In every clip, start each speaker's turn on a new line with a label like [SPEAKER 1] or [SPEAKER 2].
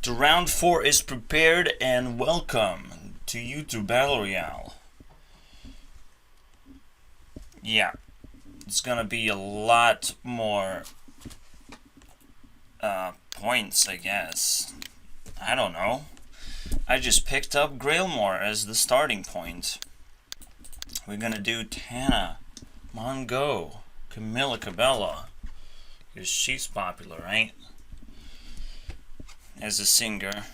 [SPEAKER 1] The round 4 is prepared, and welcome to YouTube Battle Royale. Yeah, it's gonna be a lot more points, I guess. I don't know. I just picked up Grailmore as the starting point. We're gonna do Tana, Mongeau, Camila, Cabello, because she's popular, right? As a singer,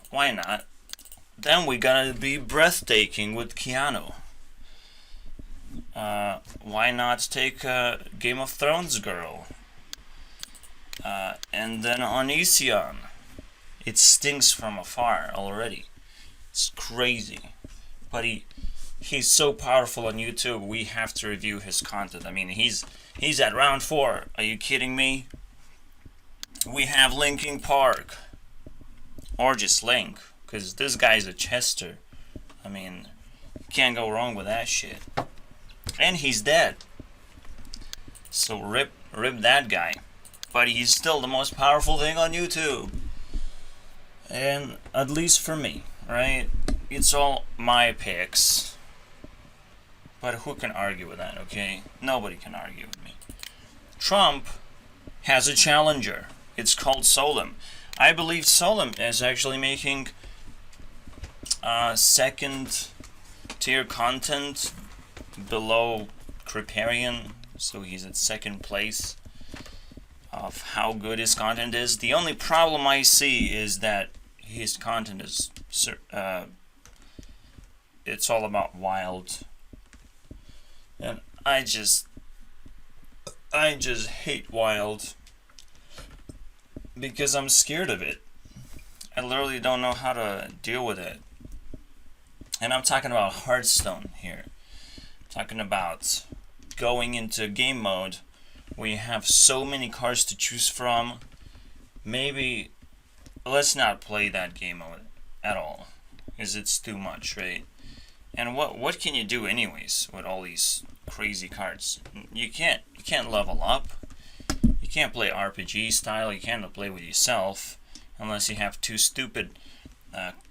[SPEAKER 1] why not? Then we gotta be breathtaking with Keanu. Why not take a Game of Thrones girl? And then Onision. It stinks from afar already. It's crazy. But he's so powerful on YouTube, we have to review his content. I mean, he's at round 4. Are you kidding me? We have Linkin Park. Or just Link, because this guy's a Chester. I mean, can't go wrong with that shit. And he's dead. So rip that guy. But he's still the most powerful thing on YouTube. And at least for me, right? It's all my picks. But who can argue with that, okay? Nobody can argue with me. Trump has a challenger. It's called Solem. I believe Solem is actually making second tier content below Criterion, so he's at second place of how good his content is. The only problem I see is that his content is it's all about wild, and I just hate wild because I'm scared of it. I literally don't know how to deal with it. And I'm talking about Hearthstone here. I'm talking about going into game mode where you have so many cards to choose from. Maybe let's not play that game mode at all, because it's too much, right? And what can you do anyways with all these crazy cards? You can't level up. You can't play RPG style. You can't play with yourself unless you have 2 stupid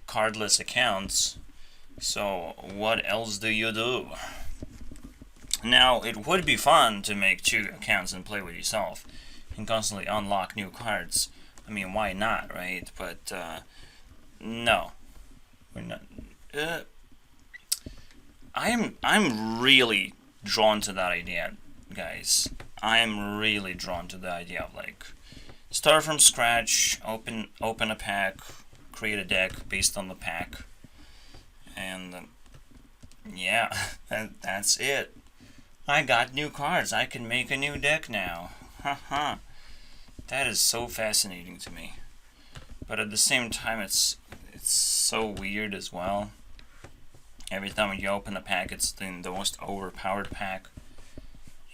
[SPEAKER 1] cardless accounts. So what else do you do? Now, it would be fun to make 2 accounts and play with yourself and constantly unlock new cards. I mean, why not, right? But no, we're not. I'm really drawn to that idea, guys. I'm really drawn to the idea of, like, start from scratch, open a pack, create a deck based on the pack, and yeah, that's it. I got new cards. I can make a new deck now. Haha. That is so fascinating to me. But at the same time, it's so weird as well. Every time you open a pack, it's the most overpowered pack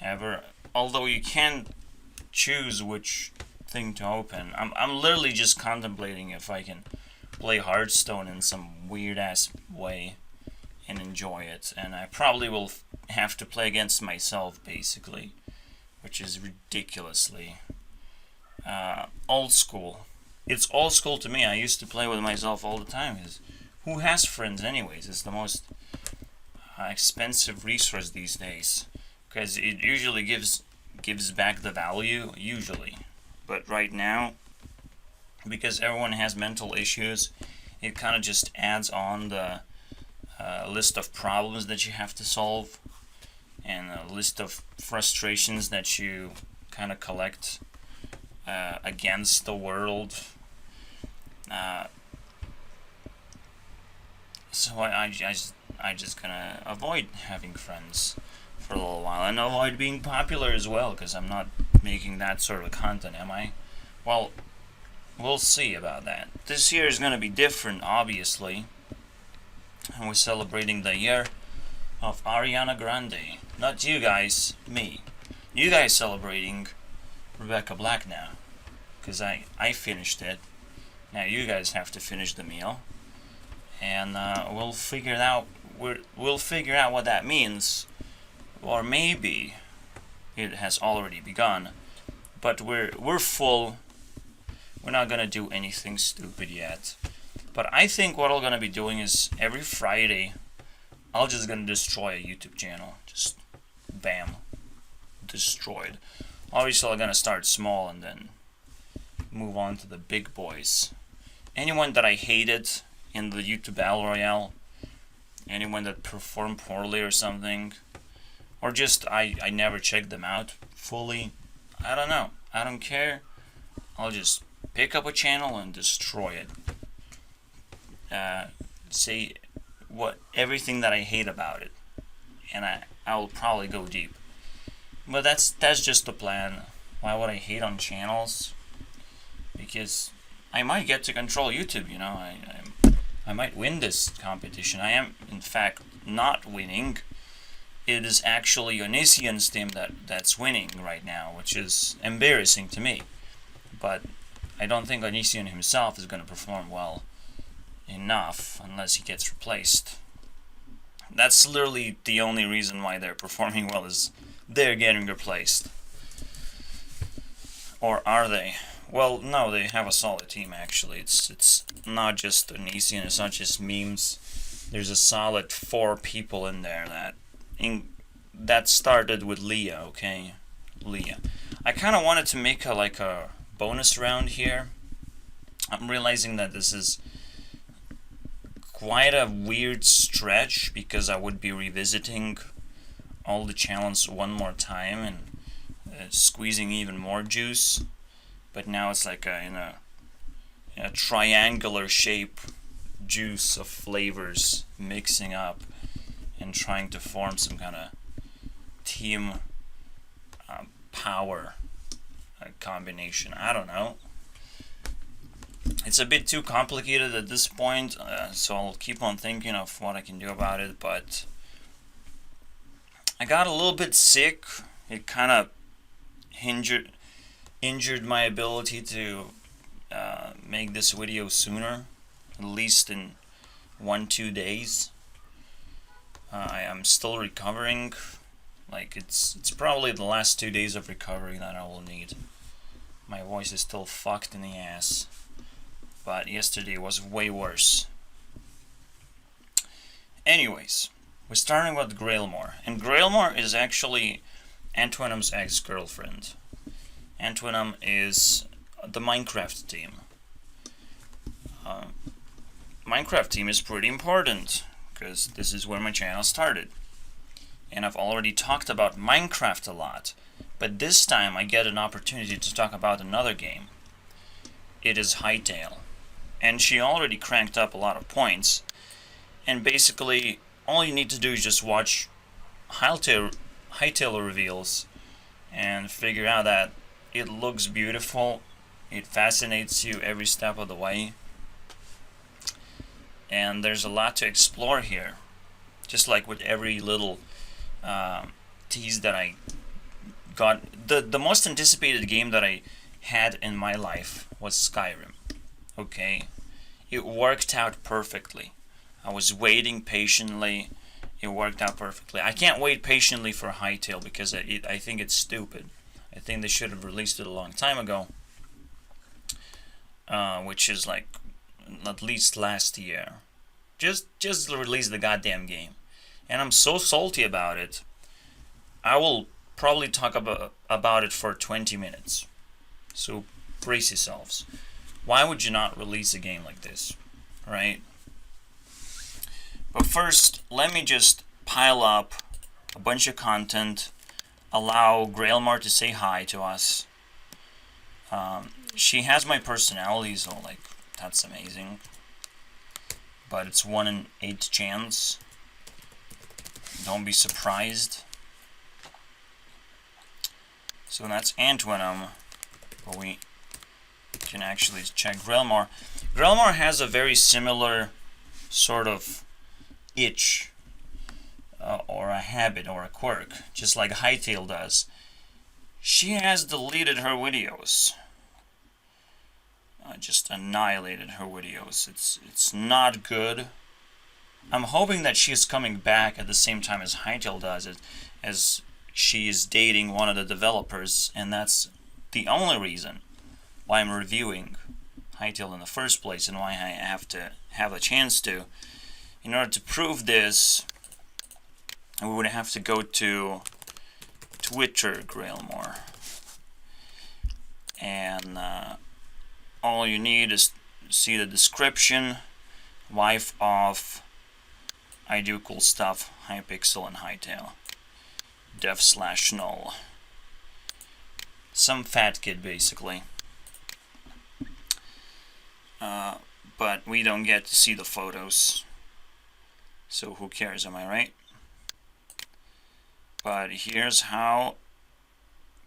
[SPEAKER 1] ever. Although you can choose which thing to open. I'm literally just contemplating if I can play Hearthstone in some weird ass way and enjoy it. And I probably will have to play against myself, basically, which is ridiculously old school. It's old school to me. I used to play with myself all the time. Who has friends anyways? It's the most expensive resource these days, because it usually gives back the value, usually. But right now, because everyone has mental issues, it kind of just adds on the list of problems that you have to solve, and a list of frustrations that you kind of collect against the world. So I just gonna avoid having friends for a little while, and avoid being popular as well, because I'm not making that sort of content, am I? Well, we'll see about that. This year is gonna be different, obviously, and we're celebrating the year of Ariana Grande. Not you guys, me. You guys celebrating Rebecca Black now, because I finished it. Now you guys have to finish the meal, and we'll figure it out. We'll figure out what that means, or maybe it has already begun. But we're full We're not gonna do anything stupid yet. But I think what I'm gonna be doing is every Friday, I'm just gonna destroy a YouTube channel. Just bam, destroyed. Obviously, I'm gonna start small and then move on to the big boys. Anyone that I hated in the YouTube Battle Royale, anyone that performed poorly or something, or just I never checked them out fully, I don't know. I don't care. I'll just pick up a channel and destroy it. Say everything that I hate about it, and I'll probably go deep. But that's just the plan. Why would I hate on channels? Because I might get to control YouTube. You know, I might win this competition. I am, in fact, not winning. It is actually Onision's team that's winning right now, which is embarrassing to me. But I don't think Onision himself is going to perform well enough unless he gets replaced. That's literally the only reason why they're performing well, is they're getting replaced. Or are they? Well, no, they have a solid team actually. It's not just Onision, it's not just memes. There's a solid 4 people in there that started with Leah, okay? Leah. I kind of wanted to make a bonus round here. I'm realizing that this is quite a weird stretch because I would be revisiting all the challenges one more time and squeezing even more juice. But now it's like in a triangular shape juice of flavors mixing up and trying to form some kind of team power combination. I don't know. It's a bit too complicated at this point, so I'll keep on thinking of what I can do about it, but I got a little bit sick. It kind of injured my ability to make this video sooner, at least in 1-2 days. I am still recovering. Like it's probably the last 2 days of recovery that I will need. My voice is still fucked in the ass, but yesterday was way worse. Anyways, we're starting with Grailmore, and Grailmore is actually Antoinum's ex-girlfriend. Antoinum is the Minecraft team. Minecraft team is pretty important because this is where my channel started, and I've already talked about Minecraft a lot, but this time I get an opportunity to talk about another game. It is Hytale, and she already cranked up a lot of points, and basically all you need to do is just watch Hytale reveals and figure out that it looks beautiful, it fascinates you every step of the way, and there's a lot to explore here. Just like with every little tease that I got. The most anticipated game that I had in my life was Skyrim. Okay? It worked out perfectly. I was waiting patiently. It worked out perfectly. I can't wait patiently for Hytale because I think it's stupid. I think they should have released it a long time ago. Which is like at least last year. Just release the goddamn game. And I'm so salty about it. I will probably talk about it for 20 minutes. So brace yourselves. Why would you not release a game like this? Right? But first, let me just pile up a bunch of content. Allow Grailmore to say hi to us. She has my personality, so like that's amazing. But it's 1 in 8 chance. Don't be surprised. So that's Antoinum, but we can actually check Grailmore. Grailmore has a very similar sort of itch, or a habit, or a quirk, just like Hytale does. She has deleted her videos. Just annihilated her videos. It's not good. I'm hoping that she is coming back at the same time as Hytale does it, as she is dating one of the developers, and that's the only reason why I'm reviewing Hytale in the first place and why I have to have a chance to. In order to prove this, we would have to go to Twitter Grailmore. And all you need is see the description, wife of I do cool stuff, Hypixel and Hytale. Def/null. Some fat kid basically. But we don't get to see the photos. So who cares, am I right? But here's how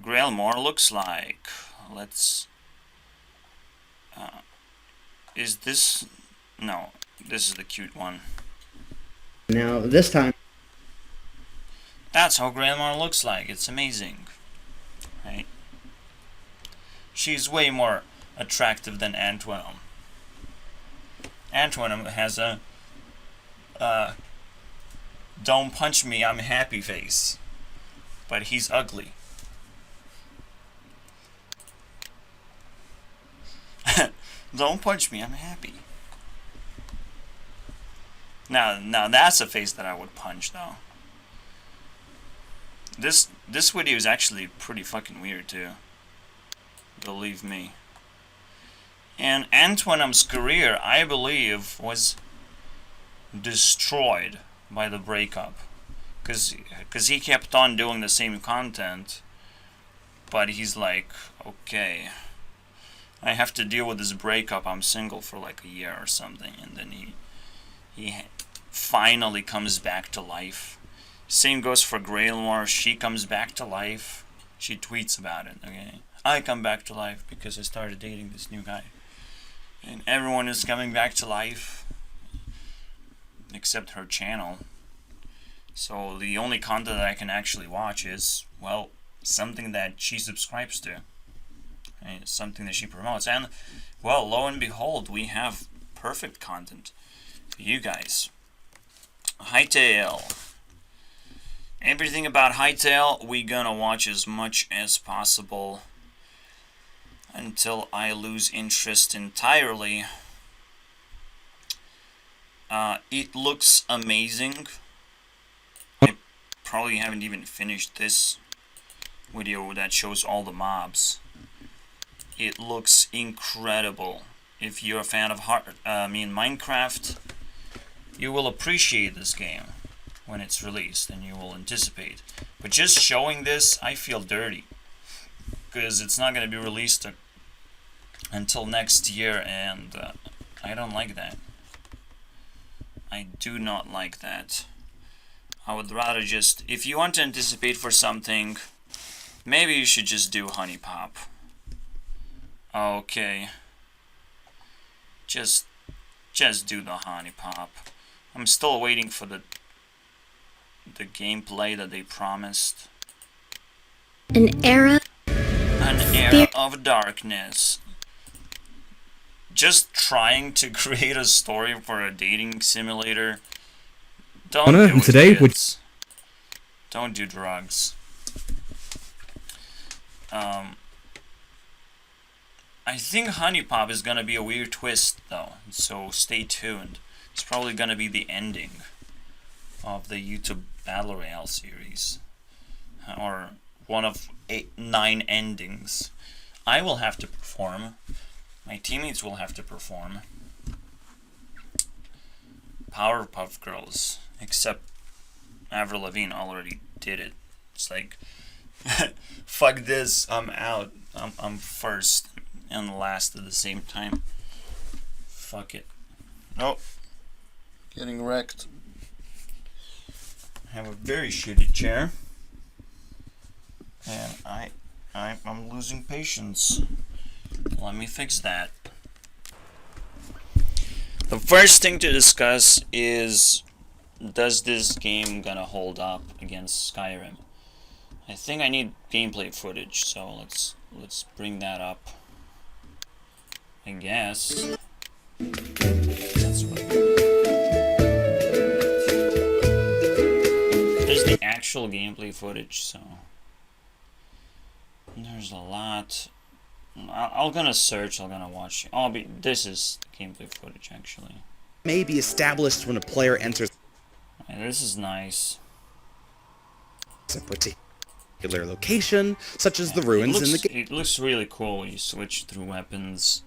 [SPEAKER 1] Grailmore looks like. Let's... is this... No, this is the cute one.
[SPEAKER 2] Now, this time...
[SPEAKER 1] That's how Grailmore looks like. It's amazing. Right? She's way more attractive than Antoine. Antoine has a... don't punch me, I'm happy face. But he's ugly. Don't punch me, I'm happy. Now that's a face that I would punch, though. This video is actually pretty fucking weird, too. Believe me. And Antoine's career, I believe, was destroyed by the breakup. Because he kept on doing the same content. But he's like, okay, I have to deal with this breakup. I'm single for like a year or something. And then he finally comes back to life. Same goes for Grailmore. She comes back to life. She tweets about it, okay? I come back to life because I started dating this new guy. And everyone is coming back to life. Except her channel. So the only content that I can actually watch is, well, something that she subscribes to. Right? Something that she promotes. And, well, lo and behold, we have perfect content for you guys. Hytale. Everything about Hytale, we gonna watch as much as possible until I lose interest entirely. It looks amazing. I probably haven't even finished this video that shows all the mobs. It looks incredible. If you're a fan of Minecraft, you will appreciate this game when it's released, and you will anticipate. But just showing this, I feel dirty, because it's not going to be released until next year, and I don't like that. I do not like that. I would rather just, if you want to anticipate for something, maybe you should just do Honey Pop. Okay. Just do the Honey Pop. I'm still waiting for the gameplay that they promised.
[SPEAKER 2] An era
[SPEAKER 1] of darkness. Just trying to create a story for a dating simulator. Don't do it, today kids. Don't do drugs. I think Honey Pop is gonna be a weird twist, though, so stay tuned. It's probably gonna be the ending of the YouTube Battle Royale series, or one of 9 endings. I will have to perform. My teammates will have to perform. Powerpuff Girls, except Avril Lavigne already did it. It's like, fuck this, I'm out. I'm first and last at the same time. Fuck it. Oh, getting wrecked. I have a very shitty chair, and I'm losing patience. Let me fix that. The first thing to discuss is, does this game gonna hold up against Skyrim? I think I need gameplay footage, so let's bring that up. I guess. That's what. There's the actual gameplay footage, so there's a lot I'm gonna search. I'm gonna watch. This is gameplay footage actually.
[SPEAKER 3] May be established when a player enters
[SPEAKER 1] This is nice.
[SPEAKER 3] a particular location, such as the ruins in the game.
[SPEAKER 1] It looks really cool. You switch through weapons.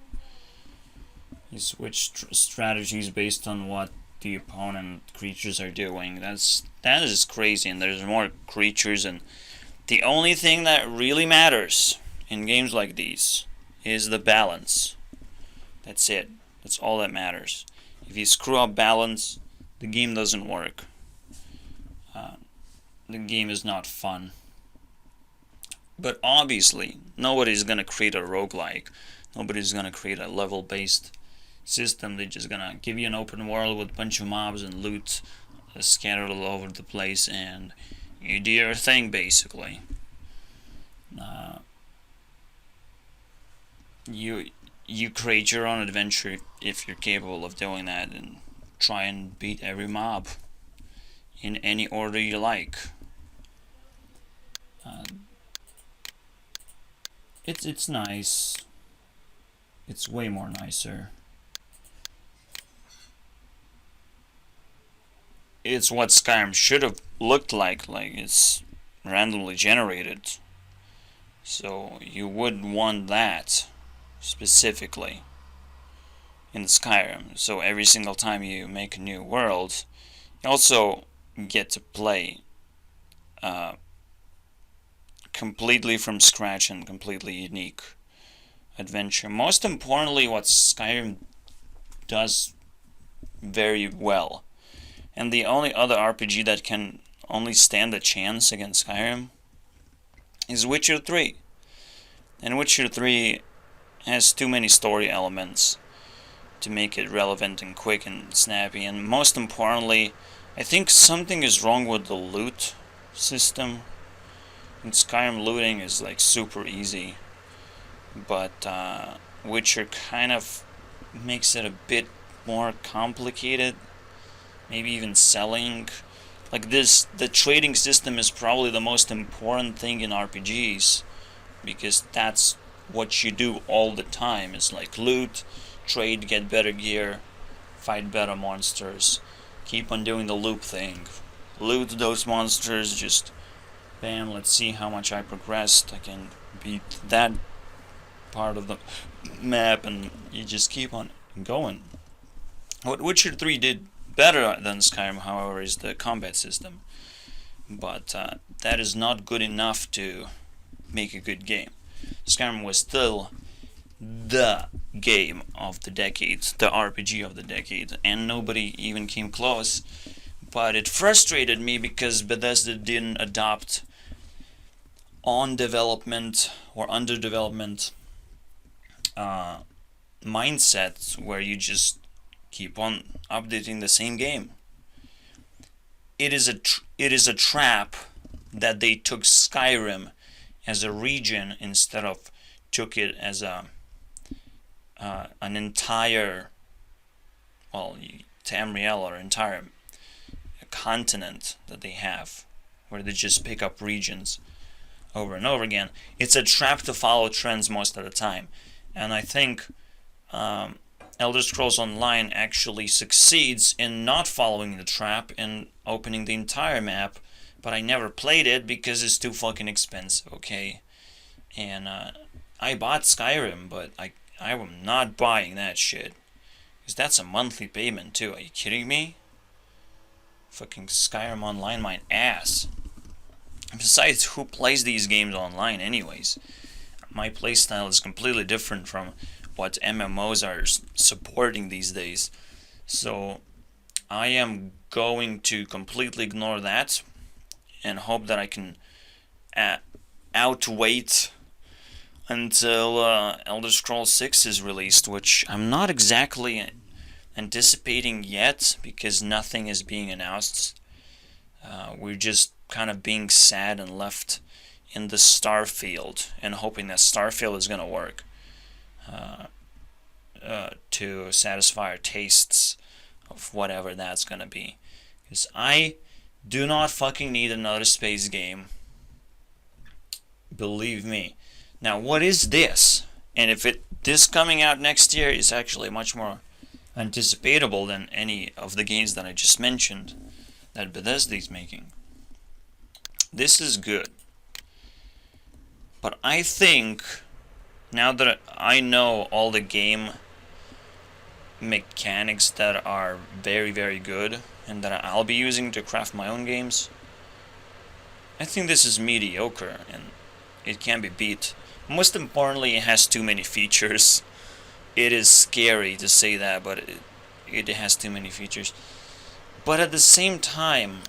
[SPEAKER 1] You switch strategies based on what the opponent creatures are doing. That is crazy. And there's more creatures. And the only thing that really matters in games like these is the balance. That's it. That's all that matters. If you screw up balance, the game doesn't work. The game is not fun. But obviously, nobody's gonna create a roguelike. Nobody's gonna create a level-based system. They're just gonna give you an open world with a bunch of mobs and loot scattered all over the place, and you do your thing, basically. You create your own adventure if you're capable of doing that, and try and beat every mob in any order you like. It's nice. It's way more nicer. It's what Skyrim should have looked like it's randomly generated. So you would want that specifically in Skyrim. So every single time you make a new world, you also get to play completely from scratch and completely unique adventure. Most importantly, what Skyrim does very well, and the only other RPG that can only stand a chance against Skyrim, is Witcher 3. And Witcher 3 has too many story elements to make it relevant and quick and snappy. And most importantly, I think something is wrong with the loot system. In Skyrim, looting is like super easy, but Witcher kind of makes it a bit more complicated. Maybe even selling. Like this, the trading system is probably the most important thing in RPGs, because that's what you do all the time. It's like loot, trade, get better gear, fight better monsters, keep on doing the loop thing. Loot those monsters, just bam, let's see how much I progressed. I can beat that part of the map, and you just keep on going. What Witcher 3 did better than Skyrim, however, is the combat system. But that is not good enough to make a good game. Skyrim was still the game of the decade, the RPG of the decade, and nobody even came close. But it frustrated me because Bethesda didn't adopt on development or under development mindset where you just keep on updating the same game. It is a trap that they took Skyrim as a region instead of took it as an entire, well, Tamriel, or entire continent that they have, where they just pick up regions over and over again. It's a trap to follow trends most of the time, and I think Elder Scrolls Online actually succeeds in not following the trap and opening the entire map, but I never played it because it's too fucking expensive, okay? And I bought Skyrim, but I am not buying that shit, because that's a monthly payment too. Are you kidding me? Fucking Skyrim Online, my ass. Besides, who plays these games online anyways? My playstyle is completely different from what MMOs are supporting these days. So I am going to completely ignore that and hope that I can outwait until Elder Scrolls 6 is released, which I'm not exactly anticipating yet because nothing is being announced. We're just kind of being sad and left in the Starfield and hoping that Starfield is going to work to satisfy our tastes of whatever that's going to be. Because I do not fucking need another space game. Believe me. Now, what is this? And if this coming out next year is actually much more anticipatable than any of the games that I just mentioned that Bethesda is making. This is good. But I think, now that I know all the game mechanics that are very, very good, and that I'll be using to craft my own games, I think this is mediocre, and it can be beat. Most importantly, it has too many features. It is scary to say that, but it has too many features. But at the same time,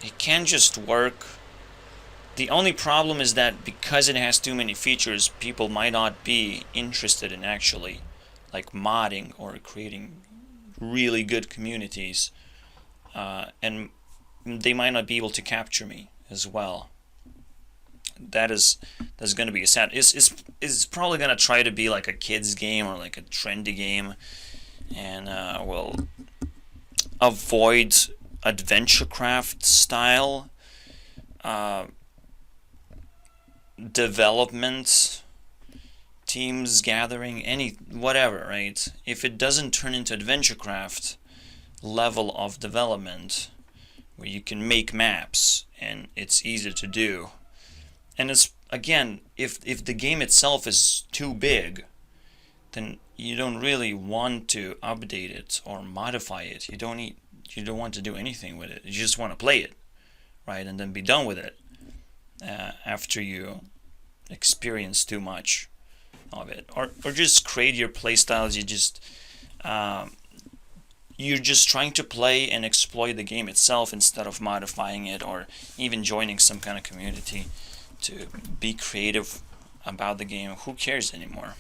[SPEAKER 1] it can just work. The only problem is that because it has too many features, people might not be interested in actually like modding or creating really good communities, and they might not be able to capture me as well. That's going to be a sad. It's probably going to try to be like a kids game or like a trendy game, and will avoid adventure craft style development, teams gathering, whatever, right? If it doesn't turn into adventure craft level of development where you can make maps and it's easy to do, and it's, again, if the game itself is too big, then you don't really want to update it or modify it. You don't want to do anything with it. You just want to play it, right, and then be done with it after you experience too much of it, or just create your playstyles. You're just trying to play and exploit the game itself instead of modifying it or even joining some kind of community to be creative about the game. Who cares anymore?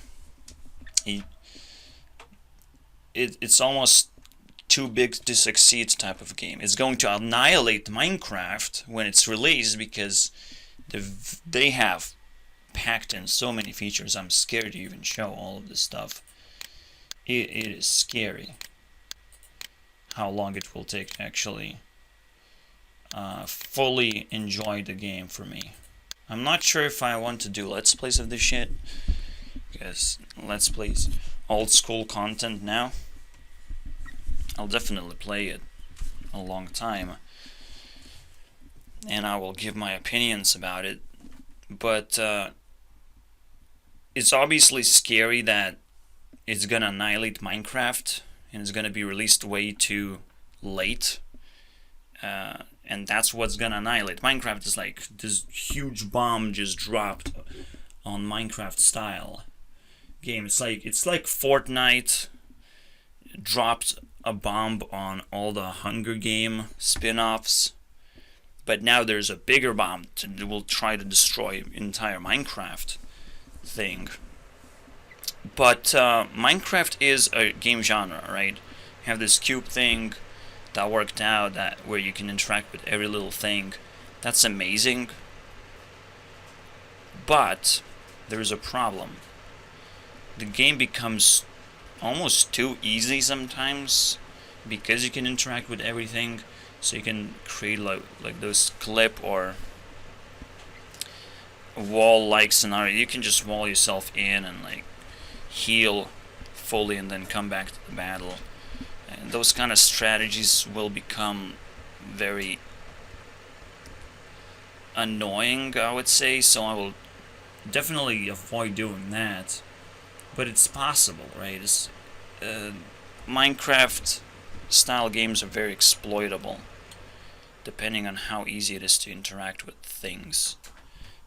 [SPEAKER 1] It's almost too big to succeed type of game. It's going to annihilate Minecraft when it's released because they have packed in so many features. I'm scared to even show all of this stuff. It is scary how long it will take to actually fully enjoy the game for me. I'm not sure if I want to do Let's Plays of this shit, because Let's Plays old school content now. I'll definitely play it a long time, and I will give my opinions about it, but it's obviously scary that it's gonna annihilate Minecraft and it's gonna be released way too late, and that's what's gonna annihilate Minecraft. Is like this huge bomb just dropped on Minecraft style game. It's like Fortnite dropped a bomb on all the Hunger Game spin-offs, but now there's a bigger bomb that will try to destroy entire Minecraft thing. But Minecraft is a game genre, right? You have this cube thing that worked out, that where you can interact with every little thing. That's amazing. But there's a problem. The game becomes almost too easy sometimes because you can interact with everything. So you can create like those clip or wall-like scenario. You can just wall yourself in and like heal fully and then come back to the battle. And those kind of strategies will become very annoying, I would say, so I will definitely avoid doing that. But it's possible, right? Minecraft style games are very exploitable, depending on how easy it is to interact with things,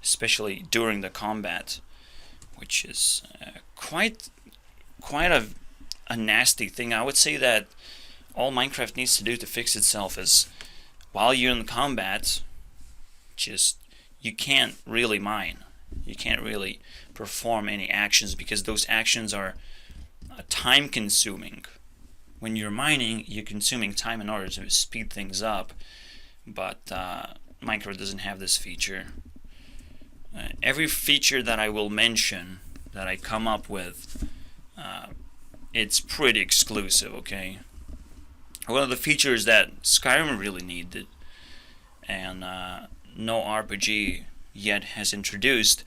[SPEAKER 1] especially during the combat, which is quite a nasty thing. I would say that all Minecraft needs to do to fix itself is, while you're in combat, you can't really mine. You can't really perform any actions because those actions are time consuming. When you're mining, you're consuming time in order to speed things up, but Minecraft doesn't have this feature. Every feature that I will mention, that I come up with, it's pretty exclusive, okay? One of the features that Skyrim really needed, and no RPG yet has introduced,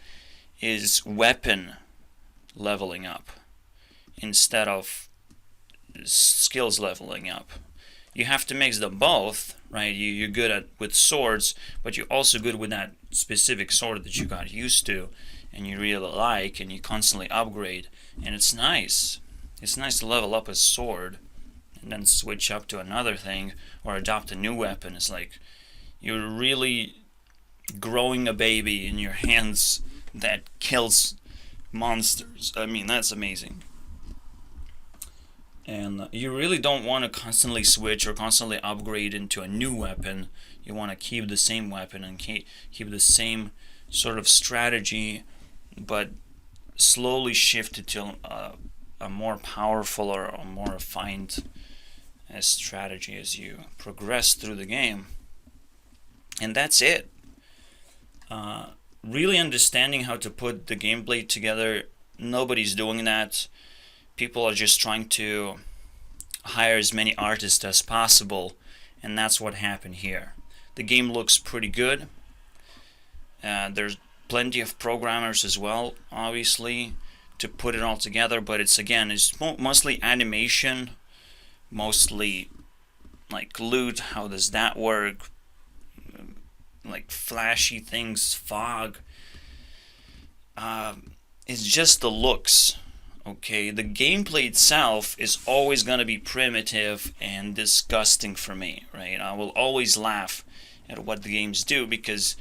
[SPEAKER 1] is weapon leveling up instead of skills leveling up. You have to mix them both, right? You're good with swords, but you're also good with that specific sword that you got used to and you really like, and you constantly upgrade. And it's nice. It's nice to level up a sword and then switch up to another thing or adopt a new weapon. It's like you're really growing a baby in your hands that kills monsters. I mean, that's amazing. And you really don't want to constantly switch or constantly upgrade into a new weapon. You want to keep the same weapon and keep the same sort of strategy, but slowly shift it to a more powerful or a more refined strategy as you progress through the game. And that's it. Really understanding how to put the gameplay together, nobody's doing that. People are just trying to hire as many artists as possible, and that's what happened here. The game looks pretty good. There's plenty of programmers as well, obviously, to put it all together, but it's mostly animation, mostly like loot, how does that work, like flashy things, fog. It's just the looks. Okay, the gameplay itself is always going to be primitive and disgusting for me, right? I will always laugh at what the games do because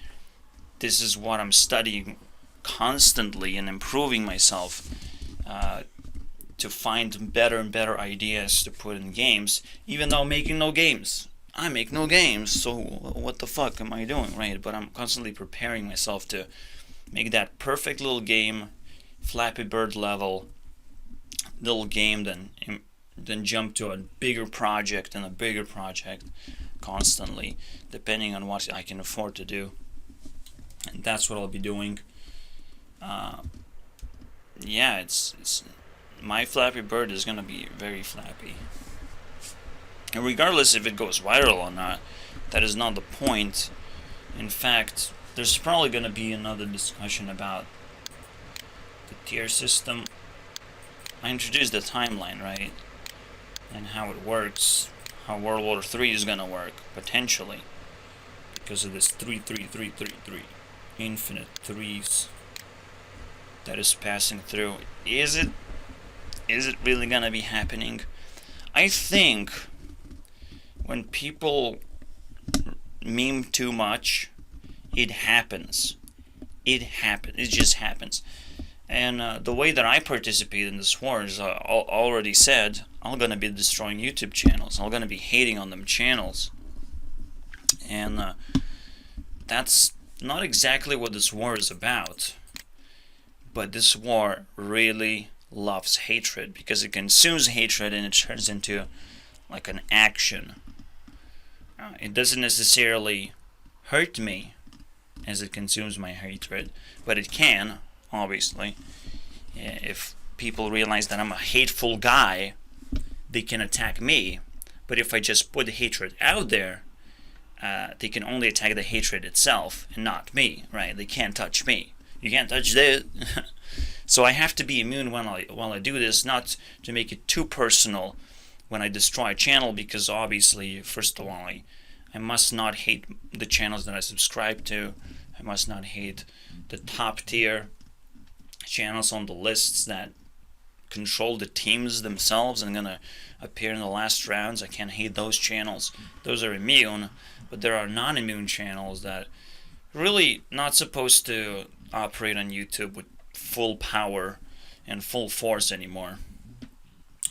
[SPEAKER 1] this is what I'm studying constantly and improving myself to find better and better ideas to put in games, even though I'm making no games. I make no games, so what the fuck am I doing, right? But I'm constantly preparing myself to make that perfect little game, Flappy Bird level, little game, then jump to a bigger project and a bigger project constantly, depending on what I can afford to do. And that's what I'll be doing. Yeah, it's my Flappy Bird is gonna be very flappy. And regardless if it goes viral or not, that is not the point. In fact, there's probably gonna be another discussion about the tier system. I introduced the timeline, right? And how it works, how World War III is gonna work, potentially. Because of this 3-3-3-3-3. Infinite threes that is passing through. Is it really gonna be happening? I think when people meme too much, it happens. It just happens. And the way that I participate in this war is already said, I'm gonna be destroying YouTube channels. I'm gonna be hating on them channels. And that's not exactly what this war is about. But this war really loves hatred because it consumes hatred and it turns into like an action. It doesn't necessarily hurt me as it consumes my hatred, but it can, obviously. If people realize that I'm a hateful guy, they can attack me. But if I just put the hatred out there, they can only attack the hatred itself and not me, right? They can't touch me. You can't touch this. So I have to be immune while I do this, not to make it too personal when I destroy a channel, because obviously, first of all, I must not hate the channels that I subscribe to. I must not hate the top tier channels on the lists that control the teams themselves and gonna appear in the last rounds. I can't hate those channels. Those are immune, but there are non-immune channels that really not supposed to operate on YouTube with full power and full force anymore.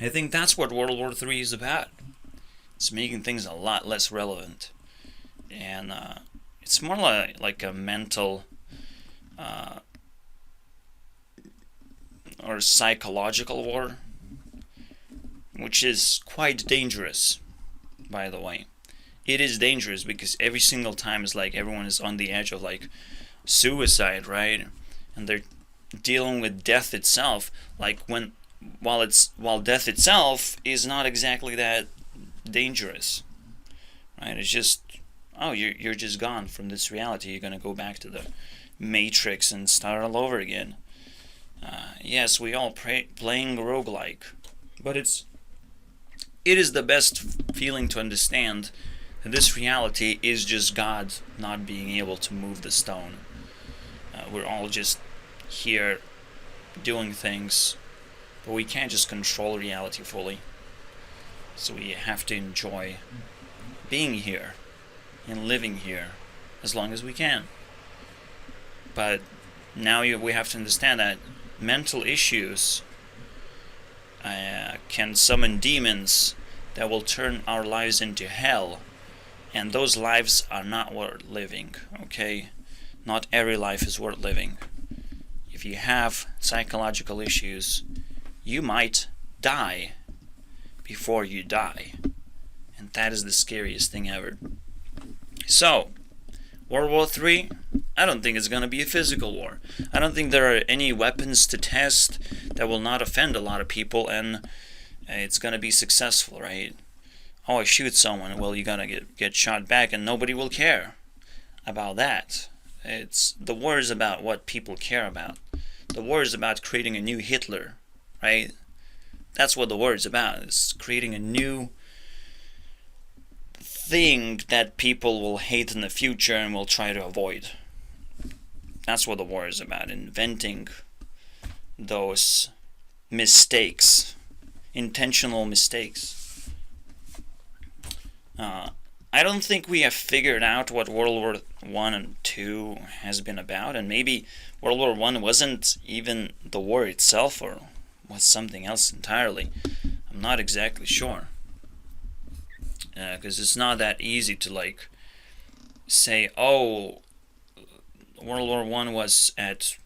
[SPEAKER 1] I think that's what World War III is about. It's making things a lot less relevant. And it's more like a mental or psychological war, which is quite dangerous, by the way. It is dangerous because every single time it's like everyone is on the edge of like suicide, right? And they're dealing with death itself, like while death itself is not exactly that dangerous, right? It's just, oh, you're just gone from this reality. You're gonna go back to the Matrix and start all over again. Yes, we all playing roguelike, but it is the best feeling to understand that this reality is just God not being able to move the stone. We're all just here doing things, but we can't just control reality fully. So we have to enjoy being here and living here as long as we can. But now we have to understand that mental issues can summon demons that will turn our lives into hell, and those lives are not worth living, okay? Not every life is worth living. If you have psychological issues, you might die before you die, and that is the scariest thing ever. So, World War III, I don't think it's going to be a physical war. I don't think there are any weapons to test that will not offend a lot of people, and it's going to be successful, right? Oh, I shoot someone, well, you're going to get shot back, and nobody will care about that. The war is about what people care about. The war is about creating a new Hitler, right? That's what the war is about. It's creating a new thing that people will hate in the future and will try to avoid. That's what the war is about, inventing those mistakes, intentional mistakes. I don't think we have figured out what World War I and II has been about, and maybe World War I wasn't even the war itself, or was something else entirely. I'm not exactly sure. Because it's not that easy to say, oh, World War I was at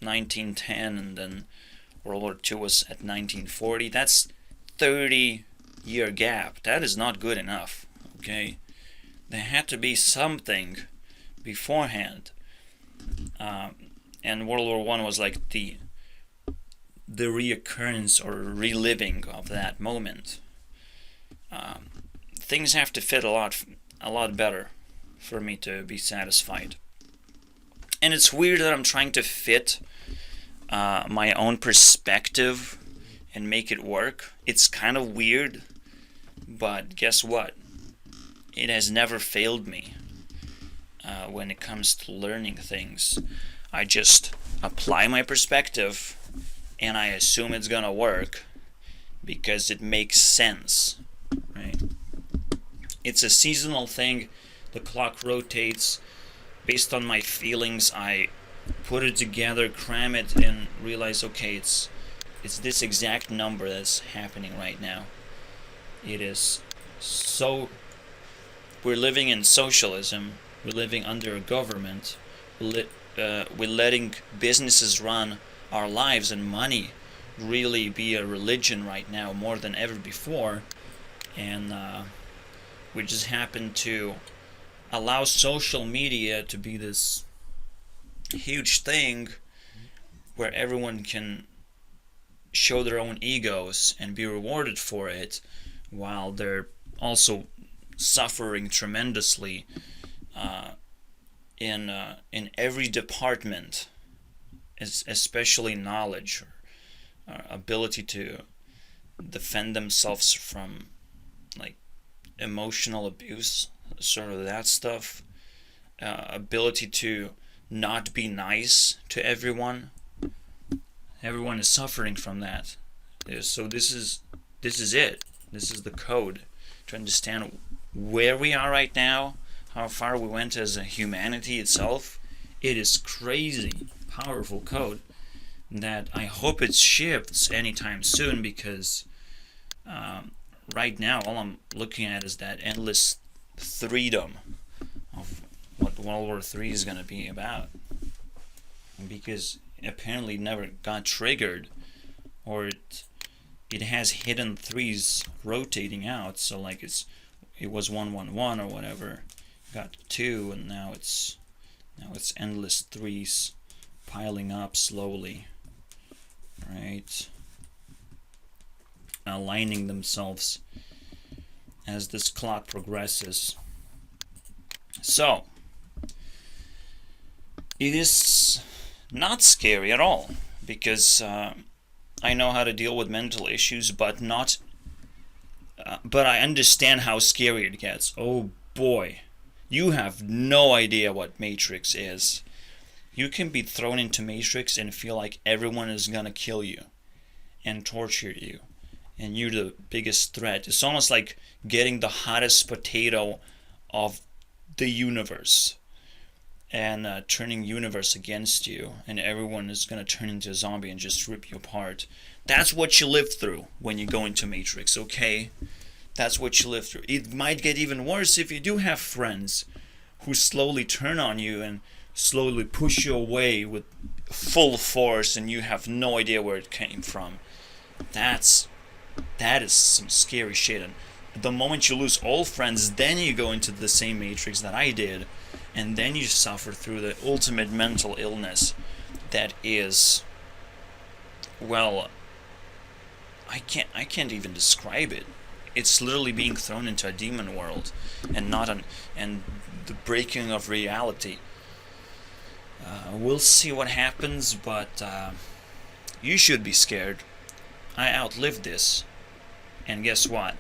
[SPEAKER 1] 1910 and then World War II was at 1940. That's 30-year gap. That is not good enough, okay? There had to be something beforehand. And World War I was like the reoccurrence or reliving of that moment. Things have to fit a lot better for me to be satisfied. And it's weird that I'm trying to fit my own perspective and make it work. It's kind of weird, but guess what? It has never failed me when it comes to learning things. I just apply my perspective and I assume it's gonna work because it makes sense, right? It's a seasonal thing. The clock rotates. Based on my feelings, I put it together, cram it, and realize, okay, it's this exact number that's happening right now. It is so... We're living in socialism. We're living under a government. We're letting businesses run our lives, and money really be a religion right now more than ever before. And we just happen to allow social media to be this huge thing where everyone can show their own egos and be rewarded for it, while they're also suffering tremendously in every department, especially knowledge or ability to defend themselves from emotional abuse, sort of that stuff, ability to not be nice to everyone. Everyone is suffering from that. So this is it. This is the code to understand where we are right now, how far we went as a humanity itself. It is crazy, powerful code that I hope it shifts anytime soon, because right now all I'm looking at is that endless freedom of what World War III is going to be about, because apparently it never got triggered, or it has hidden threes rotating out. So it was 111 or whatever, got 2, and now it's endless threes piling up slowly, right? Aligning themselves as this clock progresses. So it is not scary at all. because I know how to deal with mental issues, but not. But I understand how scary it gets. Oh boy, you have no idea what Matrix is. You can be thrown into Matrix and feel like everyone is gonna kill you and torture you, and you're the biggest threat. It's almost like getting the hottest potato of the universe and turning universe against you, and everyone is gonna turn into a zombie and just rip you apart. That's what you live through when you go into Matrix, okay? That's what you live through. It might get even worse if you do have friends who slowly turn on you and slowly push you away with full force, and you have no idea where it came from. That is some scary shit. And the moment you lose all friends, then you go into the same matrix that I did, and then you suffer through the ultimate mental illness that is, well, I can't even describe it. It's literally being thrown into a demon world, and the breaking of reality. We'll see what happens, but you should be scared. I outlived this, and guess what?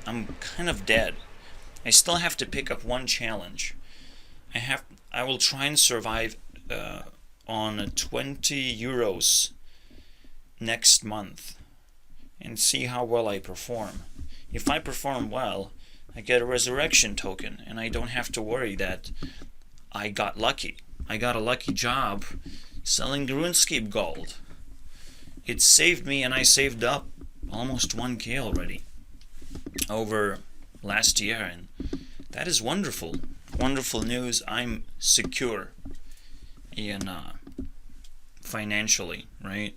[SPEAKER 1] I'm kind of dead. I still have to pick up one challenge. I will try and survive on 20 euros next month and see how well I perform. If I perform well, I get a resurrection token, and I don't have to worry that I got lucky. I got a lucky job selling RuneScape gold. It saved me, and I saved up almost 1k already over last year, and that is wonderful. Wonderful news. I'm secure in financially, right?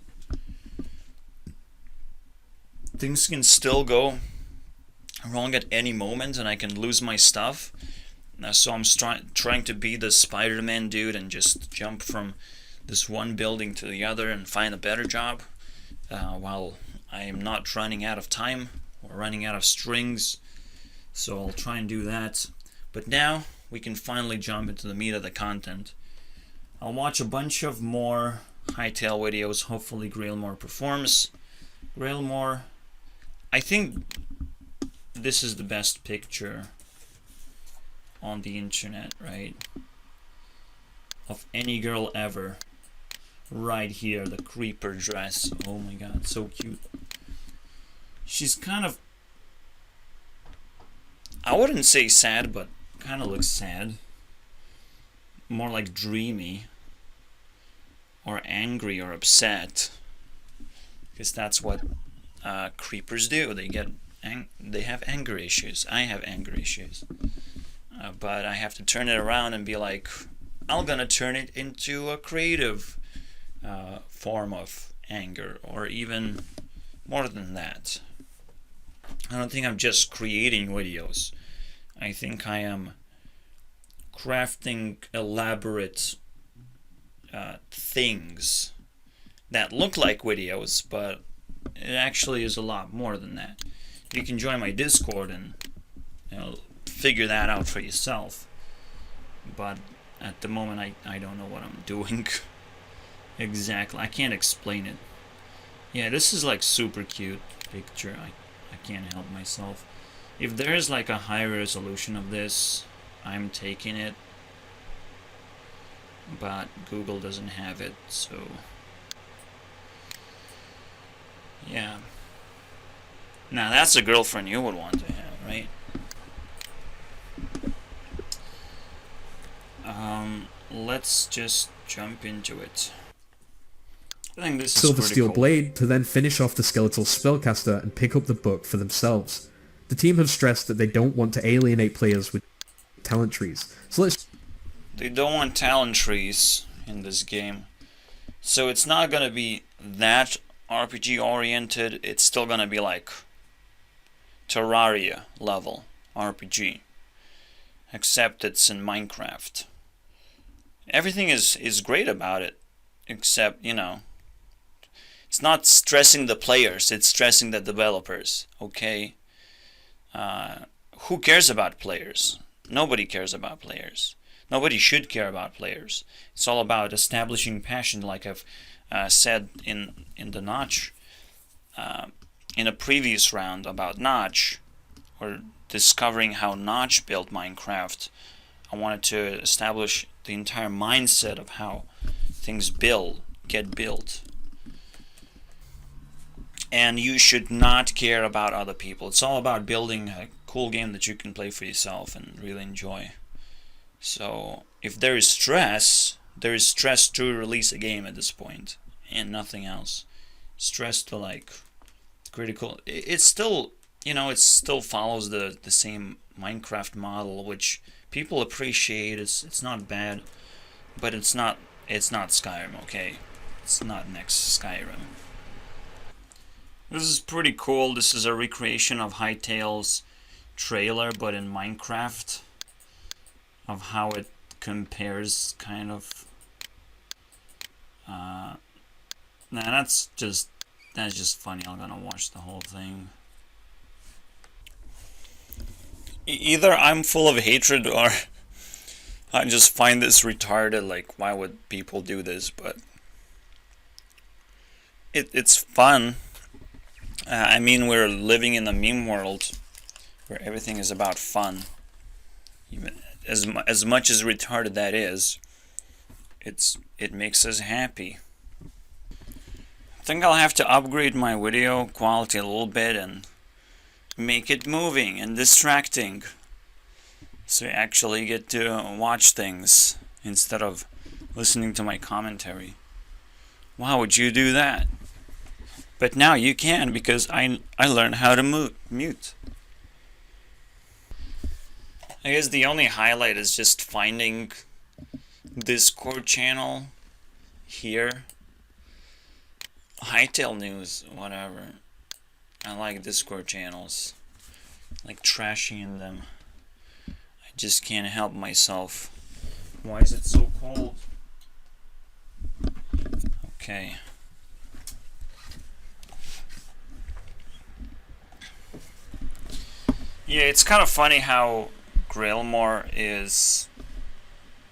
[SPEAKER 1] Things can still go wrong at any moment, and I can lose my stuff. So I'm trying to be the Spider-Man dude and just jump from this one building to the other and find a better job while I am not running out of time or running out of strings. So I'll try and do that. But now we can finally jump into the meat of the content. I'll watch a bunch of more Hightail videos. Hopefully Grailmore performs. Grailmore, I think this is the best picture on the internet, right? Of any girl ever. Right here, the creeper dress. Oh my god, so cute. She's kind of, I wouldn't say sad, but kind of looks sad. More like dreamy. Or angry or upset. Because that's what creepers do. They have anger issues. I have anger issues. But I have to turn it around and be like, I'm gonna turn it into a creative form of anger, or even more than that. I don't think I'm just creating videos. I think I am crafting elaborate things that look like videos, but it actually is a lot more than that. You can join my Discord and figure that out for yourself. But at the moment, I don't know what I'm doing exactly. I can't explain it. Yeah, this is like super cute picture. I can't help myself. If there's like a high resolution of this, I'm taking it. But Google doesn't have it, so yeah. Now that's a girlfriend you would want to have, right? Let's just jump into it. I think this is
[SPEAKER 4] Silver
[SPEAKER 1] pretty
[SPEAKER 4] Steel
[SPEAKER 1] cool.
[SPEAKER 4] Blade to then finish off the skeletal spellcaster and pick up the book for themselves. The team have stressed that they don't want to alienate players with talent trees, so let's...
[SPEAKER 1] They don't want talent trees in this game. So it's not gonna be that RPG oriented. It's still gonna be like Terraria level RPG. Except it's in Minecraft. Everything is great about it. Except, it's not stressing the players, it's stressing the developers, okay? Who cares about players? Nobody cares about players. Nobody should care about players. It's all about establishing passion, like I've said in the Notch, in a previous round about Notch, or discovering how Notch built Minecraft, I wanted to establish the entire mindset of how things get built. And you should not care about other people. It's all about building a cool game that you can play for yourself and really enjoy. So if there is stress to release a game at this point, and nothing else. Stress to like critical. It's still, it still follows the same Minecraft model, which people appreciate. It's not bad, but it's not Skyrim. Okay, it's not next Skyrim. This is pretty cool. This is a recreation of Hytale's trailer, but in Minecraft, of how it compares, kind of. That's just funny. I'm gonna watch the whole thing. Either I'm full of hatred, or I just find this retarded. Like, why would people do this? But it's fun. I mean, we're living in a meme world where everything is about fun. Even as much as retarded that is, it makes us happy. I think I'll have to upgrade my video quality a little bit and make it moving and distracting, so you actually get to watch things instead of listening to my commentary. Why would you do that? But now you can, because I learned how to mute. I guess the only highlight is just finding Discord channel here. Hytale news, whatever. I like Discord channels. Like trashing them. I just can't help myself. Why is it so cold? Okay. Yeah, it's kind of funny how Grailmore is,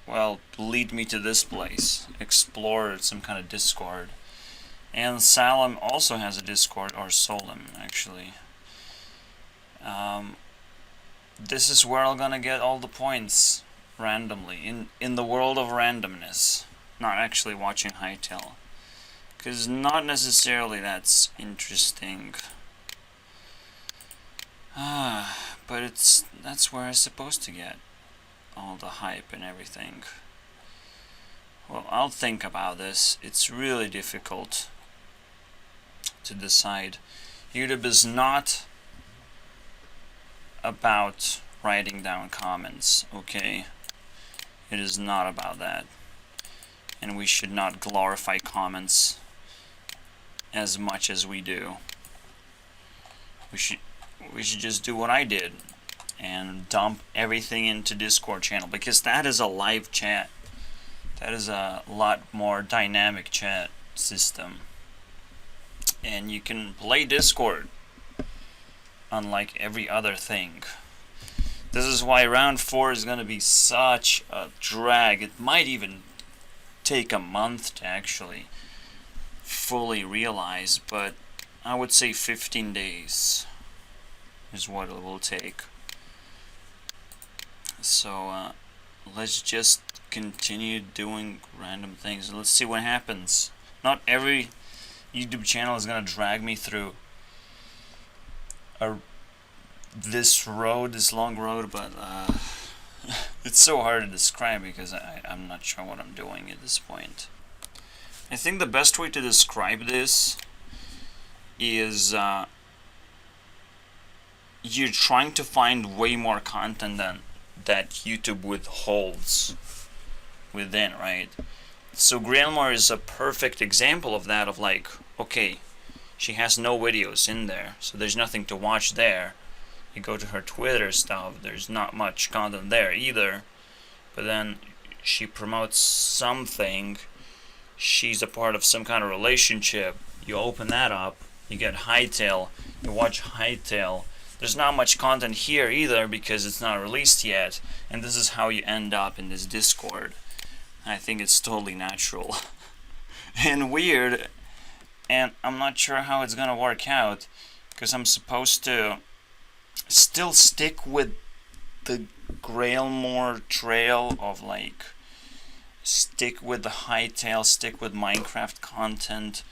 [SPEAKER 1] well, lead me to this place. Explore some kind of Discord. And Salem also has a Discord, or Solem, actually. This is where I'm gonna get all the points randomly, in the world of randomness. Not actually watching Hytale. Because not necessarily that's interesting. But that's where I'm supposed to get all the hype and everything. Well, I'll think about this. It's really difficult to decide. YouTube is not about writing down comments, okay? It is not about that. And we should not glorify comments as much as we do. We should just do what I did and dump everything into Discord channel, because that is a live chat. That is a lot more dynamic chat system. And you can play Discord unlike every other thing. This is why round 4 is going to be such a drag. It might even take a month to actually fully realize, but I would say 15 days is what it will take. So let's just continue doing random things. Let's see what happens. Not every YouTube channel is gonna drag me through this long road, but it's so hard to describe because I'm not sure what I'm doing at this point. I think the best way to describe this is you're trying to find way more content than that YouTube withholds within, right? So Grailmore is a perfect example of that, of like, okay, she has no videos in there, so there's nothing to watch there. You go to her Twitter stuff, there's not much content there either, but then she promotes something, she's a part of some kind of relationship, you open that up, you get Hytale, you watch Hytale. There's not much content here either because it's not released yet, and this is how you end up in this Discord. I think it's totally natural. and weird, and I'm not sure how it's gonna work out, because I'm supposed to still stick with the Grailmore trail of like stick with the Hightail, stick with Minecraft content,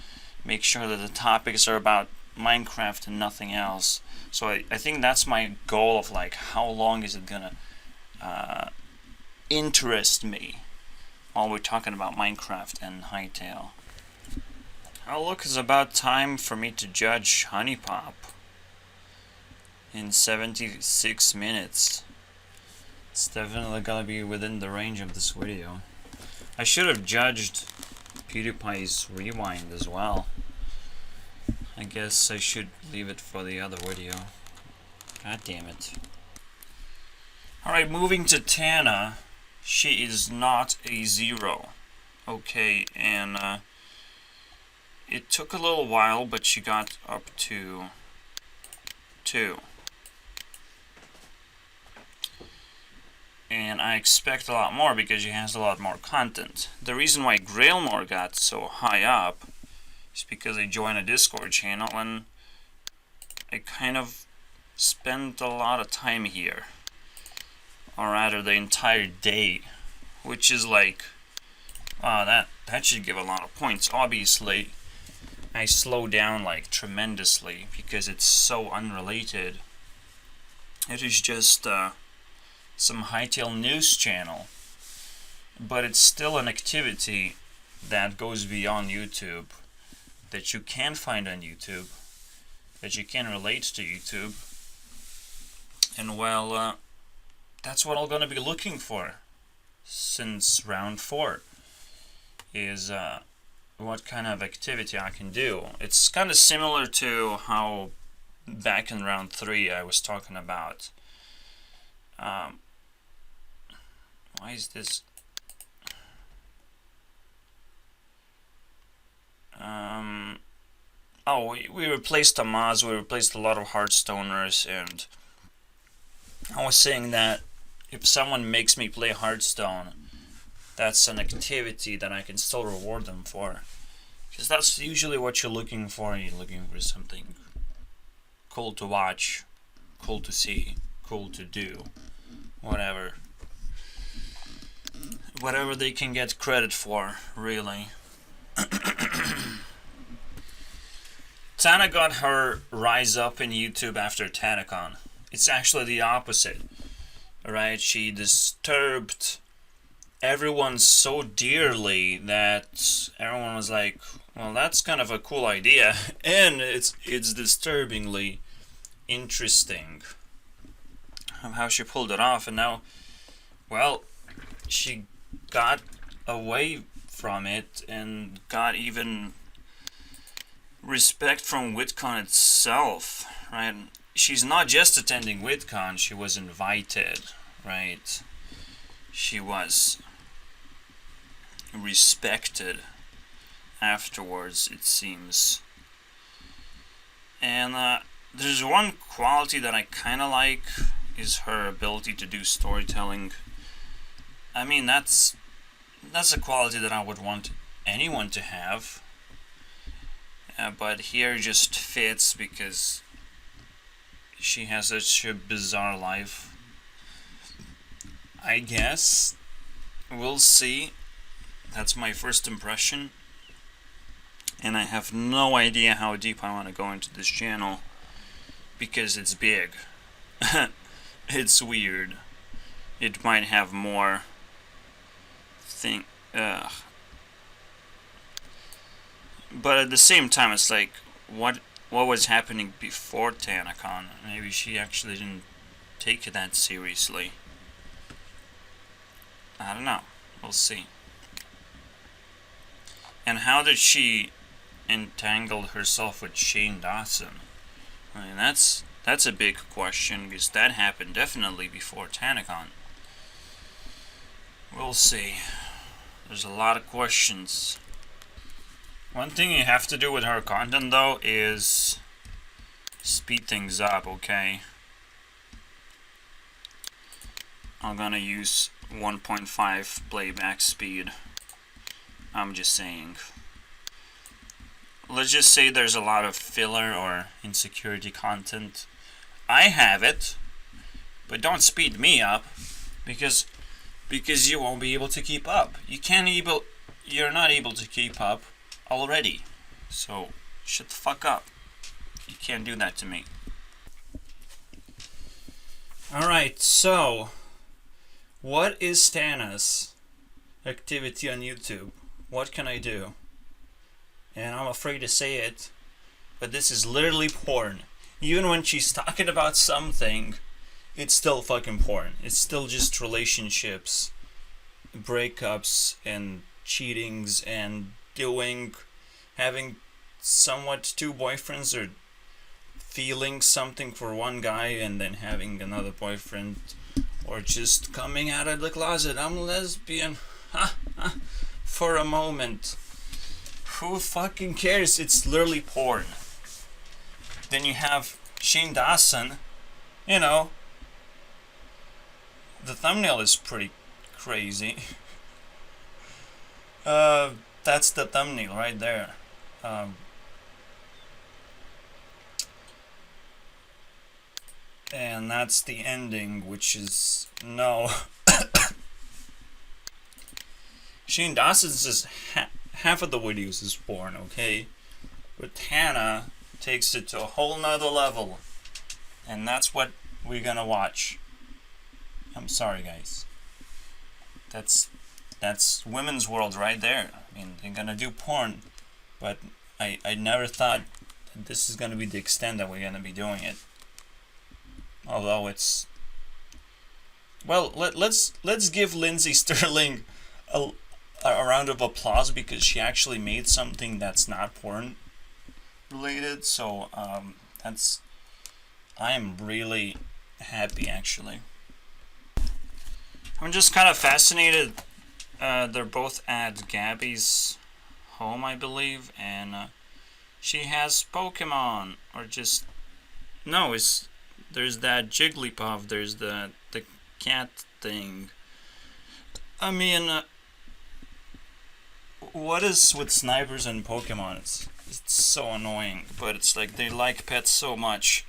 [SPEAKER 1] make sure that the topics are about Minecraft and nothing else. So I think that's my goal of like how long is it gonna interest me while we're talking about Minecraft and Hightail. Oh look, it's about time for me to judge Honey Pop in 76 minutes. It's definitely gonna be within the range of this video. I should have judged PewDiePie's Rewind as well. I guess I should leave it for the other video. God damn it. Alright, moving to Tana. She is not a 0. Okay, and it took a little while, but she got up to 2. And I expect a lot more because she has a lot more content. The reason why Grailmore got so high up is because I joined a Discord channel and I kind of spent a lot of time here. Or rather the entire day. Which is like, wow, that should give a lot of points. Obviously, I slow down like tremendously because it's so unrelated. It is just some Hightail news channel, but it's still an activity that goes beyond YouTube, that you can find on YouTube, that you can relate to YouTube, and well, that's what I'm gonna be looking for since round 4, is what kind of activity I can do. It's kind of similar to how back in round 3 I was talking about why is this? Oh, we replaced the mods, we replaced a lot of Hearthstoners, and I was saying that if someone makes me play Hearthstone, that's an activity that I can still reward them for. Because that's usually what you're looking for. You're looking for something cool to watch, cool to see, cool to do, whatever. Whatever they can get credit for, really. Tana got her rise up in YouTube after TanaCon. It's actually the opposite, right? She disturbed everyone so dearly that everyone was like, well, that's kind of a cool idea, and it's disturbingly interesting how she pulled it off. And now, well, she got away from it and got even respect from WitCon itself, right? She's not just attending WitCon, she was invited, right? She was respected afterwards, it seems. And there's one quality that I kind of like, is her ability to do storytelling. I mean, that's a quality that I would want anyone to have. But here just fits because she has such a bizarre life. I guess. We'll see. That's my first impression. And I have no idea how deep I want to go into this channel, because it's big. It's weird. It might have more but at the same time, it's like, what was happening before TanaCon? Maybe she actually didn't take it that seriously. I don't know. We'll see. And how did she entangle herself with Shane Dawson? I mean, that's a big question, because that happened definitely before TanaCon. We'll see. There's a lot of questions. One thing you have to do with her content, though, is speed things up, okay? I'm gonna use 1.5 playback speed. I'm just saying. let's just say there's a lot of filler or insecurity content. I have it, but don't speed me up, because you won't be able to keep up. You're not able to keep up already. So shut the fuck up. You can't do that to me. Alright, so what is Tana's activity on YouTube? What can I do? And I'm afraid to say it, but this is literally porn. Even when she's talking about something, it's still fucking porn. It's still just relationships, breakups, and cheatings, and having somewhat two boyfriends, or feeling something for one guy and then having another boyfriend, or just coming out of the closet, I'm lesbian, for a moment. Who fucking cares? It's literally porn. Then you have Shane Dawson, you know, the thumbnail is pretty crazy. That's the thumbnail right there. And that's the ending, which is no. Shane Dawson's just half of the videos is porn, okay? But Tana takes it to a whole nother level, and that's what we're gonna watch. I'm sorry, guys. That's women's world right there. I mean, they're gonna do porn, but I never thought that this is gonna be the extent that we're gonna be doing it. Although it's, well, let's give Lindsay Sterling a round of applause, because she actually made something that's not porn related. So I am really happy, actually. I'm just kind of fascinated. They're both at Gabby's home, I believe, and she has Pokemon, or just no, there's that Jigglypuff, there's the cat thing. I mean, what is with snipers and Pokemon? It's so annoying, but it's like they like pets so much.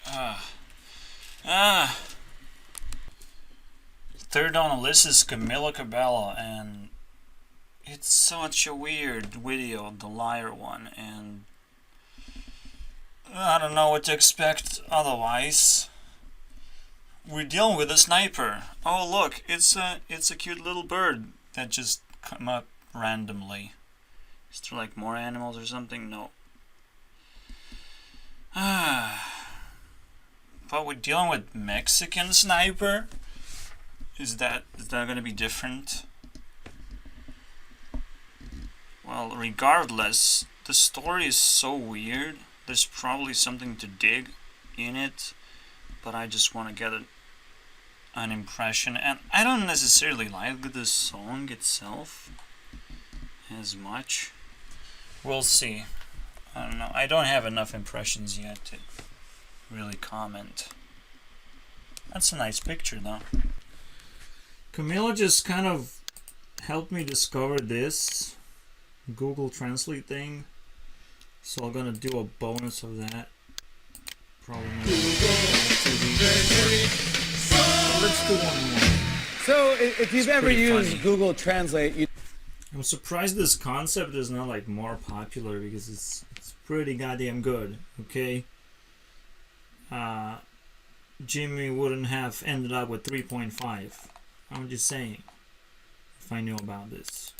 [SPEAKER 1] Third on the list is Camila Cabello, and it's such a weird video, the liar one, and I don't know what to expect otherwise. We're dealing with a sniper. Oh look, it's a cute little bird that just come up randomly. Is there like more animals or something? No. But we're dealing with Mexican sniper? Is that gonna be different? Well, regardless, the story is so weird. There's probably something to dig in it, but I just want to get an impression. And I don't necessarily like the song itself as much. We'll see. I don't know. I don't have enough impressions yet to really comment. That's a nice picture, though. Camila just kind of helped me discover this Google Translate thing, so I'm gonna do a bonus of that. Probably not. Let's do one more.
[SPEAKER 5] So if you've ever used
[SPEAKER 1] funny.
[SPEAKER 5] Google Translate,
[SPEAKER 1] I'm surprised this concept is not like more popular, because it's pretty goddamn good. Okay. Jimmy wouldn't have ended up with 3.5. I'm just saying, if I knew about this.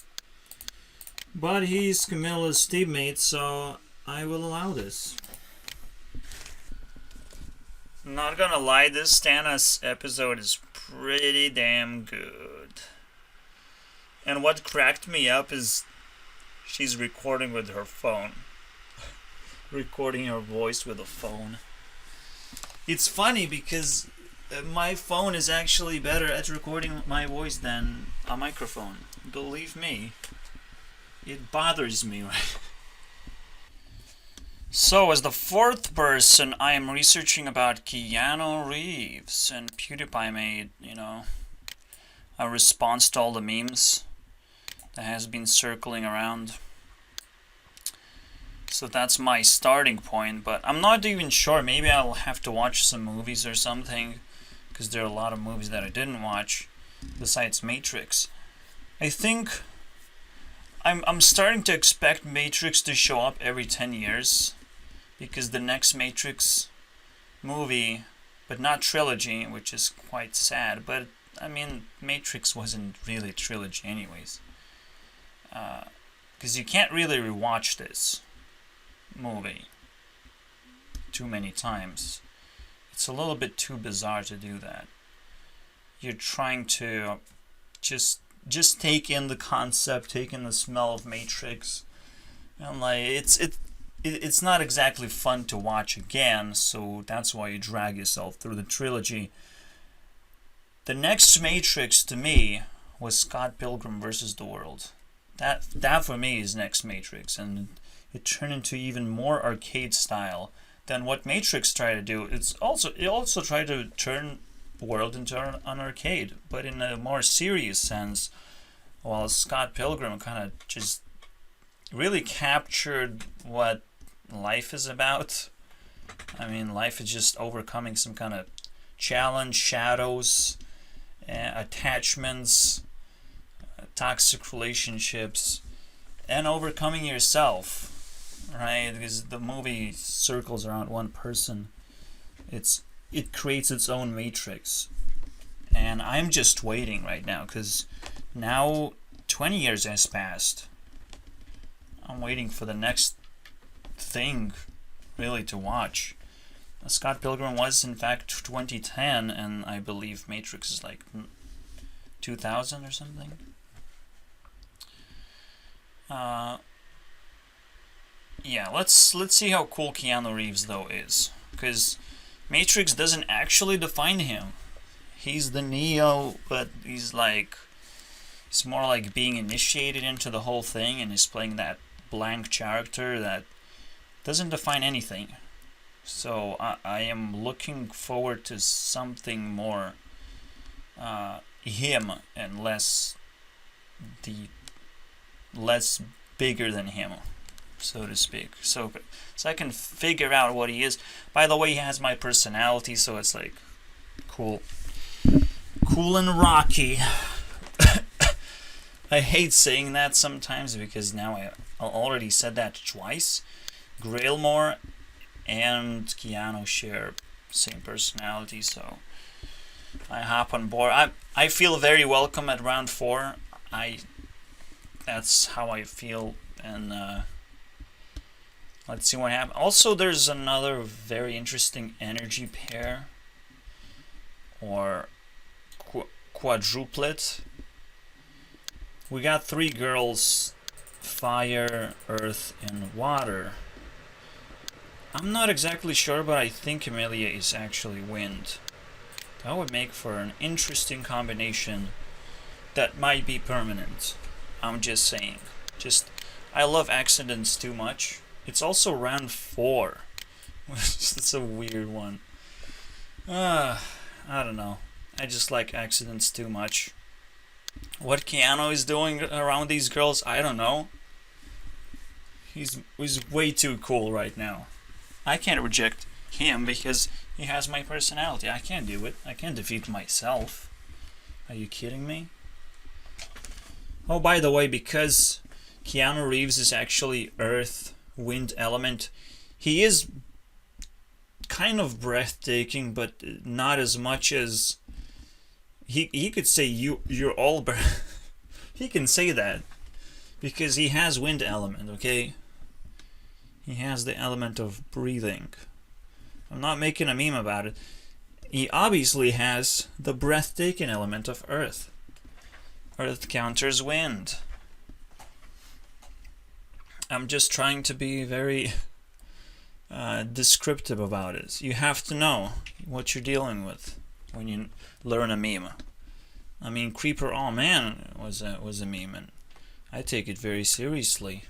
[SPEAKER 1] But he's Camilla's teammate, so I will allow this. Not gonna lie, this Tana's episode is pretty damn good. And what cracked me up is she's recording with her phone. Recording her voice with a phone. It's funny because my phone is actually better at recording my voice than a microphone. Believe me. It bothers me, right? So, as the fourth person, I am researching about Keanu Reeves, and PewDiePie made, a response to all the memes that has been circling around. So that's my starting point, but I'm not even sure. Maybe I'll have to watch some movies or something, because there are a lot of movies that I didn't watch besides Matrix. I think I'm starting to expect Matrix to show up every 10 years, because the next Matrix movie, but not trilogy, which is quite sad, but I mean, Matrix wasn't really a trilogy anyways, because you can't really rewatch this movie too many times. It's a little bit too bizarre to do that. You're trying to just take in the concept, take in the smell of Matrix, and like it's not exactly fun to watch again, so that's why you drag yourself through the trilogy. The next Matrix to me was Scott Pilgrim vs. the World. That for me is next Matrix, and it turned into even more arcade style than what Matrix tried to do. It also tried to turn the world into an arcade, but in a more serious sense, while Scott Pilgrim kind of just really captured what life is about. I mean, life is just overcoming some kind of challenge, shadows, attachments, toxic relationships, and overcoming yourself, right? Because the movie circles around one person. It creates its own Matrix, and I'm just waiting right now, because now 20 years has passed. I'm waiting for the next thing really to watch. Scott Pilgrim was in fact 2010, and I believe Matrix is like 2000 or something. Yeah, let's see how cool Keanu Reeves though is, because Matrix doesn't actually define him. He's the Neo, but he's more like being initiated into the whole thing, and he's playing that blank character that doesn't define anything. So I am looking forward to something more him and less bigger than him, so to speak. So I can figure out what he is. By the way, he has my personality, so it's like cool and rocky. I hate saying that sometimes, because now I already said that twice. Grailmore and Keanu share same personality, so I hop on board. I feel very welcome at round 4. That's how I feel, and let's see what happens. Also, there's another very interesting energy pair, or quadruplet. We got 3 girls: fire, earth, and water. I'm not exactly sure, but I think Emilia is actually wind. That would make for an interesting combination that might be permanent. I'm just saying. I love accidents too much. It's also round 4. It's a weird one. I don't know. I just like accidents too much. What Keanu is doing around these girls, I don't know. He's way too cool right now. I can't reject him because he has my personality. I can't do it. I can't defeat myself. Are you kidding me? Oh, by the way, because Keanu Reeves is actually earth, wind element, he is kind of breathtaking, but not as much as... He could say you're all he can say that because he has wind element, okay? He has the element of breathing. I'm not making a meme about it. He obviously has the breathtaking element of earth. Earth counters wind. I'm just trying to be very descriptive about it. You have to know what you're dealing with when you learn a meme. I mean, Creeper, oh man, was a meme, and I take it very seriously.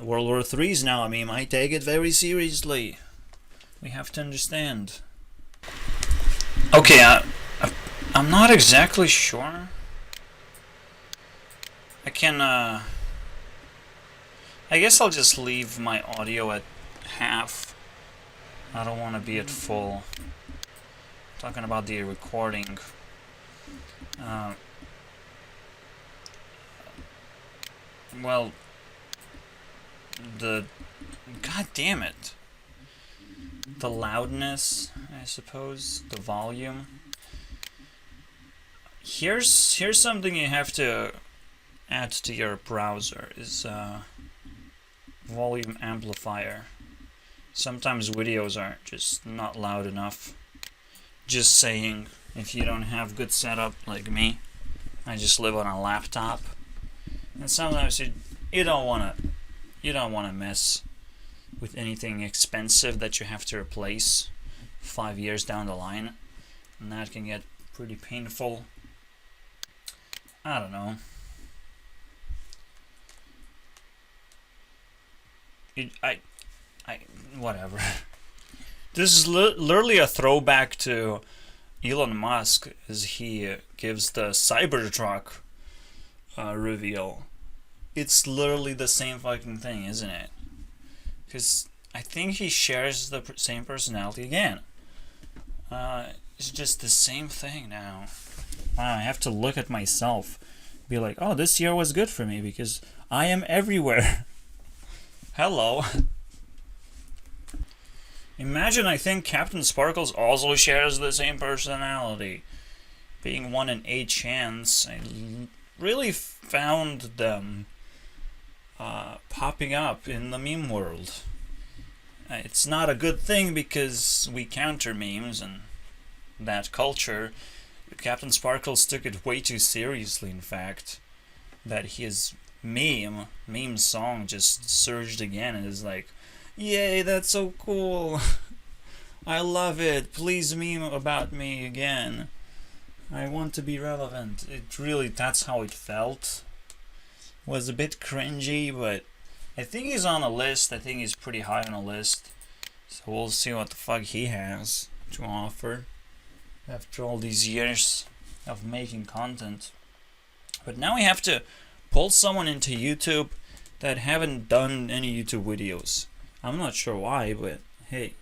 [SPEAKER 1] World War III is now a meme. I take it very seriously. We have to understand. Okay, I'm not exactly sure. I I guess I'll just leave my audio at half. I don't want to be at full. Talking about the recording. Well, God damn it. The loudness, I suppose, the volume. Here's something you have to add to your browser is volume amplifier. Sometimes videos are just not loud enough. Just saying, if you don't have good setup like me, I just live on a laptop, and sometimes you don't wanna mess with anything expensive that you have to replace 5 years down the line, and that can get pretty painful. I don't know. Whatever. This is literally a throwback to Elon Musk as he gives the Cybertruck reveal. It's literally the same fucking thing, isn't it? Because I think he shares the same personality again. It's just the same thing now. I have to look at myself, be like, oh, this year was good for me because I am everywhere. Hello. Imagine, I think Captain Sparkles also shares the same personality. Being 1 in 8 chance, I really found them popping up in the meme world. It's not a good thing because we counter memes and that culture. Captain Sparkles took it way too seriously, in fact, that his meme song just surged again and is like, yay, that's so cool. I love it. Please meme about me again. I want to be relevant. It really, that's how it felt. Was a bit cringy, but I think he's on a list. I think he's pretty high on a list. So we'll see what the fuck he has to offer after all these years of making content. But now we have to pull someone into YouTube that haven't done any YouTube videos. I'm not sure why, but hey,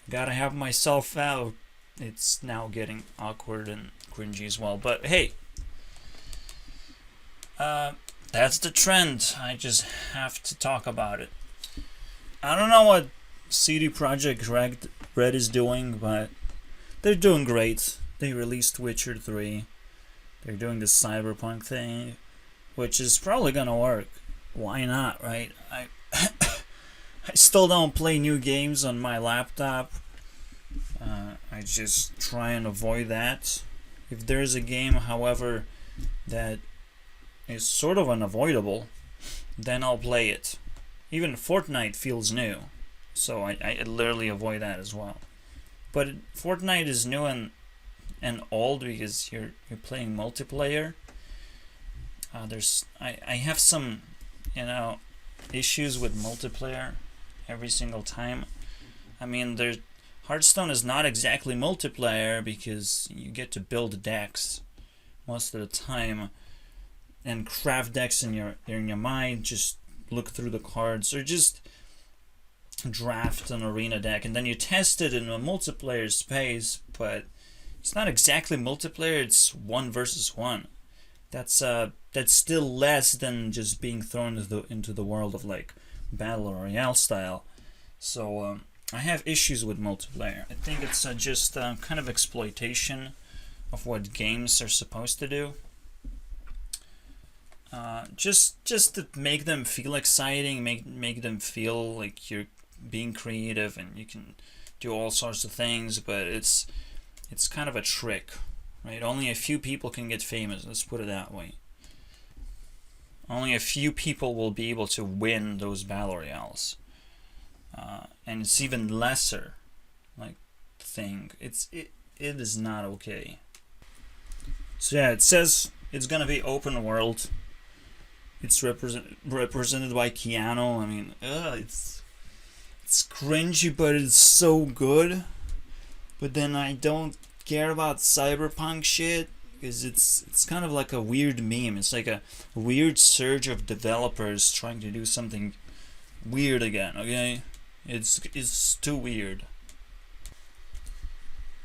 [SPEAKER 1] gotta have myself out. It's now getting awkward and cringy as well, but hey, that's the trend. I just have to talk about it. I don't know what CD Projekt Red is doing, but they're doing great. They released Witcher 3. They're doing this cyberpunk thing, which is probably gonna work. Why not, right? I still don't play new games on my laptop. I just try and avoid that. If there's a game, however, that is sort of unavoidable, then I'll play it. Even Fortnite feels new, so I literally avoid that as well. But Fortnite is new and old because you're playing multiplayer. I have some, issues with multiplayer every single time. I mean, Hearthstone is not exactly multiplayer because you get to build decks most of the time and craft decks in your mind. Just look through the cards or just draft an arena deck and then you test it in a multiplayer space. But it's not exactly multiplayer. It's 1 versus 1. That's still less than just being thrown into the world of like battle royale style. So I have issues with multiplayer. I think it's just kind of exploitation of what games are supposed to do. Just to make them feel exciting, make them feel like you're being creative and you can do all sorts of things, but it's kind of a trick, right? Only a few people can get famous, let's put it that way. Only a few people will be able to win those battle royales. And it's even lesser like thing. It is not okay. So yeah, it says it's gonna be open world. It's represented by Keanu. I mean, it's cringy, but it's so good. But then I don't care about cyberpunk shit, because it's kind of like a weird meme. It's like a weird surge of developers trying to do something weird again. Okay, it's too weird.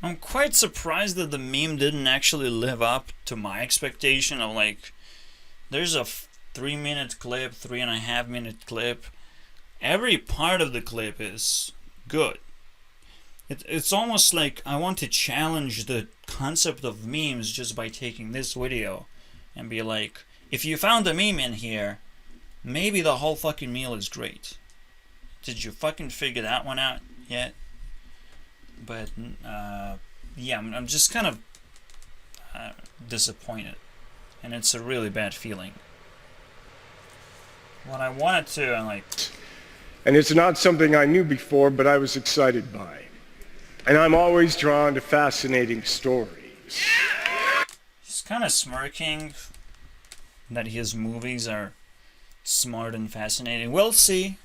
[SPEAKER 1] I'm quite surprised that the meme didn't actually live up to my expectation of like, there's a 3-minute clip, 3.5-minute clip. Every part of the clip is good. It's almost like I want to challenge the concept of memes just by taking this video and be like, if you found a meme in here, maybe the whole fucking meal is great. Did you fucking figure that one out yet? But yeah, I'm just kind of disappointed, and it's a really bad feeling. What I wanted to,
[SPEAKER 6] And it's not something I knew before, but I was excited by. And I'm always drawn to fascinating stories.
[SPEAKER 1] He's kind of smirking that his movies are smart and fascinating. We'll see.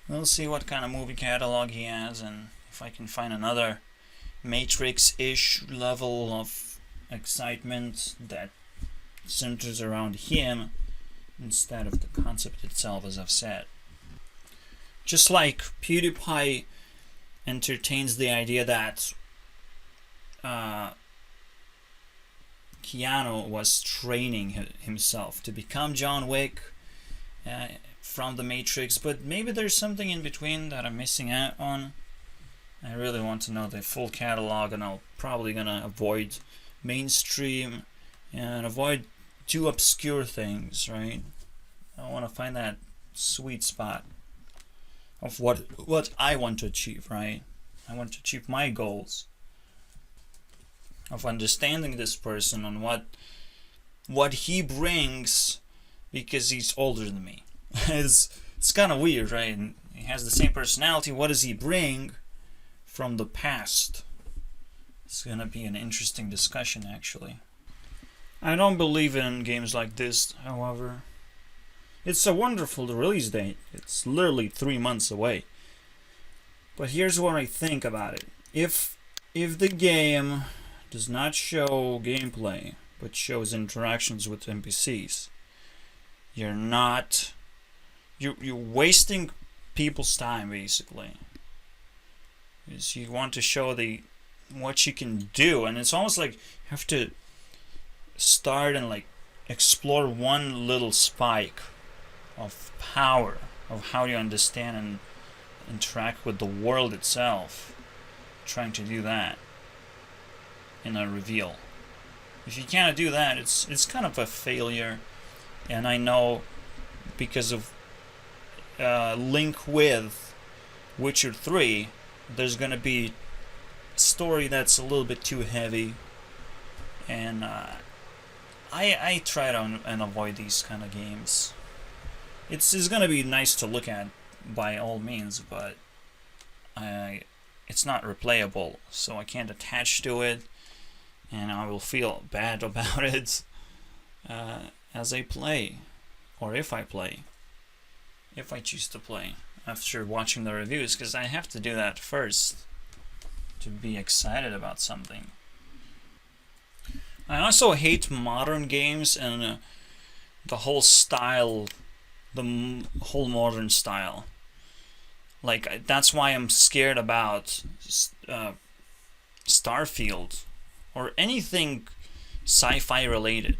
[SPEAKER 1] We'll see what kind of movie catalog he has, and if I can find another Matrix-ish level of excitement that centers around him instead of the concept itself, as I've said. Just like PewDiePie entertains the idea that Keanu was training himself to become John Wick from the Matrix, but maybe there's something in between that I'm missing out on. I really want to know the full catalog, and I'm probably gonna avoid mainstream and avoid too obscure things, right? I want to find that sweet spot of what I want to achieve, right? I want to achieve my goals of understanding this person on what he brings, because he's older than me. it's kind of weird, right? And he has the same personality. What does he bring from the past? It's gonna be an interesting discussion, actually. I don't believe in games like this, however. It's a wonderful release date. It's literally 3 months away. But here's what I think about it. If the game does not show gameplay, but shows interactions with NPCs, you're wasting people's time, basically. Because you want to show what you can do, and it's almost like you have to start and like explore one little spike of power of how you understand and interact with the world itself, trying to do that in a reveal. If you can't do that, it's kind of a failure. And I know because of link with Witcher 3, there's gonna be story that's a little bit too heavy, and I try to and avoid these kind of games. It's gonna be nice to look at by all means, but it's not replayable, so I can't attach to it, and I will feel bad about it as I play, or if I play, if I choose to play after watching the reviews, because I have to do that first to be excited about something. I also hate modern games and the whole style, whole modern style. Like, that's why I'm scared about Starfield or anything sci-fi related.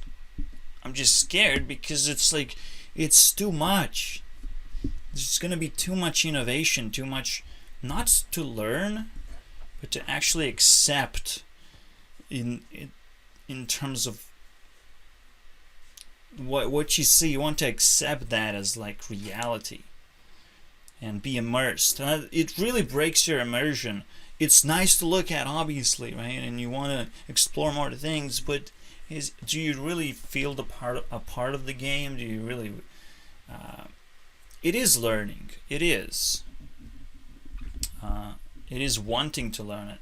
[SPEAKER 1] I'm just scared because it's like, it's too much. There's gonna be too much innovation, too much, not to learn, but to actually accept in terms of what you see. You want to accept that as like reality and be immersed. It really breaks your immersion. It's nice to look at, obviously, right? And you want to explore more things, but do you really feel a part of the game? Do you really? It is learning. It is. It is wanting to learn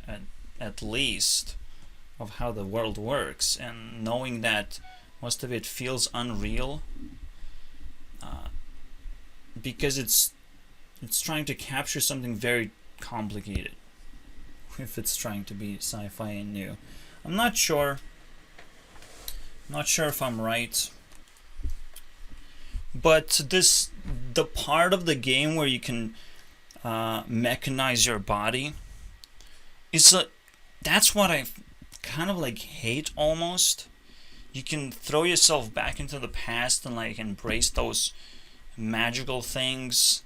[SPEAKER 1] it, at least, of how the world works, and knowing that most of it feels unreal, because it's trying to capture something very complicated. If it's trying to be sci-fi and new, I'm not sure. Not sure if I'm right. But the part of the game where you can mechanize your body is that's what I kind of like hate almost. You can throw yourself back into the past and like embrace those magical things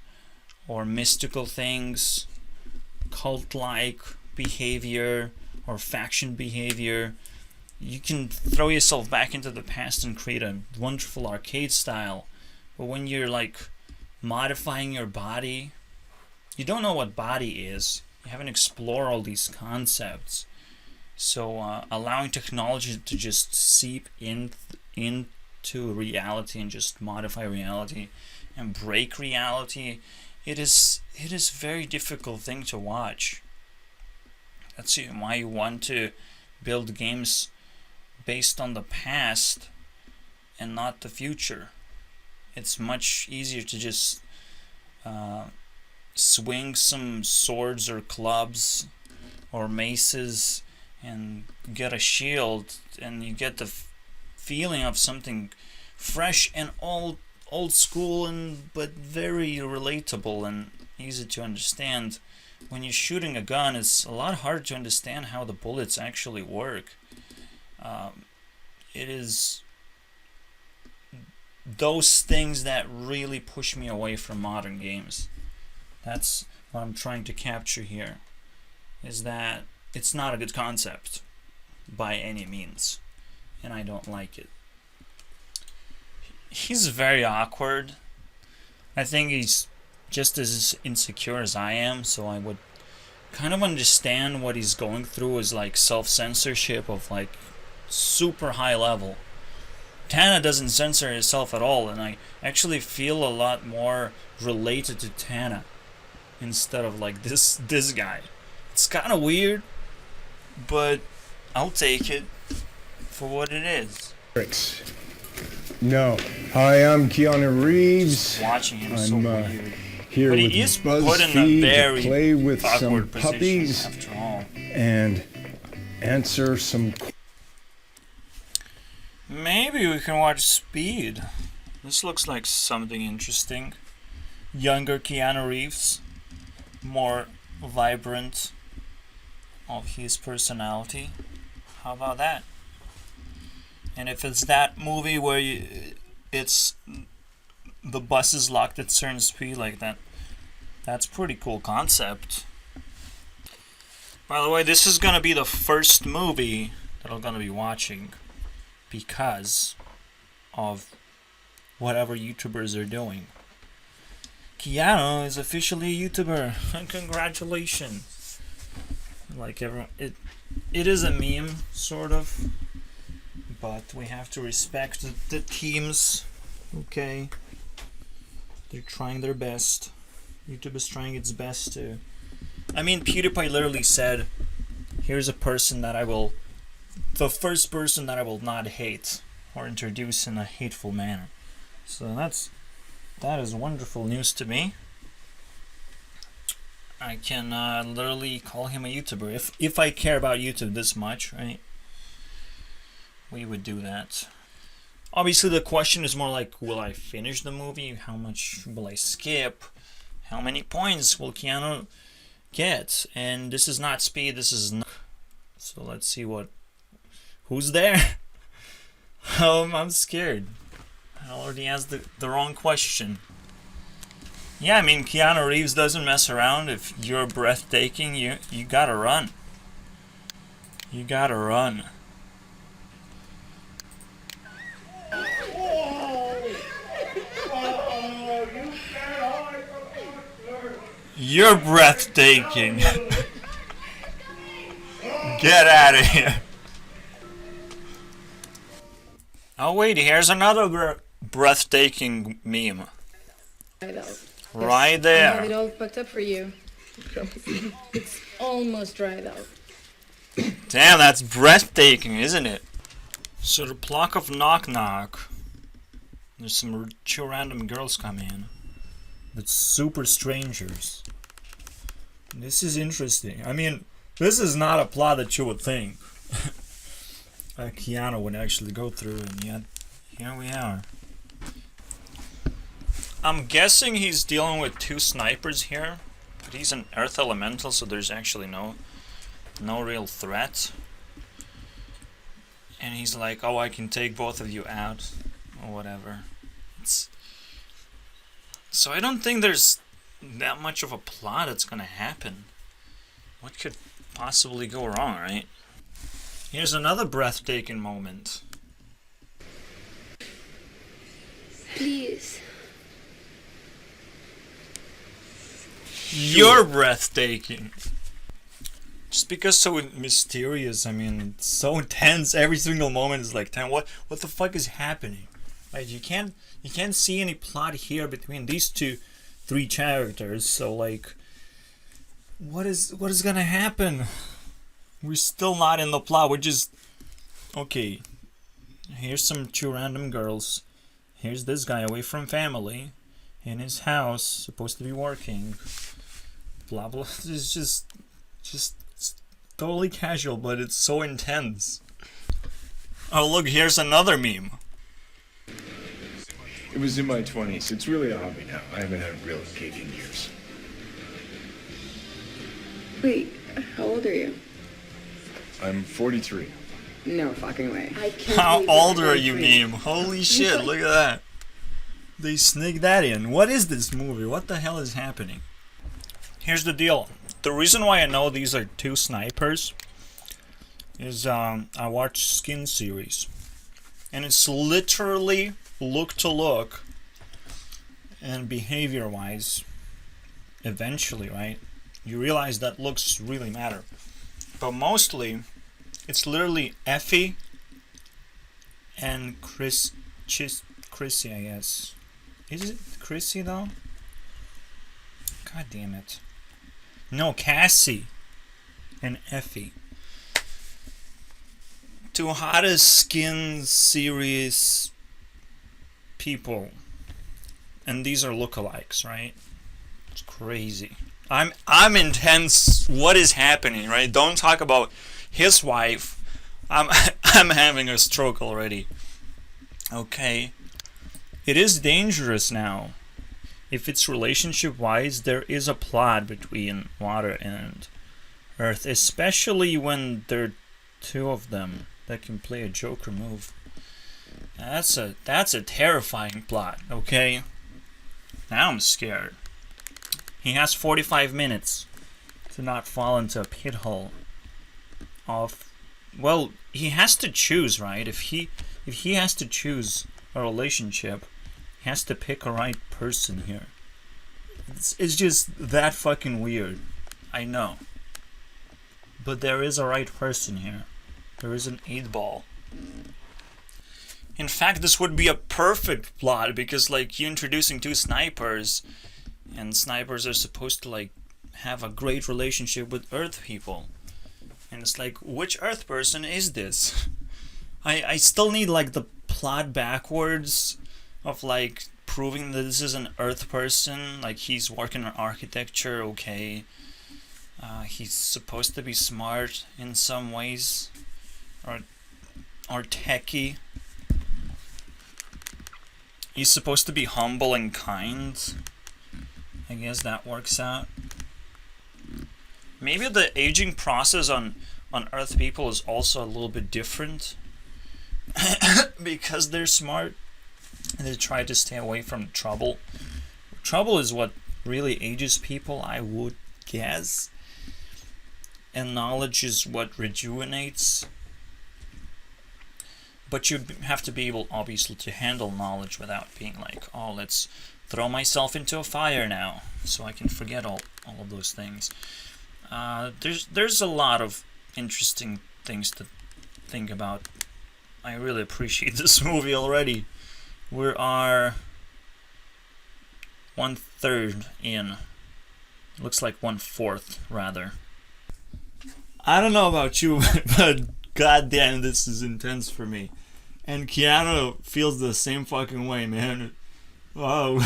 [SPEAKER 1] or mystical things, cult-like behavior or faction behavior. You can throw yourself back into the past and create a wonderful arcade style. But when you're like modifying your body, you don't know what body is. You haven't explored all these concepts. So allowing technology to just seep into reality and just modify reality and break reality, it is a very difficult thing to watch. That's why you want to build games based on the past and not the future. It's much easier to just swing some swords or clubs or maces and get a shield, and you get the feeling of something fresh and old school, but very relatable and easy to understand. When you're shooting a gun, it's a lot harder to understand how the bullets actually work. It is those things that really push me away from modern games. That's what I'm trying to capture here, is that it's not a good concept by any means, and I don't like it. He's very awkward. I think he's just as insecure as I am, so I would kind of understand what he's going through is like self-censorship of like super high level. Tana doesn't censor herself at all, and I actually feel a lot more related to Tana instead of like this guy. It's kind of weird, but I'll take it for what it is.
[SPEAKER 6] No. Hi, I'm Keanu Reeves.
[SPEAKER 1] Watching him so weird.
[SPEAKER 6] Here
[SPEAKER 1] But
[SPEAKER 6] with
[SPEAKER 1] he is put in a
[SPEAKER 6] BuzzFeed
[SPEAKER 1] very
[SPEAKER 6] to play with some
[SPEAKER 1] awkward position
[SPEAKER 6] puppies
[SPEAKER 1] after all.
[SPEAKER 6] and answer some.
[SPEAKER 1] Maybe we can watch Speed. This looks like something interesting. Younger Keanu Reeves, more vibrant of his personality. How about that? And if it's that movie where it's the bus is locked at certain speed like that, that's pretty cool concept. By the way, this is gonna be the first movie that I'm gonna be watching because of whatever YouTubers are doing. Keanu is officially a YouTuber, and congratulations! Like everyone, it is a meme, sort of, but we have to respect the teams. Okay, they're trying their best. YouTube is trying its best to. I mean, PewDiePie literally said, "Here's a person that I will, the first person that I will not hate or introduce in a hateful manner." So that is wonderful news to me. I can literally call him a YouTuber if I care about YouTube this much, right? We would do that. Obviously, the question is more like, will I finish the movie? How much will I skip? How many points will Keanu get? And this is not Speed, this is not. So let's see who's there? I'm scared. I already asked the wrong question. Yeah, I mean, Keanu Reeves doesn't mess around. If you're breathtaking, you gotta run. You gotta run. You're breathtaking. Get out of here. Oh wait, here's another breathtaking meme. Right there.
[SPEAKER 7] I have it all packed up for you. It's almost dried out.
[SPEAKER 1] Damn, that's breathtaking, isn't it? So the block of Knock Knock. There's some two random girls come in. With super strangers. This is interesting. I mean, this is not a plot that you would think. Keanu would actually go through, and yet here we are. I'm guessing he's dealing with 2 snipers here, but he's an earth elemental, so there's actually no real threat. And he's like, oh, I can take both of you out, or whatever. So I don't think there's that much of a plot that's gonna happen. What could possibly go wrong, right? Here's another breathtaking moment.
[SPEAKER 7] Please.
[SPEAKER 1] You're breathtaking. Just because so mysterious, I mean, it's so intense. Every single moment is like, damn, what the fuck is happening? Right? You can't see any plot here between these 3 characters. So like, what is gonna happen? We're still not in the plot. We're just okay. Here's some 2 random girls. Here's this guy away from family, in his house, supposed to be working. Blah blah. It's just it's totally casual, but it's so intense. Oh look, here's another meme.
[SPEAKER 6] It was in my 20s. It's really a hobby now. I haven't had a real gig in years.
[SPEAKER 8] Wait, how old are you?
[SPEAKER 6] I'm 43.
[SPEAKER 8] No fucking way. I can't
[SPEAKER 1] How
[SPEAKER 8] believe
[SPEAKER 1] old
[SPEAKER 8] you're
[SPEAKER 1] are you,
[SPEAKER 8] 43.
[SPEAKER 1] meme? Holy shit, look at that. They sneaked that in. What is this movie? What the hell is happening? Here's the deal. The reason why I know these are 2 snipers is I watched Skin series. And it's literally look to look and behavior wise, eventually, right? You realize that looks really matter. But mostly, it's literally Effie and Chrissy, I guess. Is it Chrissy though? God damn it. No, Cassie and Effie. 2 hottest Skin series people. And these are lookalikes, right? It's crazy. I'm intense. What is happening, right? Don't talk about his wife. I'm having a stroke already. Okay. It is dangerous now. If it's relationship wise, there is a plot between water and earth, especially when there are 2 of them that can play a Joker move. That's a terrifying plot, okay? Now I'm scared. He has 45 minutes to not fall into a pit hole of, well, he has to choose, right? If he has to choose a relationship, he has to pick a right person here. It's just that fucking weird. I know. But there is a right person here. There is an 8-ball. In fact, this would be a perfect plot because, like, you're introducing 2 snipers, and snipers are supposed to, like, have a great relationship with Earth people. And it's like, which Earth person is this? I still need, like, the plot backwards of, like, proving that this is an Earth person. Like, he's working on architecture, okay. He's supposed to be smart in some ways. Or techie. He's supposed to be humble and kind. I guess that works out. Maybe the aging process on Earth people is also a little bit different. Because they're smart. And they try to stay away from trouble. Trouble is what really ages people, I would guess. And knowledge is what rejuvenates. But you have to be able, obviously, to handle knowledge without being like, oh, let's throw myself into a fire now, so I can forget all of those things. There's a lot of interesting things to think about. I really appreciate this movie already. We are 1/3 in. Looks like 1/4, rather. I don't know about you, but goddamn, this is intense for me. And Keanu feels the same fucking way, man. Oh,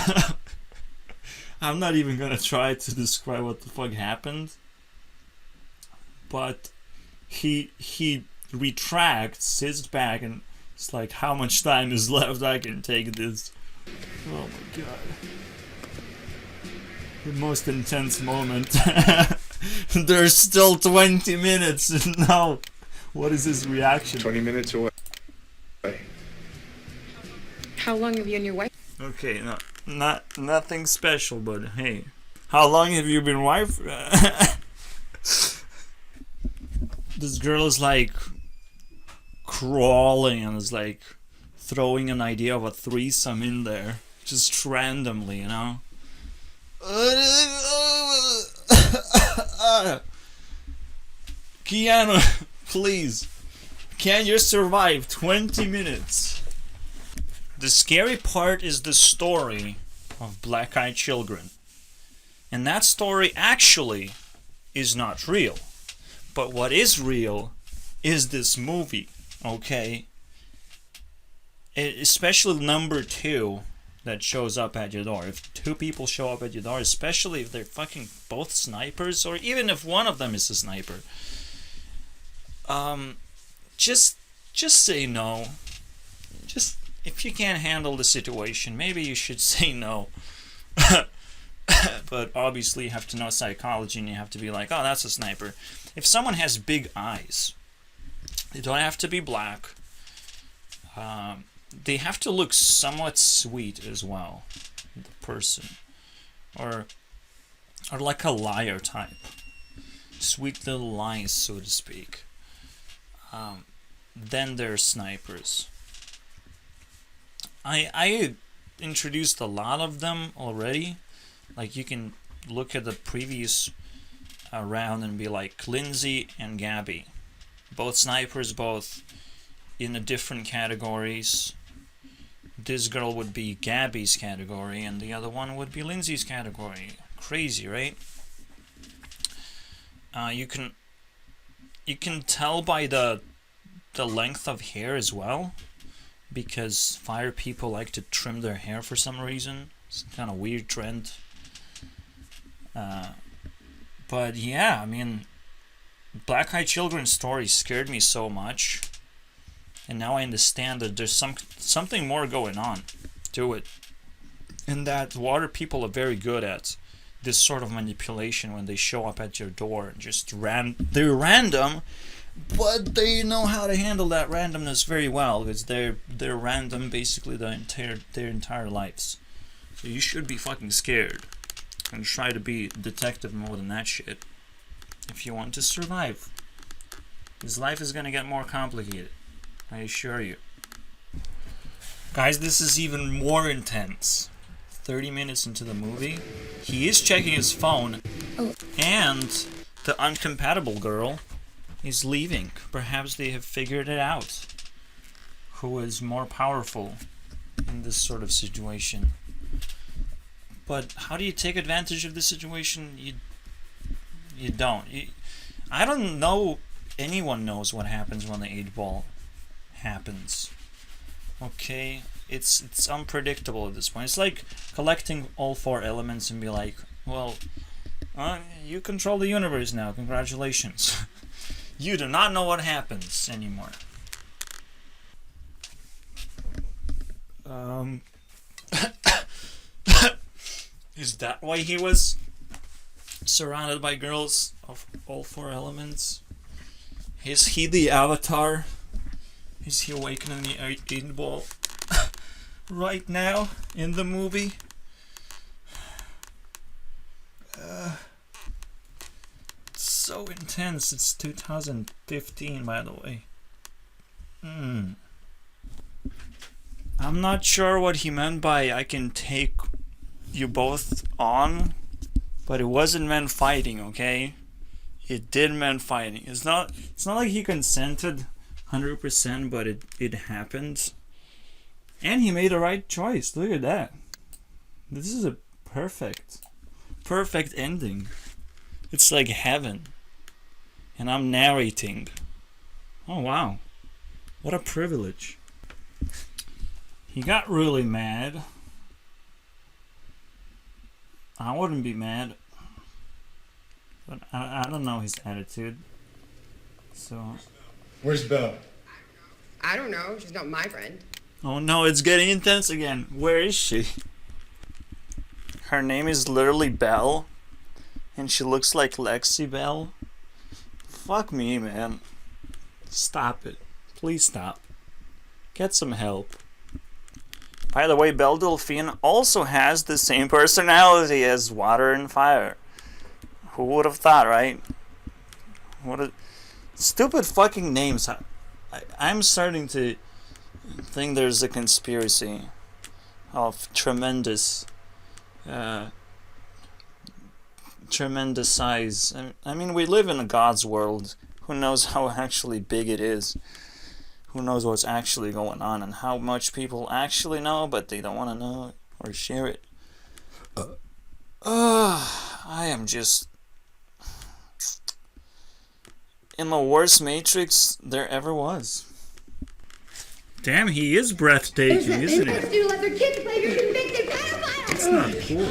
[SPEAKER 1] I'm not even gonna try to describe what the fuck happened. But he retracts, sits back, and it's like, how much time is left? I can take this. Oh my god. The most intense moment. There's still 20 minutes, and now, what is his reaction?
[SPEAKER 6] 20 minutes away.
[SPEAKER 8] How long have you and your wife?
[SPEAKER 1] Okay, nothing special, but hey, how long have you been wife? This girl is like crawling and is like throwing an idea of a threesome in there, just randomly, you know. Keanu, please, can you survive 20 minutes? The scary part is the story of black-eyed children. And that story actually is not real. But what is real is this movie, okay? Especially number 2 that shows up at your door. If 2 people show up at your door, especially if they're fucking both snipers, or even if one of them is a sniper, just say no. Just, if you can't handle the situation, maybe you should say no. But obviously you have to know psychology, and you have to be like, oh, that's a sniper. If someone has big eyes, they don't have to be black. They have to look somewhat sweet as well, the person. Or like a liar type. Sweet little lies, so to speak. Then there's snipers. I introduced a lot of them already. Like, you can look at the previous round and be like, Lindsay and Gabby. Both snipers, both in the different categories. This girl would be Gabby's category, and the other one would be Lindsay's category. Crazy, right? You can tell by the length of hair as well, because fire people like to trim their hair for some reason. It's kind of weird trend. But yeah, I mean, Black Eyed Children's story scared me so much, and now I understand that there's something more going on to it, and that water people are very good at this sort of manipulation when they show up at your door and just they're random, but they know how to handle that randomness very well, because they're random basically their entire lives. So you should be fucking scared and try to be detective more than that shit if you want to survive. His life is gonna get more complicated, I assure you. Guys, this is even more intense. 30 minutes into the movie, he is checking his phone, and the uncompatible girl is leaving. Perhaps they have figured it out. Who is more powerful in this sort of situation? But how do you take advantage of the situation? You don't. I don't know. Anyone knows what happens when the 8-ball happens. Okay, it's unpredictable at this point. It's like collecting all 4 elements and be like, well, you control the universe now. Congratulations. You do not know what happens anymore. Is that why he was surrounded by girls of all 4 elements? Is he the avatar? Is he awakening the 8-ball right now in the movie? It's so intense. It's 2015, by the way. I'm not sure what he meant by I can take you both on, but it wasn't meant fighting, okay? It did mean fighting. It's not like he consented 100%, but it happened. And he made the right choice. Look at that. This is a perfect ending. It's like heaven. And I'm narrating. Oh wow. What a privilege. He got really mad. I wouldn't be mad. But I don't know his attitude. So
[SPEAKER 5] Where's Belle?
[SPEAKER 8] I don't know. She's not my friend.
[SPEAKER 1] Oh no, it's getting intense again. Where is she? Her name is literally Belle, and she looks like Lexi Belle. Fuck me, man. Stop it. Please stop. Get some help. By the way, Belle Delphine also has the same personality as Water and Fire. Who would have thought, right? What a stupid fucking names. I'm starting to think there's a conspiracy of tremendous size. I mean, we live in a God's world. Who knows how actually big it is? Who knows what's actually going on and how much people actually know, but they don't want to know it or share it. I am just in the worst Matrix there ever was. Damn, he is breathtaking, isn't he?
[SPEAKER 2] Do let their kids play your convicted pedophile.
[SPEAKER 1] That's not cool.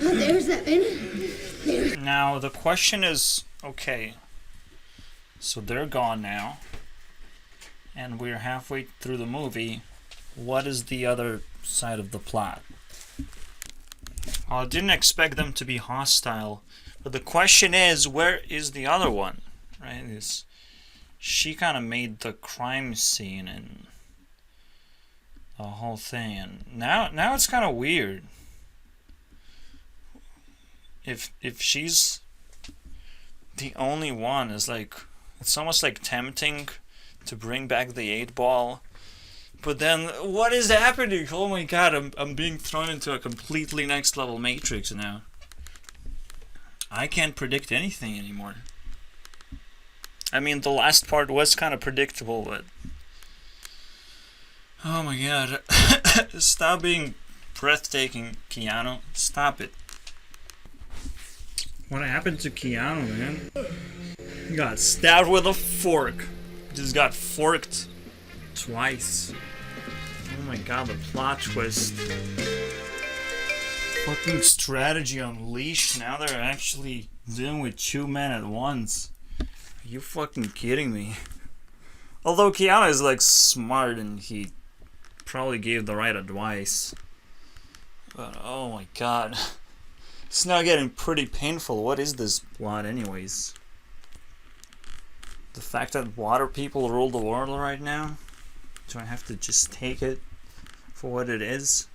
[SPEAKER 2] Oh, there's that bin.
[SPEAKER 1] Now the question is, okay, so they're gone now, and we're halfway through the movie. What is the other side of the plot? I didn't expect them to be hostile, but the question is, where is the other one? Right? She kind of made the crime scene and the whole thing, and now it's kind of weird. If she's the only one, is like, it's almost like tempting to bring back the 8-ball. But then, what is happening? Oh my god, I'm being thrown into a completely next level Matrix now. I can't predict anything anymore. I mean, the last part was kind of predictable, but... oh my god. Stop being breathtaking, Keanu. Stop it. What happened to Keanu, man? He got stabbed with a fork. Just got forked twice. Oh my god, the plot twist. Fucking strategy unleashed. Now they're actually dealing with 2 men at once. Are you fucking kidding me? Although Keanu is like smart and he probably gave the right advice. But oh my god. It's now getting pretty painful. What is this plot anyways? The fact that water people rule the world right now? Do I have to just take it for what it is?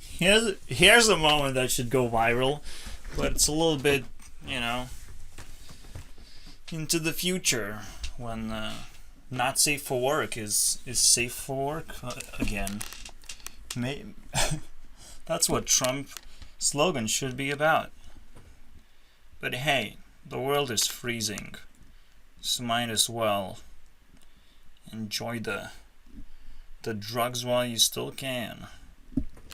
[SPEAKER 1] Here's a moment that should go viral, but it's a little bit, you know, into the future when not safe for work is safe for work again. That's what Trump slogan should be about. But hey, the world is freezing, so might as well enjoy the drugs while you still can.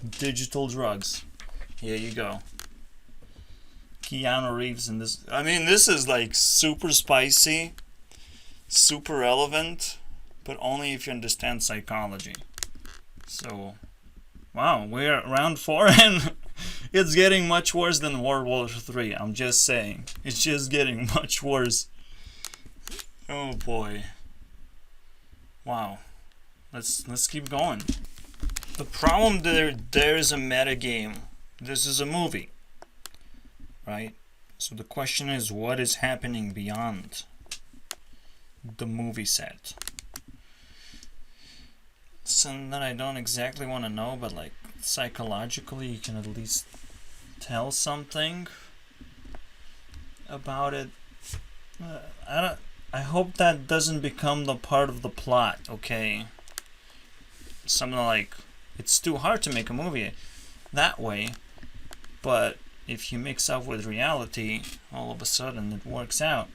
[SPEAKER 1] Digital drugs. Here you go. Keanu Reeves in this. I mean, this is like super spicy, super relevant, but only if you understand psychology. So, wow, we're at round 4 and it's getting much worse than World War III. I'm just saying. It's just getting much worse. Oh boy. Wow. Let's keep going. The problem there's a meta game. This is a movie. Right? So the question is, what is happening beyond the movie set? Something that I don't exactly want to know, but like psychologically you can at least tell something about it. I hope that doesn't become the part of the plot, okay? Something like, it's too hard to make a movie that way, but if you mix up with reality, all of a sudden it works out.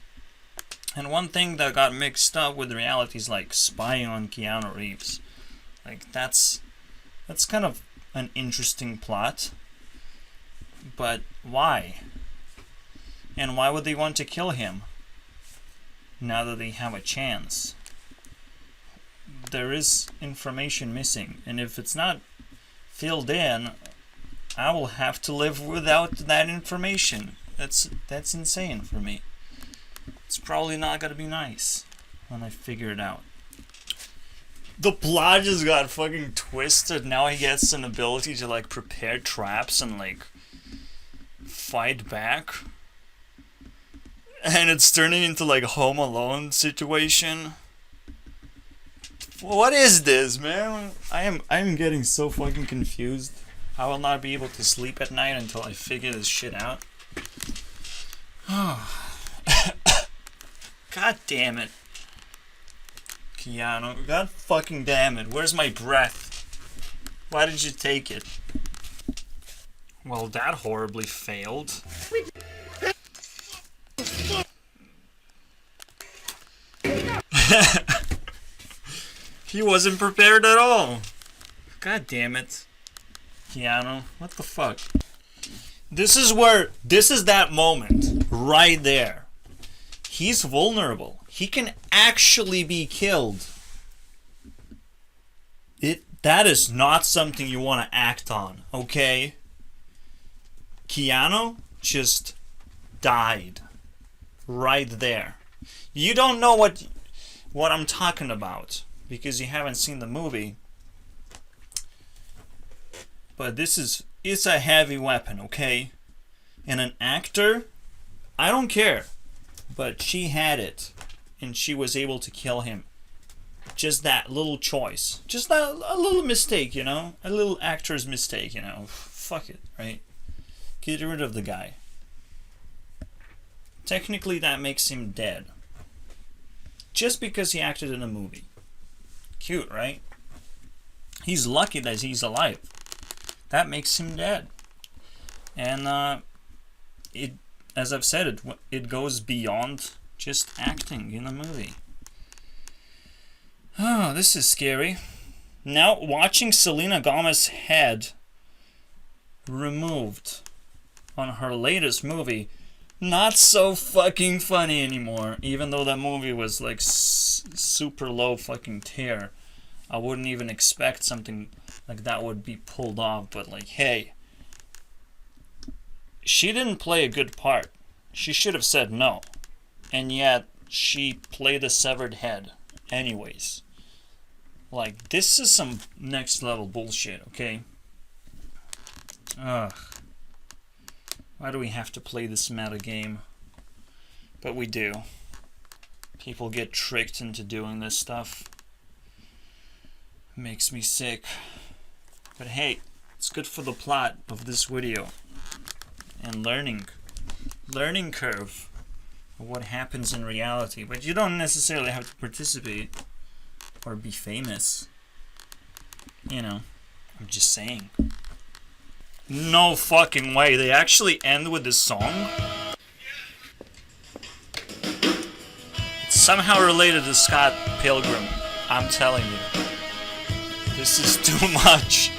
[SPEAKER 1] And one thing that got mixed up with reality is like spying on Keanu Reeves. Like that's kind of an interesting plot, but why? And why would they want to kill him now that they have a chance? There is information missing, and if it's not filled in, I will have to live without that information. That's insane for me. It's probably not gonna be nice when I figure it out. The plot just got fucking twisted. Now he gets an ability to like prepare traps and like fight back. And it's turning into like a Home Alone situation. What is this, man? I'm getting so fucking confused. I will not be able to sleep at night until I figure this shit out. God damn it. Keanu, god fucking damn it. Where's my breath? Why did you take it? Well, that horribly failed. He wasn't prepared at all. God damn it. Keanu, what the fuck? This is that moment. Right there. He's vulnerable. He can actually be killed. That is not something you want to act on, okay? Keanu just died. Right there. You don't know what I'm talking about because you haven't seen the movie. But it's a heavy weapon, okay? And an actor, I don't care. But she had it. And she was able to kill him. Just that little choice. Just a little mistake, you know? A little actor's mistake, you know? Fuck it, right? Get rid of the guy. Technically, that makes him dead. Just because he acted in a movie. Cute, right? He's lucky that he's alive. That makes him dead. And, as I've said, it goes beyond just acting in a movie. Oh, this is scary. Now, watching Selena Gomez's head removed on her latest movie, not so fucking funny anymore. Even though that movie was like super low fucking tier, I wouldn't even expect something like that would be pulled off. But like, hey, she didn't play a good part. She should have said no. And yet, she played a severed head. Anyways. Like, this is some next level bullshit, okay? Ugh. Why do we have to play this meta game? But we do. People get tricked into doing this stuff. Makes me sick. But hey, it's good for the plot of this video. And learning curve of what happens in reality. But you don't necessarily have to participate or be famous. You know, I'm just saying. No fucking way. They actually end with this song? It's somehow related to Scott Pilgrim. I'm telling you. This is too much.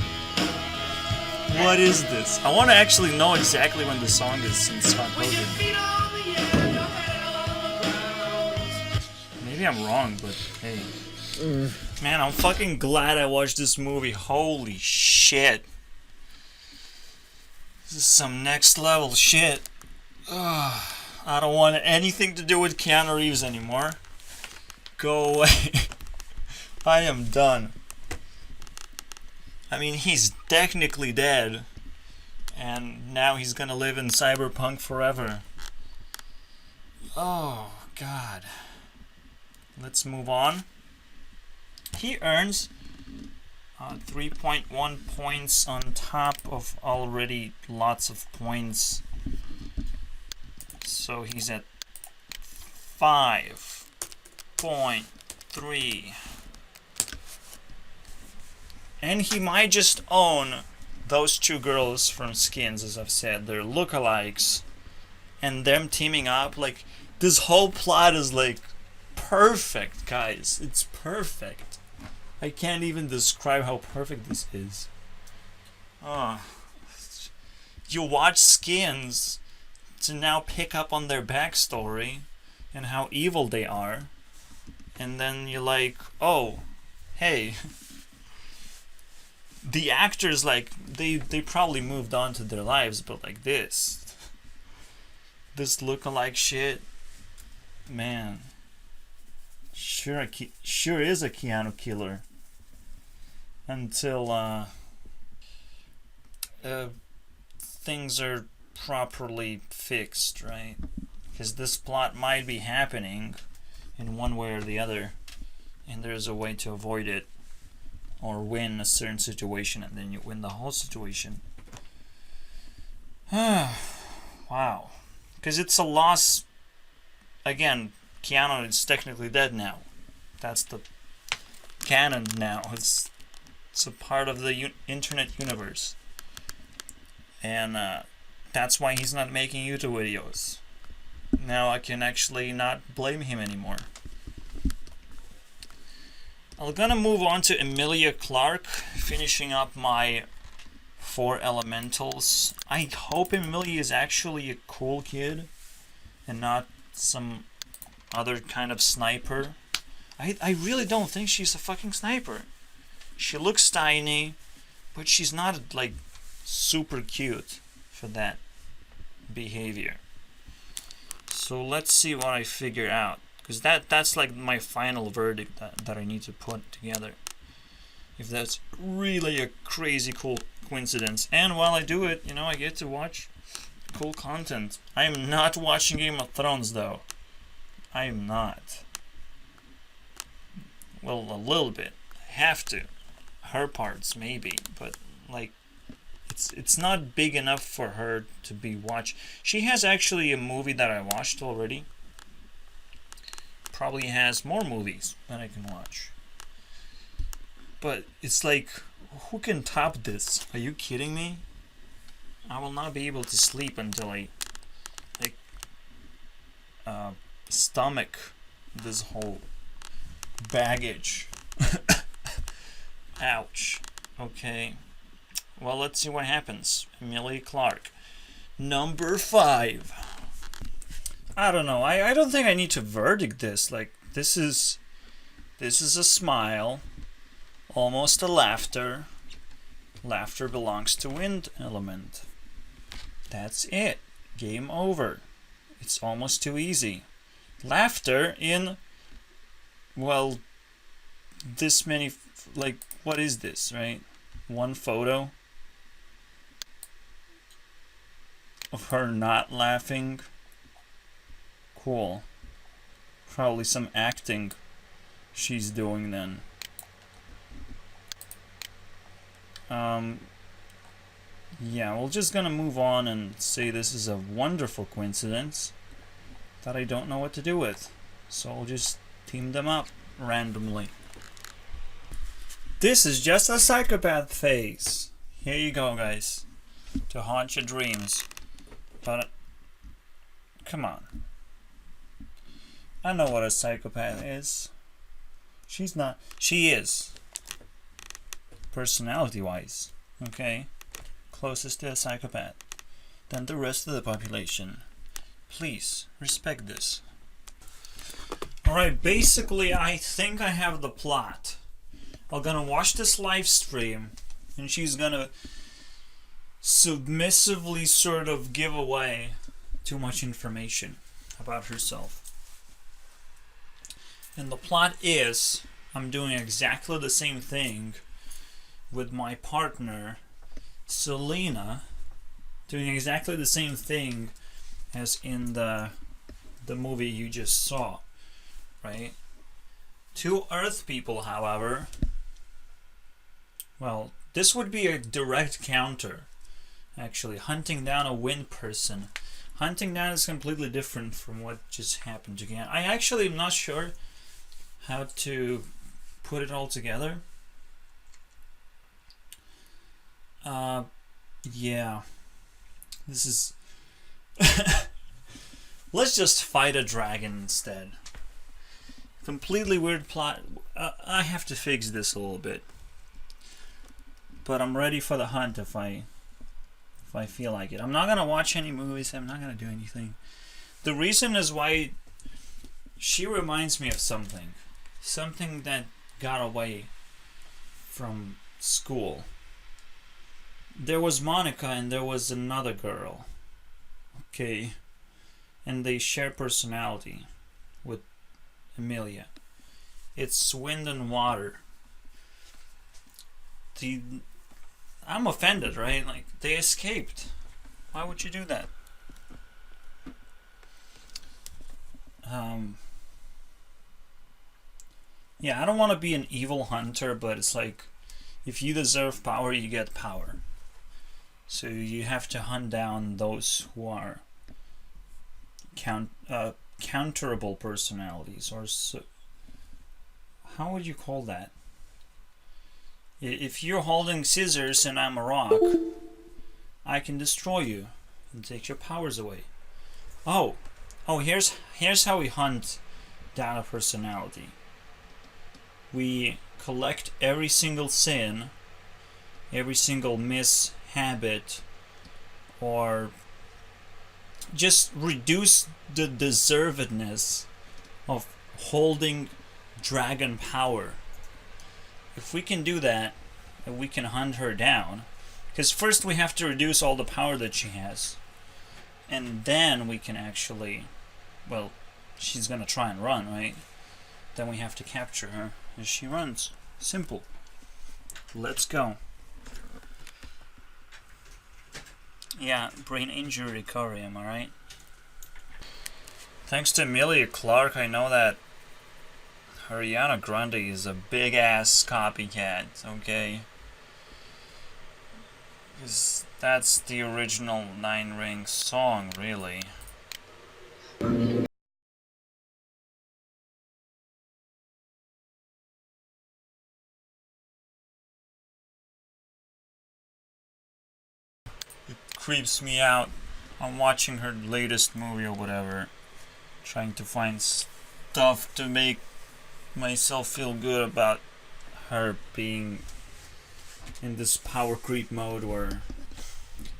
[SPEAKER 1] What is this? I want to actually know exactly when the song is in Scott Pilgrim. Maybe I'm wrong, but hey. Man, I'm fucking glad I watched this movie. Holy shit. This is some next level shit. Ugh. I don't want anything to do with Keanu Reeves anymore. Go away. I am done. I mean, he's technically dead. And now he's gonna live in cyberpunk forever. Oh, God. Let's move on. He earns 3.1 points on top of already lots of points. So he's at 5.3. And he might just own those two girls from Skins, as I've said. They're lookalikes. And them teaming up. Like, this whole plot is like perfect, guys. It's perfect. I can't even describe how perfect this is. You watch Skins to now pick up on their backstory and how evil they are. And then you're like, oh, hey. The actors, like, they probably moved on to their lives, but like this lookalike shit. Man. Sure is a Keanu killer. Until things are properly fixed, right? Because this plot might be happening in one way or the other, and there's a way to avoid it or win a certain situation, and then you win the whole situation. Wow. Because it's a loss. Again, Keanu is technically dead now. That's the canon now. It's a part of the internet universe. And that's why he's not making YouTube videos. Now I can actually not blame him anymore. I'm gonna move on to Emilia Clarke, finishing up my 4 elementals. I hope Emilia is actually a cool kid and not some other kind of sniper. I really don't think she's a fucking sniper. She looks tiny, but she's not like super cute for that behavior. So let's see what I figure out, because that's like my final verdict that I need to put together. If that's really a crazy cool coincidence. And while I do it, you know, I get to watch cool content. I am not watching Game of Thrones though. I am not. Well, a little bit. I have to. Her parts maybe, but like it's not big enough for her to be watched. She has actually a movie that I watched already. Probably has more movies that I can watch. But it's like, who can top this? Are you kidding me? I will not be able to sleep until I stomach this whole baggage. Ouch. Okay. Well, let's see what happens. Emilia Clarke. Number 5. I don't know. I don't think I need to verdict this. Like, this is a smile. Almost a laughter. Laughter belongs to wind element. That's it. Game over. It's almost too easy. Laughter in, well, this many, like, what is this, right? One photo of her not laughing. Cool. Probably some acting she's doing then. Yeah, we're just gonna move on and say this is a wonderful coincidence that I don't know what to do with. So I'll just team them up randomly. This is just a psychopath phase. Here you go, guys. To haunt your dreams. But, come on. I know what a psychopath is. She's not. She is. Personality-wise. Okay? Closest to a psychopath than the rest of the population. Please, respect this. Alright, basically, I think I have the plot. I'm gonna watch this live stream, and she's gonna submissively sort of give away too much information about herself. And the plot is, I'm doing exactly the same thing with my partner, Selena, doing exactly the same thing as in the movie you just saw, right? 2 Earth people, however, well, this would be a direct counter, actually. Hunting down a wind person. Hunting down is completely different from what just happened again. I actually am not sure how to put it all together. Yeah. This is... Let's just fight a dragon instead. Completely weird plot. I have to fix this a little bit. But I'm ready for the hunt if I feel like it. I'm not gonna watch any movies. I'm not gonna do anything. The reason is why she reminds me of something. Something that got away from school. There was Monica and there was another girl. Okay. And they share personality. with Emilia. It's wind and water. I'm offended, right? Like, they escaped. Why would you do that? Yeah, I don't want to be an evil hunter, but it's like, if you deserve power, you get power. So you have to hunt down those who are counterable personalities, or how would you call that? If you're holding scissors and I'm a rock, I can destroy you and take your powers away. Oh, here's how we hunt down a personality. We collect every single sin, every single mishabit, or just reduce the deservedness of holding dragon power. If we can do that, and we can hunt her down, because first we have to reduce all the power that she has, and then we can actually, well, she's gonna try and run, right? Then we have to capture her as she runs. Simple. Let's go. Yeah, brain injury recovery, am I right? Thanks to Emilia Clarke, I know that Ariana Grande is a big ass copycat, okay? Because that's the original Nine Rings song, really. It creeps me out. I'm watching her latest movie or whatever, trying to find stuff to make myself feel good about her being in this power creep mode where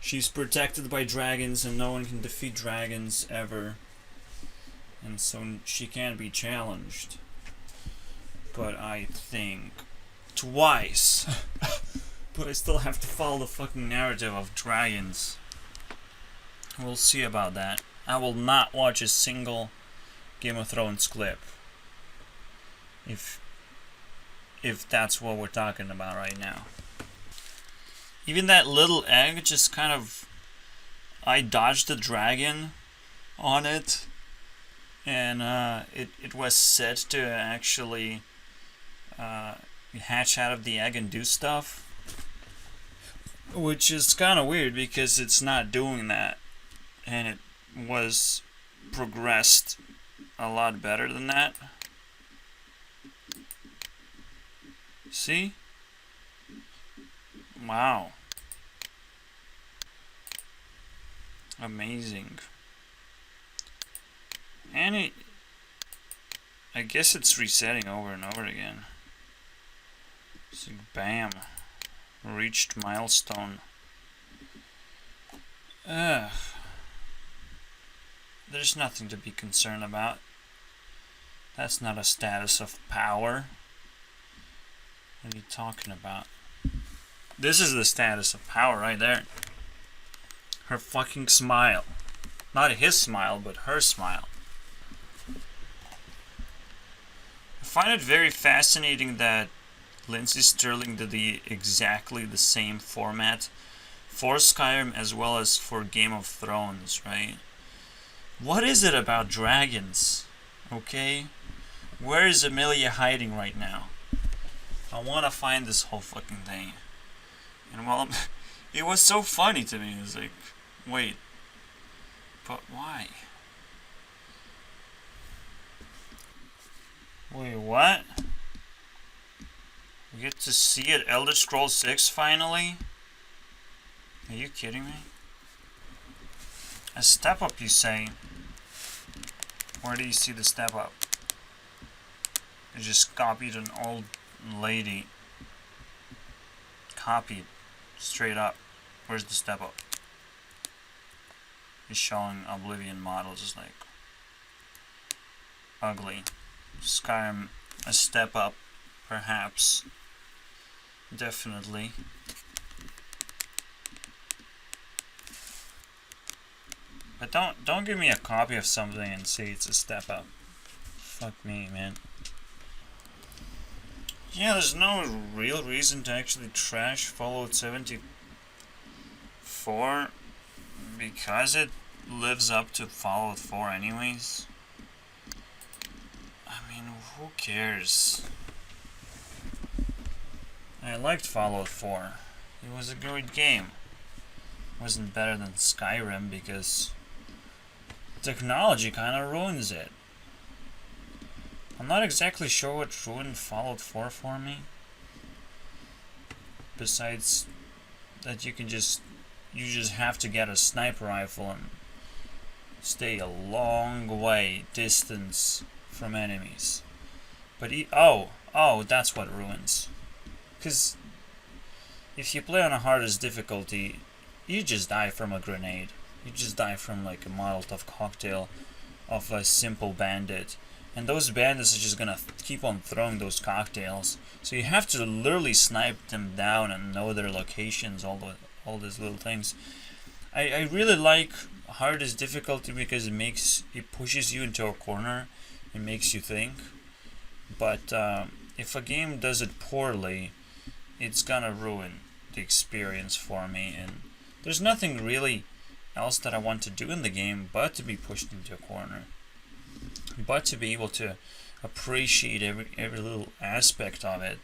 [SPEAKER 1] she's protected by dragons and no one can defeat dragons ever, and so she can't be challenged. But I think twice. But I still have to follow the fucking narrative of dragons. We'll see about that. I will not watch a single Game of Thrones clip. If that's what we're talking about right now. Even that little egg just kind of... I dodged the dragon on it. And it was set to actually hatch out of the egg and do stuff. Which is kind of weird because it's not doing that. And it was progressed a lot better than that. See? Wow. Amazing. And I guess it's resetting over and over again. So bam. Reached milestone. Ugh. There's nothing to be concerned about. That's not a status of power. What are you talking about? This is the status of power right there. Her fucking smile. Not his smile, but her smile. I find it very fascinating that Lindsey Sterling did exactly the same format for Skyrim as well as for Game of Thrones, right? What is it about dragons? Okay? Where is Emilia hiding right now? I want to find this whole fucking thing. And well, it was so funny to me. It was like, wait, but why? Wait, what? We get to see it, Elder Scrolls 6 finally? Are you kidding me? A step up, you say? Where do you see the step up? I just copied an old lady. Copied. Straight up. Where's the step up? He's showing Oblivion models, just like ugly. Skyrim, a step up, perhaps. Definitely. But don't give me a copy of something and say it's a step up. Fuck me, man. Yeah, there's no real reason to actually trash Fallout 74 because it lives up to Fallout 4 anyways. I mean, who cares? I liked Fallout 4. It was a great game. It wasn't better than Skyrim because technology kind of ruins it. I'm not exactly sure what ruined Fallout 4 for me. Besides that you just have to get a sniper rifle and stay a long way distance from enemies. But oh, that's what ruins. Because if you play on a hardest difficulty, you just die from a grenade. You just die from like a Molotov cocktail of a simple bandit. And those bandits are just gonna keep on throwing those cocktails. So you have to literally snipe them down and know their locations, all these little things. I really like hardest difficulty because it pushes you into a corner. It makes you think. But if a game does it poorly, it's gonna ruin the experience for me. And there's nothing really else that I want to do in the game but to be pushed into a corner. But to be able to appreciate every little aspect of it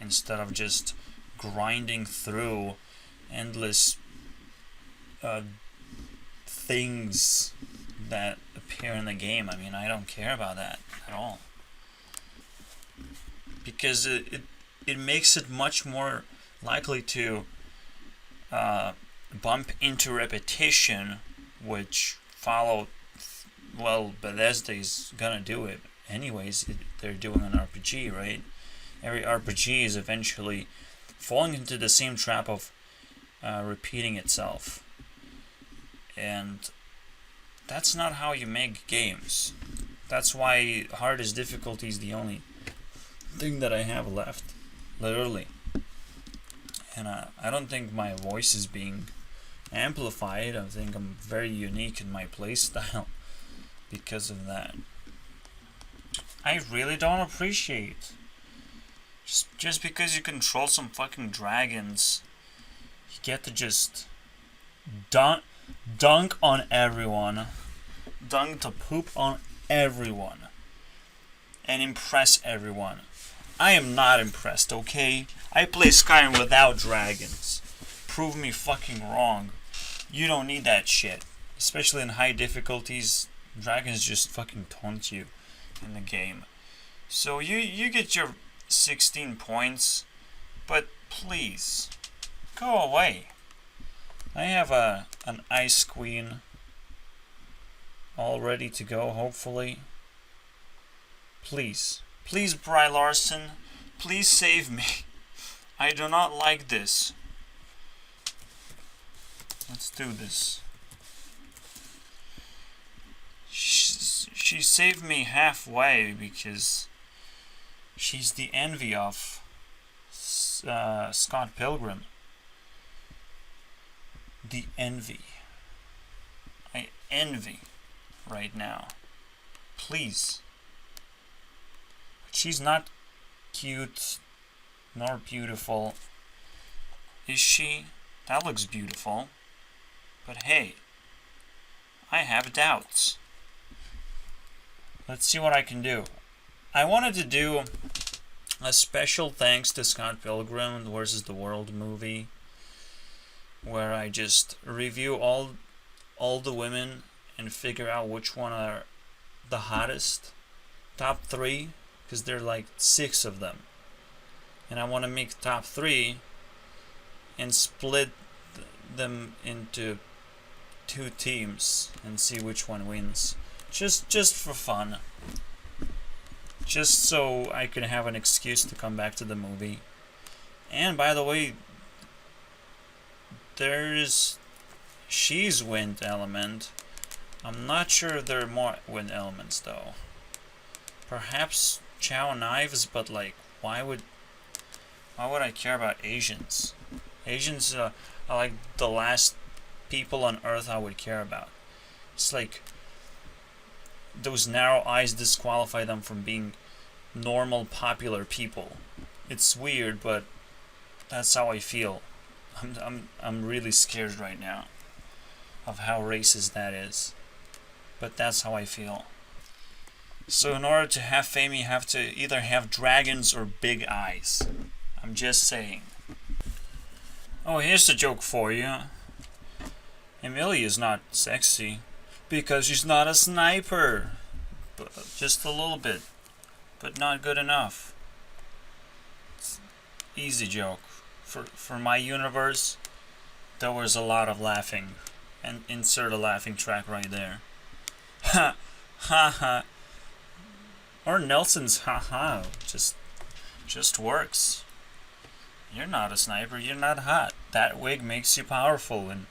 [SPEAKER 1] instead of just grinding through endless things that appear in the game. I mean, I don't care about that at all. Because it makes it much more likely to bump into repetition, which Fallout, well, Bethesda's gonna do it anyways. They're doing an RPG, right? Every RPG is eventually falling into the same trap of repeating itself. And that's not how you make games. That's why hardest difficulty is the only thing that I have left, literally. And I don't think my voice is being amplified. I think I'm very unique in my playstyle because of that. I really don't appreciate just because you control some fucking dragons, you get to just dunk on everyone, dunk to poop on everyone, and impress everyone. I am not impressed, okay? I play Skyrim without dragons. Prove me fucking wrong. You don't need that shit. Especially in high difficulties, dragons just fucking taunt you in the game. So you get your 16 points, but please, go away. I have an Ice Queen all ready to go, hopefully. Please. Please, Bry Larson, please save me. I do not like this. Let's do this. She saved me halfway because she's the envy of Scott Pilgrim. The envy. I envy right now. Please. She's not cute nor beautiful. Is she? That looks beautiful. But hey, I have doubts. Let's see what I can do. I wanted to do a special thanks to Scott Pilgrim vs. the World movie, where I just review all the women and figure out which one are the hottest. Top 3, because there are like 6 of them. And I want to make top 3 and split them into 2 teams and see which one wins. Just for fun. Just so I could have an excuse to come back to the movie. And by the way, there's she's wind element. I'm not sure if there are more wind elements though. Perhaps Chow knives, but like why would I care about Asians? Asians are like the last people on Earth I would care about. It's like those narrow eyes disqualify them from being normal, popular people. It's weird, but that's how I feel. I'm really scared right now of how racist that is. But that's how I feel. So in order to have fame, you have to either have dragons or big eyes. I'm just saying. Oh, here's a joke for you. Emilia is not sexy because she's not a sniper. But just a little bit. But not good enough. It's easy joke. For my universe, there was a lot of laughing. And insert a laughing track right there. Ha ha ha. Or Nelson's ha ha. Just works. You're not a sniper, you're not hot. That wig makes you powerful and,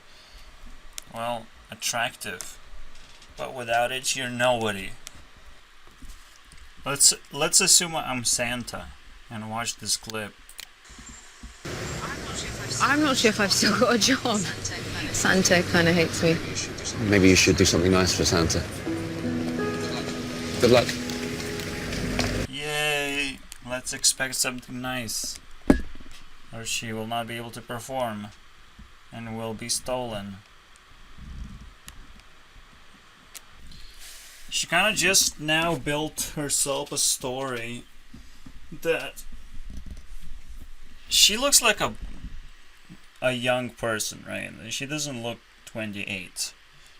[SPEAKER 1] well, attractive. But without it, you're nobody. Let's assume I'm Santa and watch this clip.
[SPEAKER 8] I'm not sure if I've still got a job. Santa kind of hates me.
[SPEAKER 9] Maybe you should do something nice for Santa. Good luck.
[SPEAKER 1] Yay! Let's expect something nice. Or she will not be able to perform and will be stolen. She kind of just now built herself a story that she looks like a young person, right? She doesn't look 28,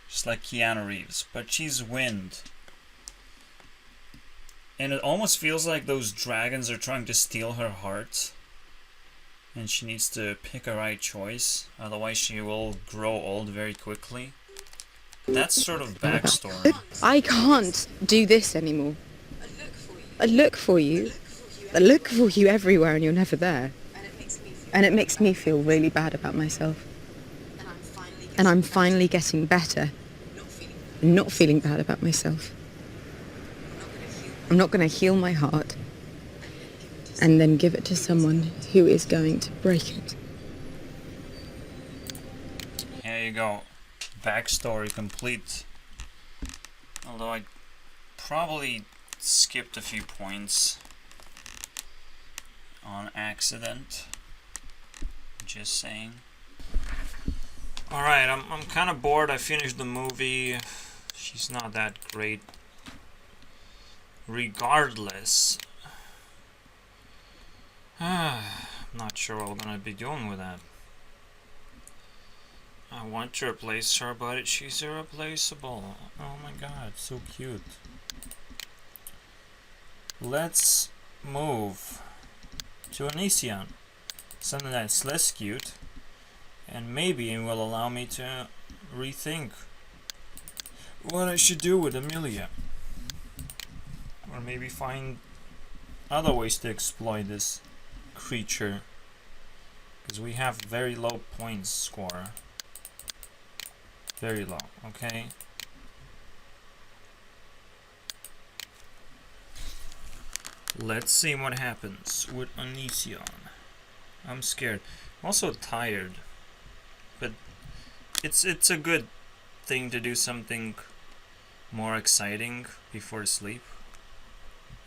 [SPEAKER 1] just like Keanu Reeves, but she's wind. And it almost feels like those dragons are trying to steal her heart. And she needs to pick a right choice, otherwise she will grow old very quickly. That's sort of backstory.
[SPEAKER 8] I can't do this anymore. I look for you. I look for you everywhere and you're never there. And it makes me feel really bad about myself. And I'm finally getting better. And not feeling bad about myself. I'm not going to heal my heart and then give it to someone who is going to break it.
[SPEAKER 1] Here you go. Backstory complete. Although I probably skipped a few points on accident. Just saying. Alright, I'm kind of bored. I finished the movie. She's not that great. Regardless, I'm not sure what we're gonna be doing with that. I want to replace her, but she's irreplaceable. Oh my god, so cute. Let's move to Onision. Something that's less cute, and maybe it will allow me to rethink what I should do with Emilia. Or maybe find other ways to exploit this creature. Because we have very low points score. Very low, okay? Let's see what happens with Onision. I'm scared. I'm also tired. But it's a good thing to do something more exciting before sleep,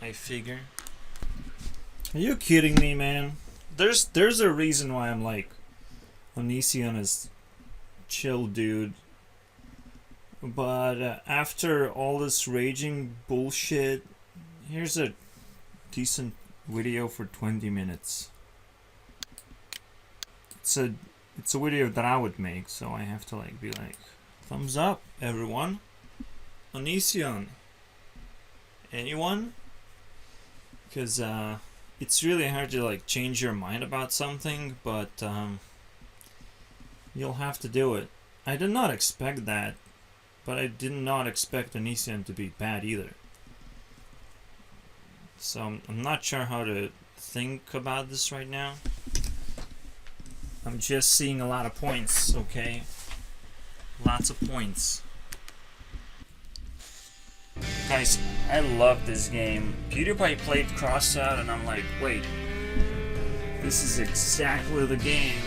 [SPEAKER 1] I figure. Are you kidding me, man? There's a reason why I'm like, Onision is chill dude. But after all this raging bullshit, here's a decent video for 20 minutes. It's a video that I would make, so I have to like be like, thumbs up, everyone. Onision. Anyone? Because it's really hard to like change your mind about something, but you'll have to do it. I did not expect that, but I did not expect Onision to be bad either. So I'm not sure how to think about this right now. I'm just seeing a lot of points, okay? Lots of points. Guys, I love this game. PewDiePie played Crossout and I'm like, wait, this is exactly the game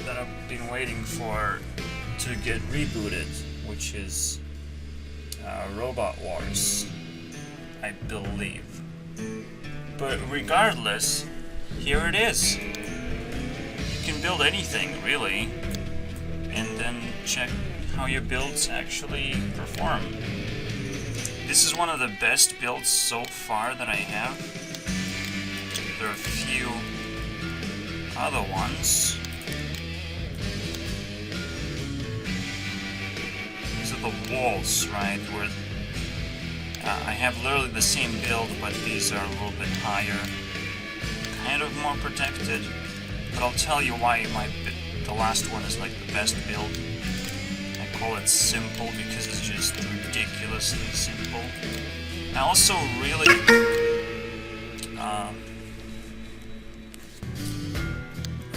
[SPEAKER 1] that I've been waiting for to get rebooted, which is Robot Wars, I believe. But regardless, here it is. You can build anything, really, and then check how your builds actually perform. This is one of the best builds so far that I have. There are a few other ones. These are the walls, right? Where I have literally the same build, but these are a little bit higher, kind of more protected. But I'll tell you why the last one is like the best build. I call it simple because it's just ridiculously simple. I also really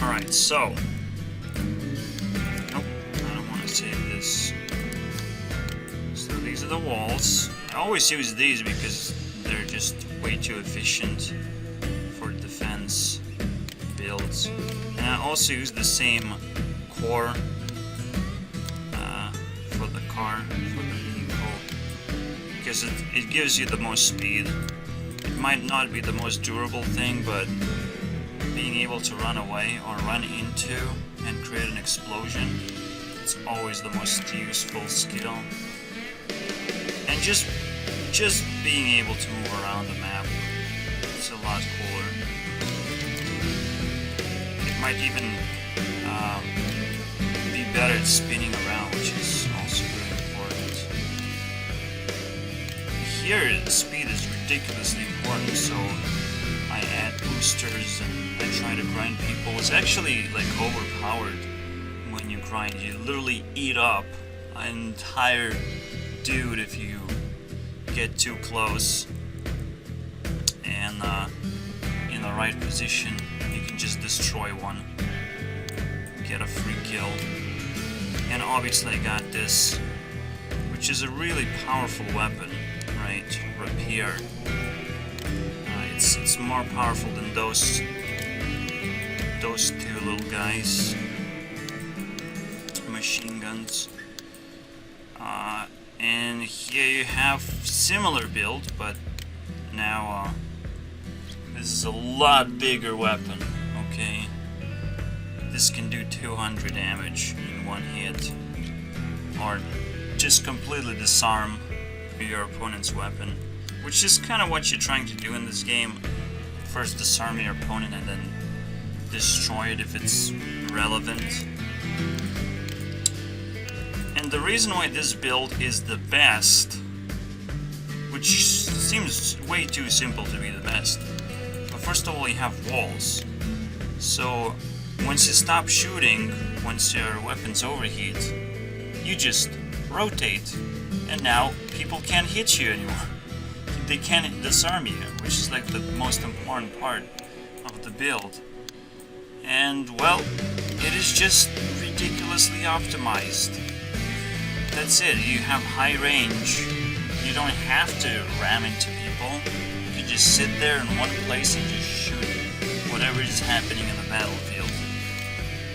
[SPEAKER 1] alright, so nope, I don't want to save this. So these are the walls. I always use these because they're just way too efficient for defense builds. And I also use the same core for the car, for the vehicle, because it gives you the most speed. It might not be the most durable thing, but being able to run away or run into and create an explosion, it's always the most useful skill. And just being able to move around the map, it's a lot cooler. It might even be better at spinning around, which is also really important. Here, the speed is ridiculously important, so I add boosters and I try to grind people. It's actually like overpowered when you grind. You literally eat up an entire dude if you get too close, and in the right position you can just destroy one, get a free kill. And obviously I got this, which is a really powerful weapon, right? Rapier. It's more powerful than those two little guys. Machine guns. And here you have similar build, but now this is a lot bigger weapon, okay? This can do 200 damage in one hit, or just completely disarm your opponent's weapon, which is kind of what you're trying to do in this game. First disarm your opponent and then destroy it if it's relevant. And the reason why this build is the best, which seems way too simple to be the best, but first of all you have walls. So once you stop shooting, once your weapons overheat, you just rotate, and now people can't hit you anymore. They can't disarm you, which is like the most important part of the build. And well, it is just ridiculously optimized. That's it. You have high range. You don't have to ram into people. You can just sit there in one place and just shoot whatever is happening in the battlefield.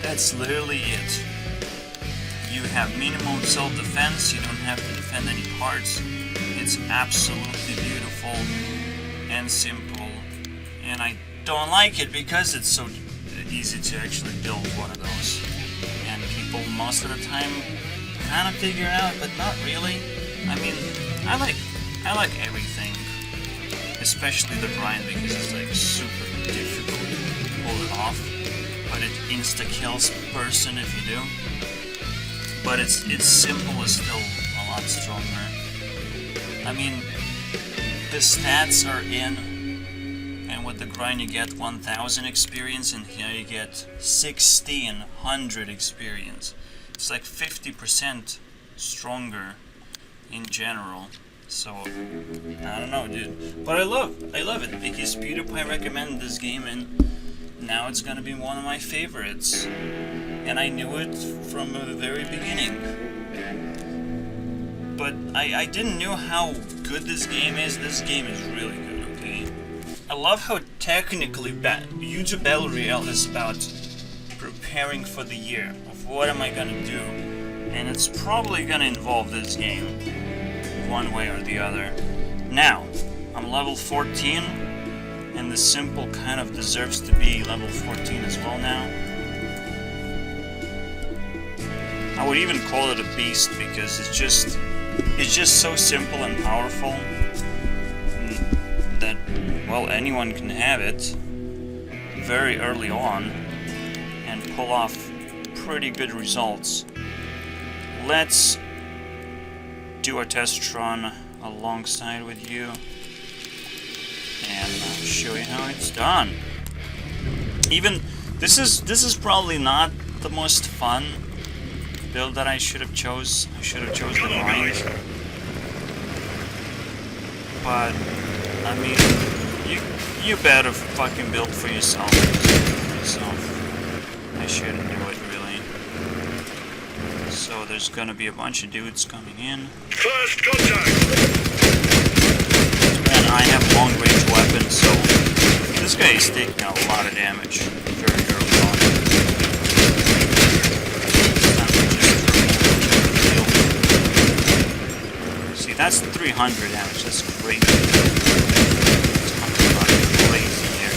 [SPEAKER 1] That's literally it. You have minimum self-defense. You don't have to defend any parts. It's absolutely beautiful and simple. And I don't like it because it's so easy to actually build one of those. And people most of the time kind of figure it out, but not really. I mean, I like everything, especially the grind, because it's like super difficult to pull it off, but it insta kills a person if you do. But its simple is still a lot stronger. I mean, the stats are in, and with the grind you get 1000 experience, and here you get 1600 experience. It's like 50% stronger in general. So I don't know, dude. But I love it because PewDiePie recommended this game, and now it's gonna be one of my favorites. And I knew it from the very beginning. But I didn't know how good this game is. This game is really good, okay? I love how technically YouTube Battle Royale is about preparing for the year. What am I gonna do? And it's probably gonna involve this game. one way or the other. Now, I'm level 14, and the simple kind of deserves to be level 14 as well now. I would even call it a beast because it's just so simple and powerful that, well, anyone can have it very early on and pull off pretty good results. Let's do a test run alongside with you and show you how it's done. Even this is probably not the most fun build that I should have chose. I should have chose the grind. But I mean, you better fucking build for yourself. I shouldn't do it really. So there's gonna be a bunch of dudes coming in.
[SPEAKER 6] First contact!
[SPEAKER 1] And I have long range weapons, so this guy is taking a lot of damage very early on. See, that's 300 damage, that's great. It's coming like crazy here.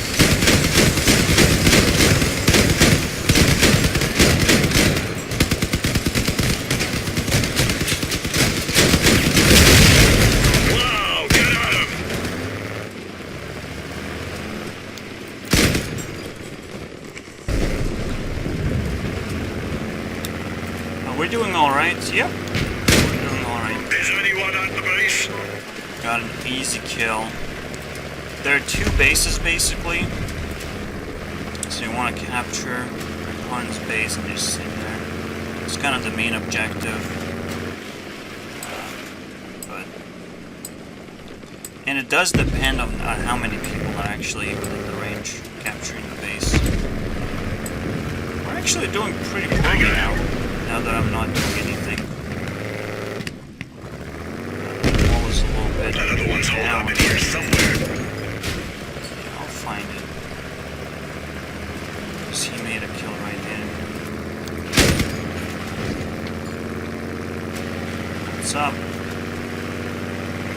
[SPEAKER 6] Wow, get at him!
[SPEAKER 1] Are we doing alright? Yep. We're doing alright.
[SPEAKER 6] Is anyone at the base?
[SPEAKER 1] Got an easy kill. There are two bases basically. So you want to capture your opponent's base and just sit there. It's kind of the main objective. And it does depend on how many people are actually within the range capturing the base. We're actually doing pretty poorly now that I'm not doing anything. The wall is a little bit
[SPEAKER 6] Another one's holed
[SPEAKER 1] down.
[SPEAKER 6] up in here somewhere.
[SPEAKER 1] Yeah, I'll find it. Because he made a kill right there. What's up?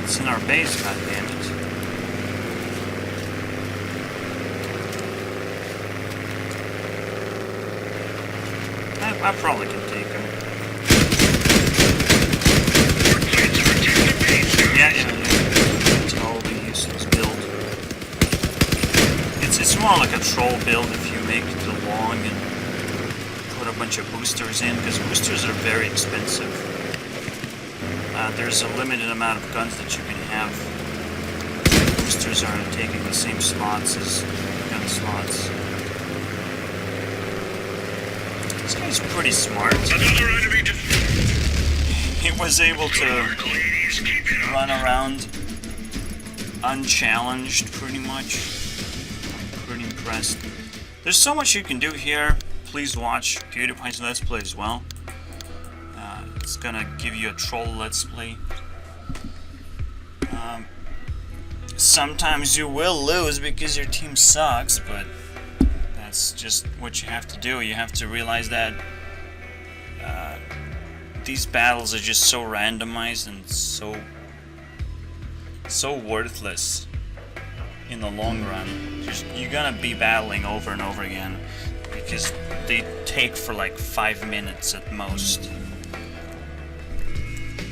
[SPEAKER 1] It's in our base, goddammit. I probably can take him. Yeah. Totally useless build. It's more like a troll build if you make it long and put a bunch of boosters in, because boosters are very expensive. There's a limited amount of guns that you can have. Boosters aren't taking the same slots as gun slots. This guy's pretty smart. He was able to run around unchallenged, pretty much. I'm pretty impressed. There's so much you can do here. Please watch PewDiePie's Let's Play as well. It's gonna give you a troll Let's Play. Sometimes you will lose because your team sucks, but that's just what you have to do. You have to realize that these battles are just so randomized and so worthless in the long run. You're gonna be battling over and over again because they take for like 5 minutes at most.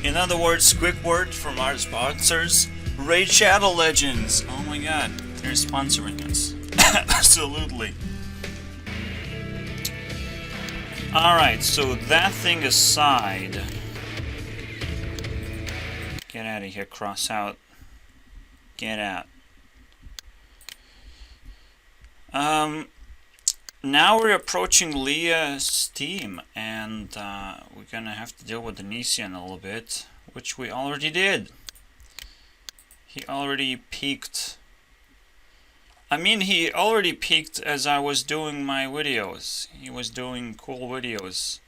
[SPEAKER 1] In other words, quick word from our sponsors, Raid Shadow Legends. Oh my god, they're sponsoring us. Absolutely. Alright, so that thing aside. Get out of here, cross out. Get out. Now we're approaching Leah's team, and we're gonna have to deal with Onision a little bit, which we already did. He already peaked. I mean, he already peaked as I was doing my videos. He was doing cool videos,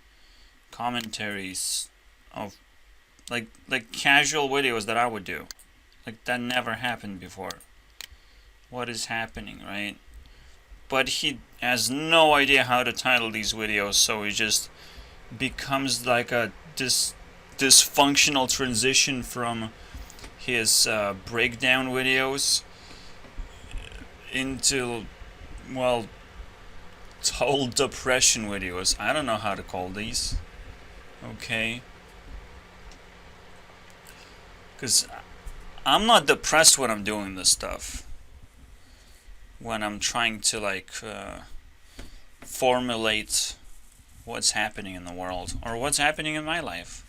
[SPEAKER 1] commentaries of like casual videos that I would do. Like that never happened before. What is happening, right? But he has no idea how to title these videos, so he just becomes like a dysfunctional transition from his breakdown videos into, well, total depression videos. I don't know how to call these. Okay. Because I'm not depressed when I'm doing this stuff. When I'm trying to, like, formulate what's happening in the world, or what's happening in my life,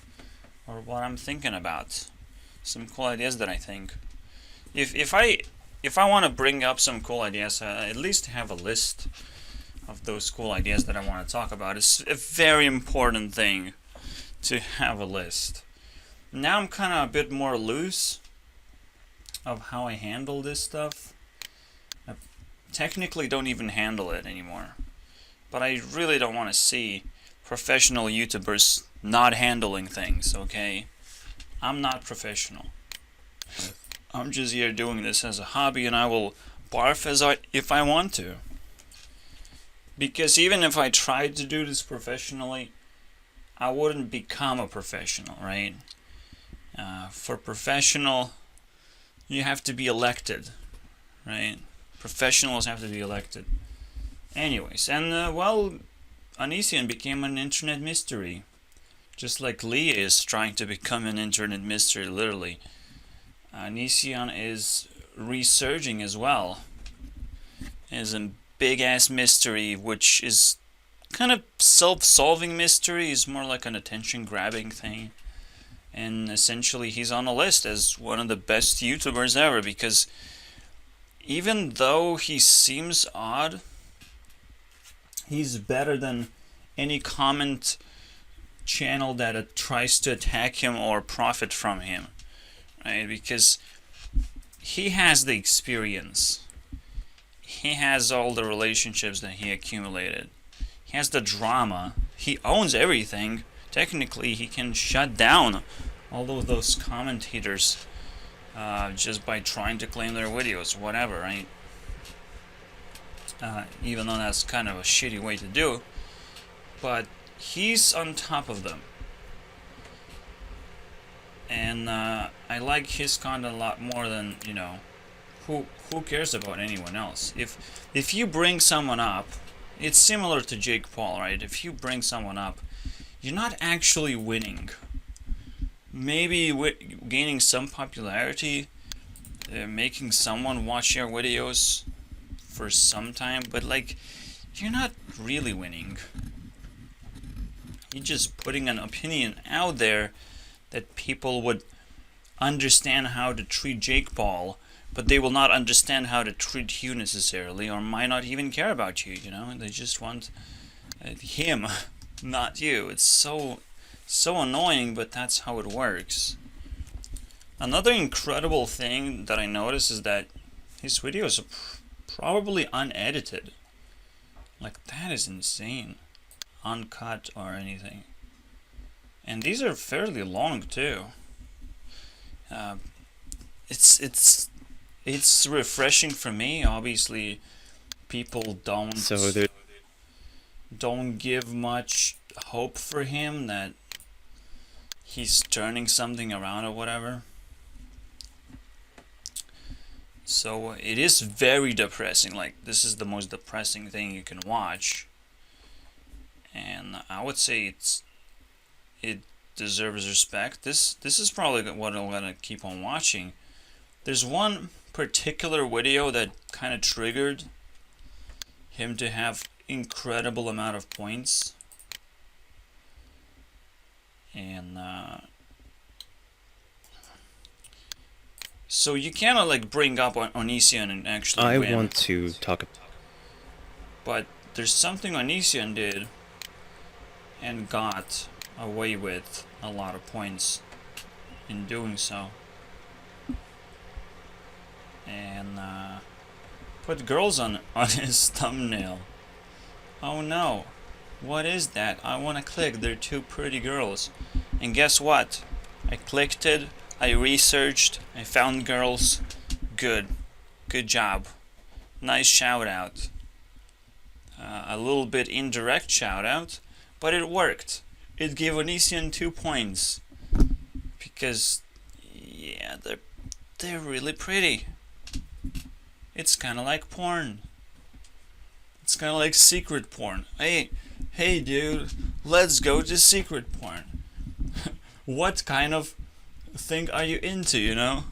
[SPEAKER 1] or what I'm thinking about. Some cool ideas that I think. If I want to bring up some cool ideas, I at least have a list of those cool ideas that I want to talk about. It's a very important thing to have a list. Now I'm kind of a bit more loose of how I handle this stuff. I technically don't even handle it anymore. But I really don't want to see professional YouTubers not handling things, okay? I'm not professional. I'm just here doing this as a hobby, and I will barf if I want to. Because even if I tried to do this professionally, I wouldn't become a professional, right? For professional, you have to be elected, right? Professionals have to be elected. Anyways, and well, Onision became an internet mystery. Just like Lee is trying to become an internet mystery, literally. Onision is resurging as well. As a big-ass mystery, which is kind of self-solving mystery. Is more like an attention-grabbing thing. And essentially, he's on a list as one of the best YouTubers ever, because even though he seems odd, he's better than any comment channel that tries to attack him or profit from him, right? Because he has the experience. He has all the relationships that he accumulated. He has the drama. He owns everything. Technically, he can shut down all of those commentators just by trying to claim their videos, whatever, right? Even though that's kind of a shitty way to do, but he's on top of them, and I like his content a lot more than, you know, who cares about anyone else. If you bring someone up, it's similar to Jake Paul, right? If you bring someone up, you're not actually winning. Maybe gaining some popularity, making someone watch your videos for some time, but like, you're not really winning. You're just putting an opinion out there that people would understand how to treat Jake Paul, but they will not understand how to treat you necessarily, or might not even care about you, you know? They just want him, not you. It's so annoying, but that's how it works. Another incredible thing that I noticed is that his videos are probably unedited. Like, that is insane. Uncut or anything. And these are fairly long too. It's refreshing for me. Obviously, people don't give much hope for him that he's turning something around or whatever. So it is very depressing. Like, this is the most depressing thing you can watch, and I would say it deserves respect. This is probably what I'm gonna keep on watching. There's one particular video that kind of triggered him to have incredible amount of points, and so you cannot like bring up Onision and actually win.
[SPEAKER 3] I want to talk.
[SPEAKER 1] But there's something Onision did and got away with a lot of points in doing so. And put girls on his thumbnail. Oh no. What is that? I want to click. They're two pretty girls. And guess what? I clicked it. I researched. I found girls. Good. Good job. Nice shout out. A little bit indirect shout out, but it worked. It gave Onision 2 points. Because, yeah, they're really pretty. It's kind of like porn. It's kind of like secret porn. Hey dude, let's go to secret porn. What kind of thing are you into, you know?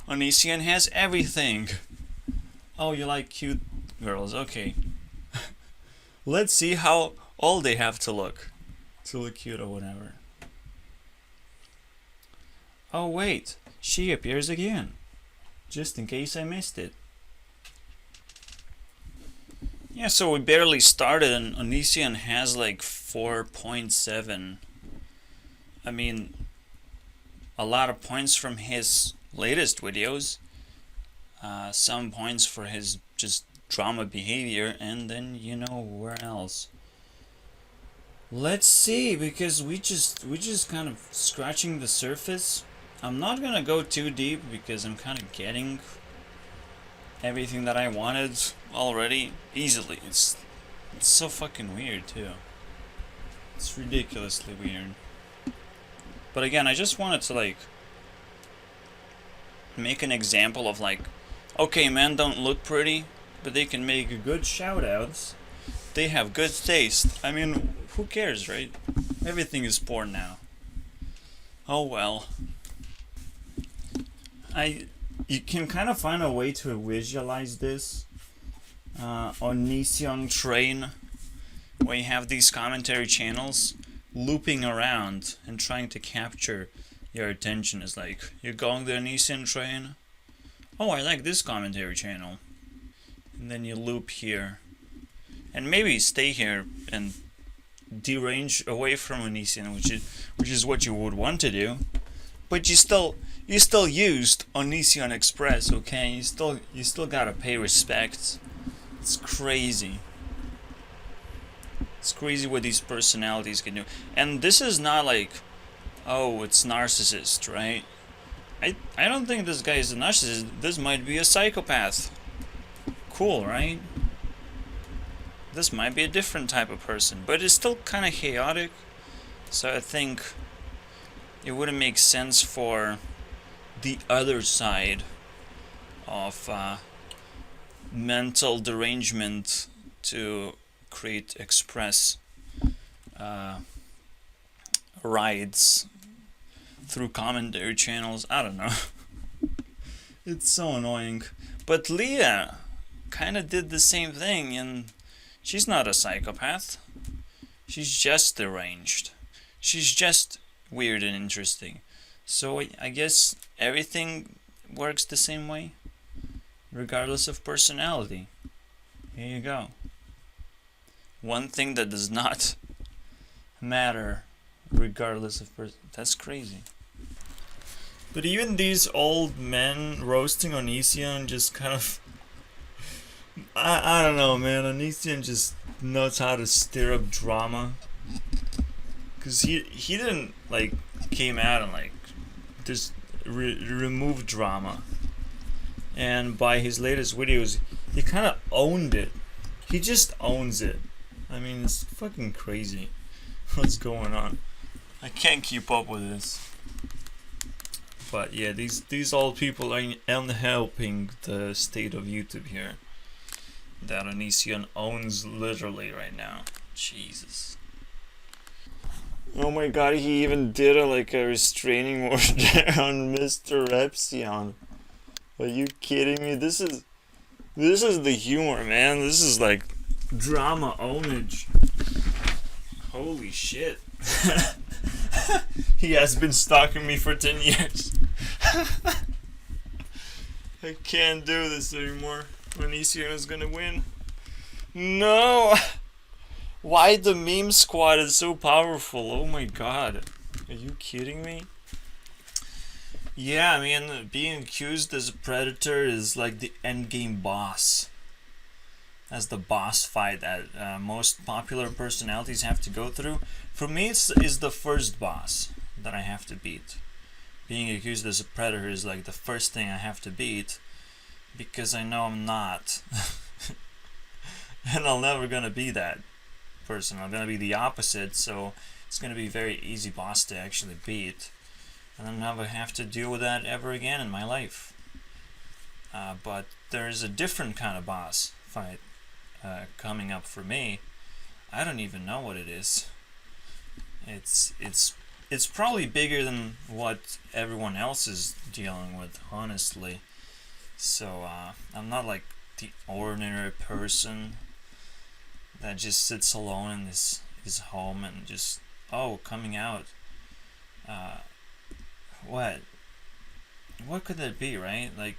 [SPEAKER 1] Onision has everything. Oh, you like cute girls, okay. Let's see how old they have to look cute or whatever. Oh wait, she appears again. Just in case I missed it. Yeah, so we barely started and Onision has like 4.7. I mean, a lot of points from his latest videos. Some points for his just drama behavior, and then you know where else. Let's see, because we just kind of scratching the surface. I'm not gonna go too deep because I'm kind of getting everything that I wanted already easily. It's so fucking weird too. It's ridiculously weird. But again, I just wanted to like make an example of like, okay, men don't look pretty, but they can make good shout-outs. They have good taste. I mean, who cares, right? Everything is porn now. Oh well. You can kind of find a way to visualize this Onision train, where you have these commentary channels looping around and trying to capture your attention. Is like, you're going the Onision train. Oh, I like this commentary channel. And then you loop here. And maybe stay here and derange away from Onision, which is what you would want to do. But you still used Onision Express, okay? You still gotta pay respect. It's crazy. It's crazy what these personalities can do. And this is not like, oh, it's narcissist, right? I don't think this guy is a narcissist. This might be a psychopath. Cool, right? This might be a different type of person, but it's still kind of chaotic. So I think it wouldn't make sense for the other side of mental derangement to create express rides through commentary channels. I don't know. It's so annoying. But Leah kind of did the same thing, and she's not a psychopath. She's just deranged. She's just weird and interesting. So I guess everything works the same way, regardless of personality. Here you go. One thing that does not matter, regardless of that's crazy. But even these old men roasting Onision just kind of, I don't know, man. Onision just knows how to stir up drama. Cause he didn't like came out and like just remove drama. And by his latest videos, he kind of owned it. He just owns it. I mean, it's fucking crazy. What's going on? I can't keep up with this. But yeah, these old people are helping the state of YouTube here. That Onision owns literally right now. Jesus. Oh my god, he even did a restraining order on Mr. Epsilon. Are you kidding me? This is the humor, man. This is like drama ownage. Holy shit. He has been stalking me for 10 years. I can't do this anymore. Onision is gonna win. No! Why the meme squad is so powerful? Oh my god. Are you kidding me? Yeah, I mean, being accused as a predator is like the endgame boss. That's the boss fight that most popular personalities have to go through. For me, it's the first boss that I have to beat. Being accused as a predator is like the first thing I have to beat, because I know I'm not. And I'm never gonna be that person. I'm gonna be the opposite, so it's gonna be a very easy boss to actually beat. And I'll never have to deal with that ever again in my life. but there's a different kind of boss fight coming up for me. I don't even know what it is. It's probably bigger than what everyone else is dealing with, honestly. So I'm not like the ordinary person that just sits alone in his home and just coming out. What could that be, right? Like,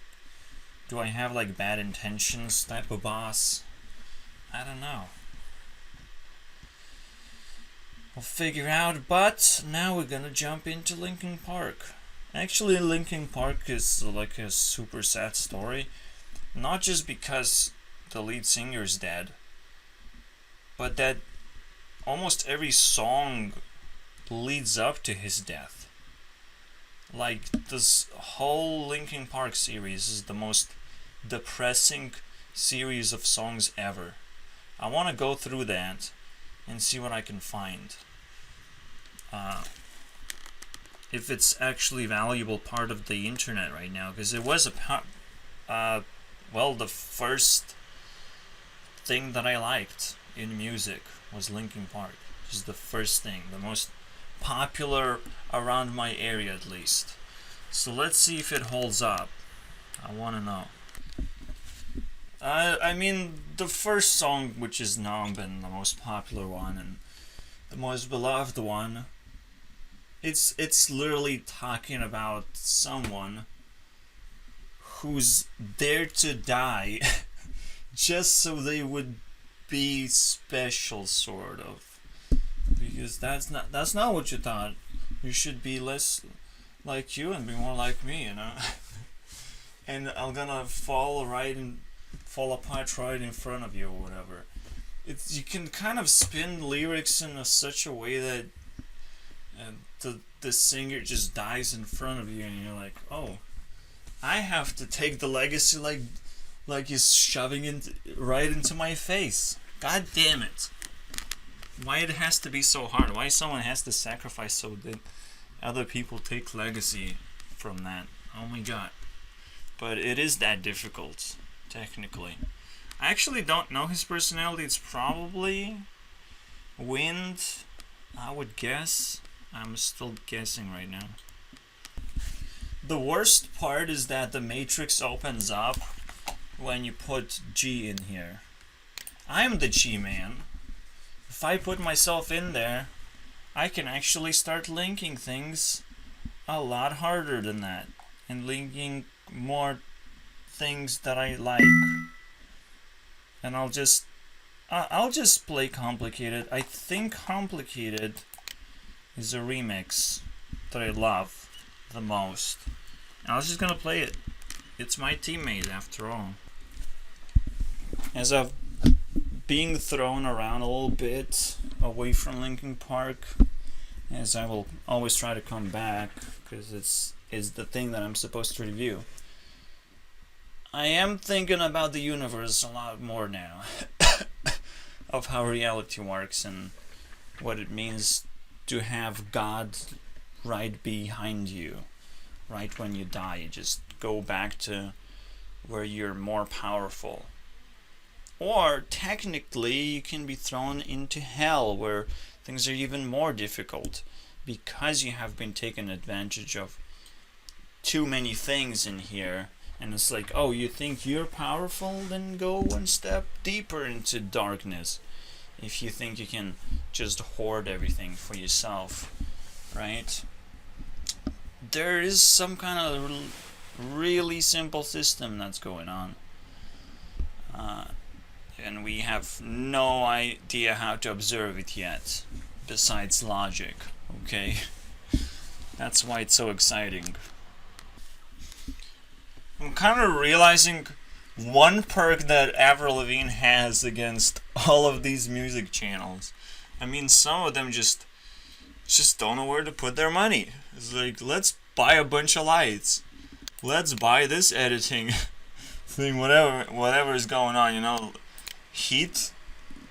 [SPEAKER 1] do I have like bad intentions type of boss? I don't know. We'll figure out, but now we're gonna jump into Linkin Park. Actually, Linkin Park is like a super sad story. Not just because the lead singer is dead, but that almost every song leads up to his death. Like, this whole Linkin Park series is the most depressing series of songs ever. I want to go through that and see what I can find. If it's actually valuable part of the internet right now, because it was the first thing that I liked in music was Linkin Park. Just the first thing, the most popular around my area at least. So let's see if it holds up. I want to know. I mean, the first song, which is now been the most popular one and the most beloved one, it's literally talking about someone who's there to die just so they would be special, sort of. Because that's not what you thought. You should be less like you and be more like me, you know. And I'm gonna fall apart right in front of you or whatever. You can kind of spin lyrics in such a way that the singer just dies in front of you, and you're like, oh, I have to take the legacy like he's shoving it right into my face. God damn it. Why it has to be so hard? Why someone has to sacrifice so that other people take legacy from that? Oh my god. But it is that difficult, technically. I actually don't know his personality. It's probably wind, I would guess. I'm still guessing right now. The worst part is that the matrix opens up when you put G in here. I'm the G man. If I put myself in there, I can actually start linking things a lot harder than that, and linking more things that I like. And I'll just play Complicated. I think Complicated is a remix that I love the most. I was just gonna play it. It's my teammate after all. As I've being thrown around a little bit away from Linkin Park, as I will always try to come back because it's the thing that I'm supposed to review. I am thinking about the universe a lot more now of how reality works and what it means to have God right behind you right when you die. You just go back to where you're more powerful. Or technically you can be thrown into hell where things are even more difficult because you have been taken advantage of too many things in here. And it's like, oh, you think you're powerful? Then go one step deeper into darkness. If you think you can just hoard everything for yourself, right? There is some kind of really simple system that's going on. And we have no idea how to observe it yet, besides logic, okay? That's why it's so exciting. I'm kind of realizing one perk that Avril Lavigne has against all of these music channels. I mean, some of them just don't know where to put their money. It's like, let's buy a bunch of lights. Let's buy this editing thing, whatever is going on, you know, heat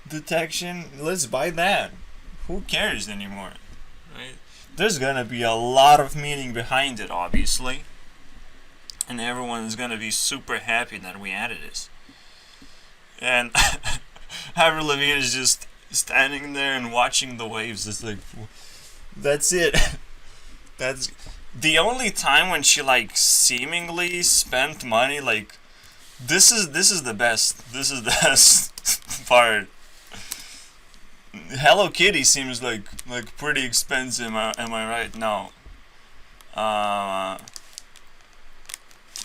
[SPEAKER 1] detection. Let's buy that. Who cares anymore, right? There's gonna be a lot of meaning behind it, obviously. and everyone is gonna be super happy that we added this. And Avril Lavigne is just standing there and watching the waves. It's like, that's it. That's the only time when she like seemingly spent money. Like, this is the best. This is the best part. Hello Kitty seems like pretty expensive. Am I right? No.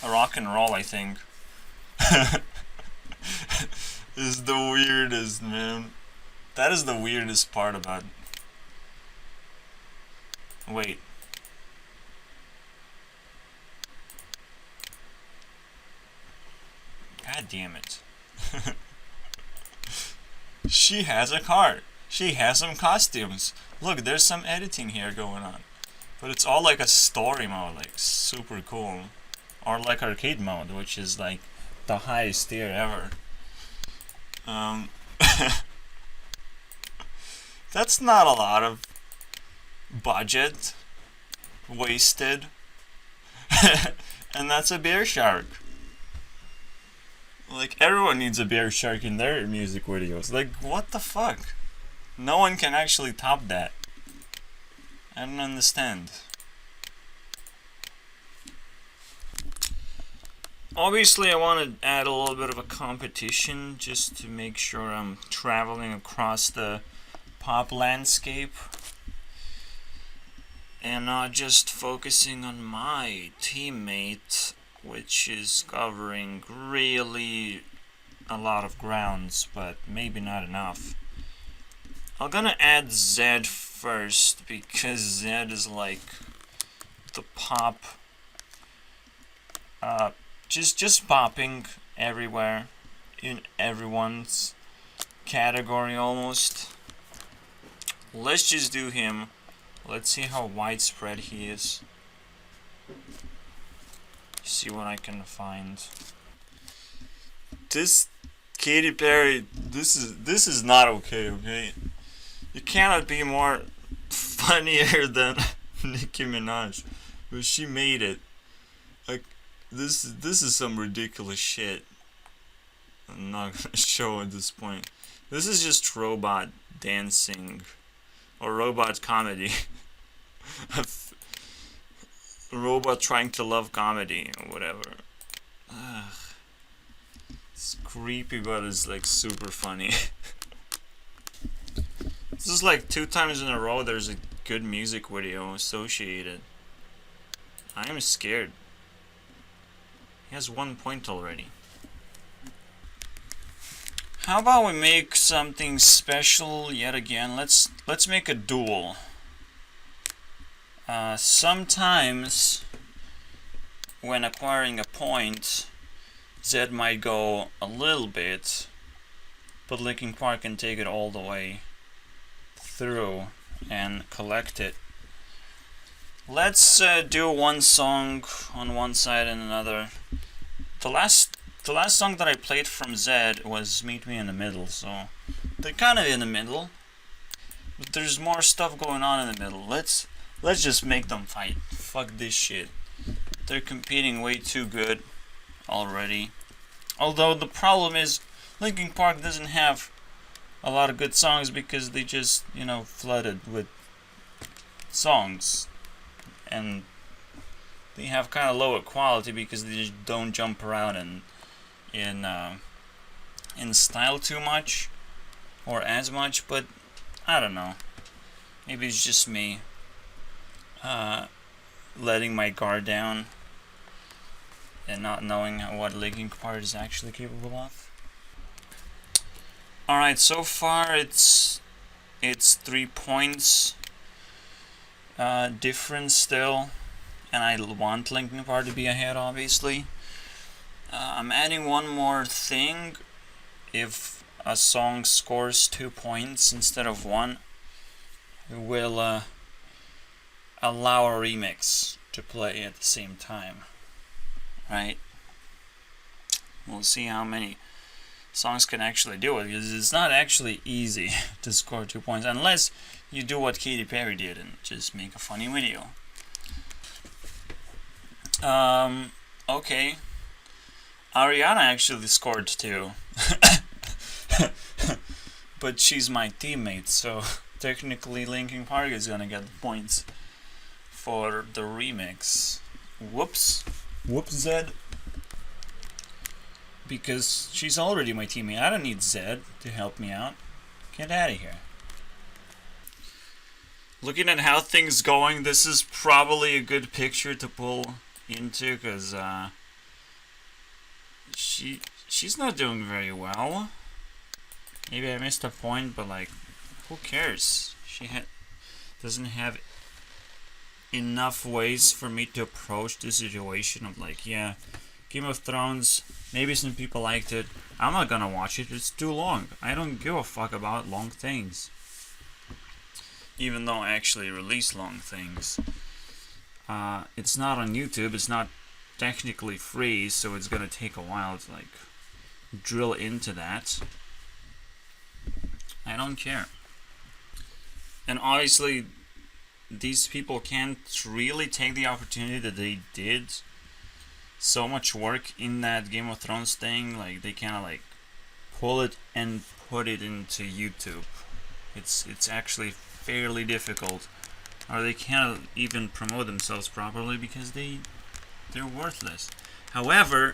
[SPEAKER 1] Rock and roll, I think. Is the weirdest, man. That is the weirdest part about. Wait. God damn it. She has a car. She has some costumes. Look, there's some editing here going on. But it's all like a story mode, like super cool. Or like arcade mode, which is like the highest tier ever. That's not a lot of budget wasted. And that's a bear shark. Like, everyone needs a bear shark in their music videos. Like, what the fuck? No one can actually top that. I don't understand. Obviously, I want to add a little bit of a competition just to make sure I'm traveling across the pop landscape and not just focusing on my teammate, which is covering really a lot of grounds, but maybe not enough. I'm gonna add Zed first because Zed is like the pop, just popping everywhere in everyone's category almost. Let's just do him. Let's see how widespread he is. See what I can find. This Katy Perry, this is not okay, okay? You cannot be more funnier than Nicki Minaj, but she made it. Like, this is some ridiculous shit. I'm not gonna show at this point. This is just robot dancing or robot comedy. A robot trying to love comedy or whatever. Ugh. It's creepy, but it's like super funny. This is like 2 times in a row there's a good music video associated. I am scared. He has 1 point already. How about we make something special yet again? Let's make a duel. Sometimes when acquiring a point, Zed might go a little bit, but Linkin Park can take it all the way through and collect it. Let's do one song on one side and another. The last song that I played from Zed was Meet Me in the Middle, so they're kind of in the middle, but there's more stuff going on in the middle. Let's just make them fight. Fuck this shit. They're competing way too good already. Although the problem is Linkin Park doesn't have a lot of good songs because they just, you know, flooded with songs. And they have kind of lower quality because they just don't jump around in style too much or as much, but I don't know. Maybe it's just me letting my guard down and not knowing what Linkin Park is actually capable of. Alright, so far it's 3 points difference still, and I want Linkin Park to be ahead, obviously. I'm adding one more thing. If a song scores 2 points instead of 1, it will allow a remix to play at the same time. Right? We'll see how many songs can actually do it, because it's not actually easy to score 2 points unless you do what Katy Perry did and just make a funny video. Okay. Ariana actually scored too. But she's my teammate, so technically Linkin Park is gonna get the points for the remix. Whoops. Whoops, Zed. Because she's already my teammate. I don't need Zed to help me out. Get out of here. Looking at how things going, this is probably a good picture to pull into, because she's not doing very well. Maybe I missed a point, but like, who cares? She doesn't have enough ways for me to approach the situation of like, yeah, Game of Thrones, maybe some people liked it. I'm not gonna watch it, it's too long. I don't give a fuck about long things. Even though I actually release long things. It's not on YouTube, it's not technically free, so it's gonna take a while to like drill into that. I don't care. And obviously these people can't really take the opportunity that they did so much work in that Game of Thrones thing. Like, they kind of like pull it and put it into YouTube. It's actually fairly difficult, or they can't even promote themselves properly because they're worthless. However,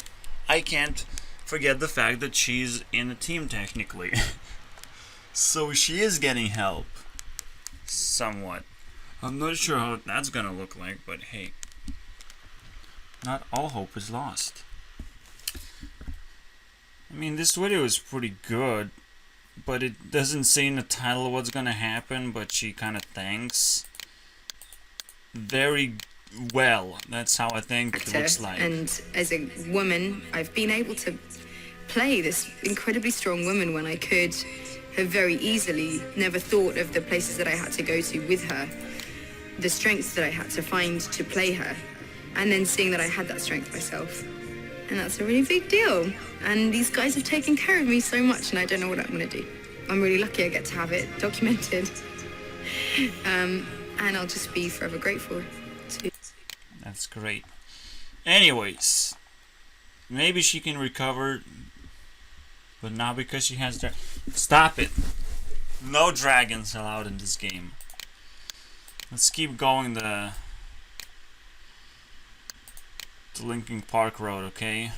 [SPEAKER 1] I can't forget the fact that she's in a team technically. So she is getting help somewhat. I'm not sure how that's gonna look like, but hey, not all hope is lost. I mean, this video is pretty good, but it doesn't say in the title what's gonna happen, but she kind of thanks very well. That's how I think it looks like.
[SPEAKER 8] And as a woman, I've been able to play this incredibly strong woman when I could have very easily never thought of the places that I had to go to with her, the strengths that I had to find to play her, and then seeing that I had that strength myself. And that's a really big deal. And these guys have taken care of me so much, and I don't know what I'm gonna do. I'm really lucky I get to have it documented. And I'll just be forever grateful to.
[SPEAKER 1] That's great. Anyways, maybe she can recover, but not because she has Stop it! No dragons allowed in this game. Let's keep going the Linkin Park road, okay?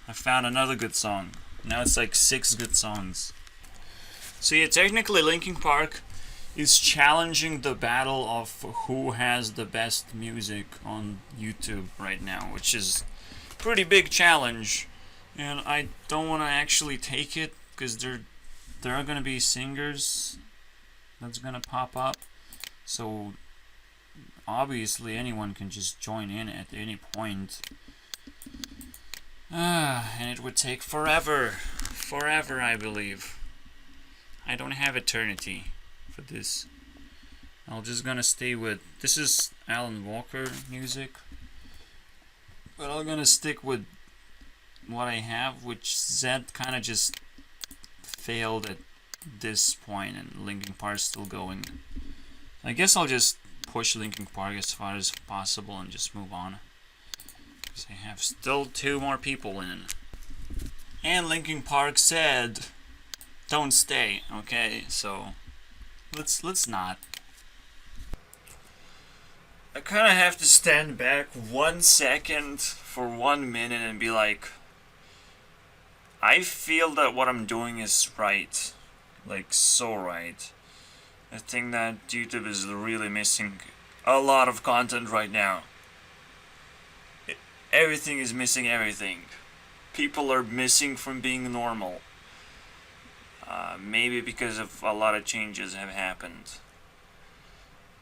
[SPEAKER 1] I found another good song. Now it's like 6 good songs. So yeah, technically Linkin Park is challenging the battle of who has the best music on YouTube right now, which is a pretty big challenge. And I don't want to actually take it, because there are going to be singers that's going to pop up. So obviously anyone can just join in at any point. And it would take forever. Forever, I believe. I don't have eternity for this. I'm just gonna stay with... This is Alan Walker music. But I'm gonna stick with what I have, which Zed kind of just failed at this point, and Linkin Park's still going. I guess I'll just push Linkin Park as far as possible and just move on, because I have still 2 more people in. And Linkin Park said, don't stay, okay? So let's not. I kind of have to stand back 1 second for 1 minute and be like, I feel that what I'm doing is right. Like, so right. I think that YouTube is really missing a lot of content right now. Everything is missing everything. People are missing from being normal. Maybe because of a lot of changes have happened.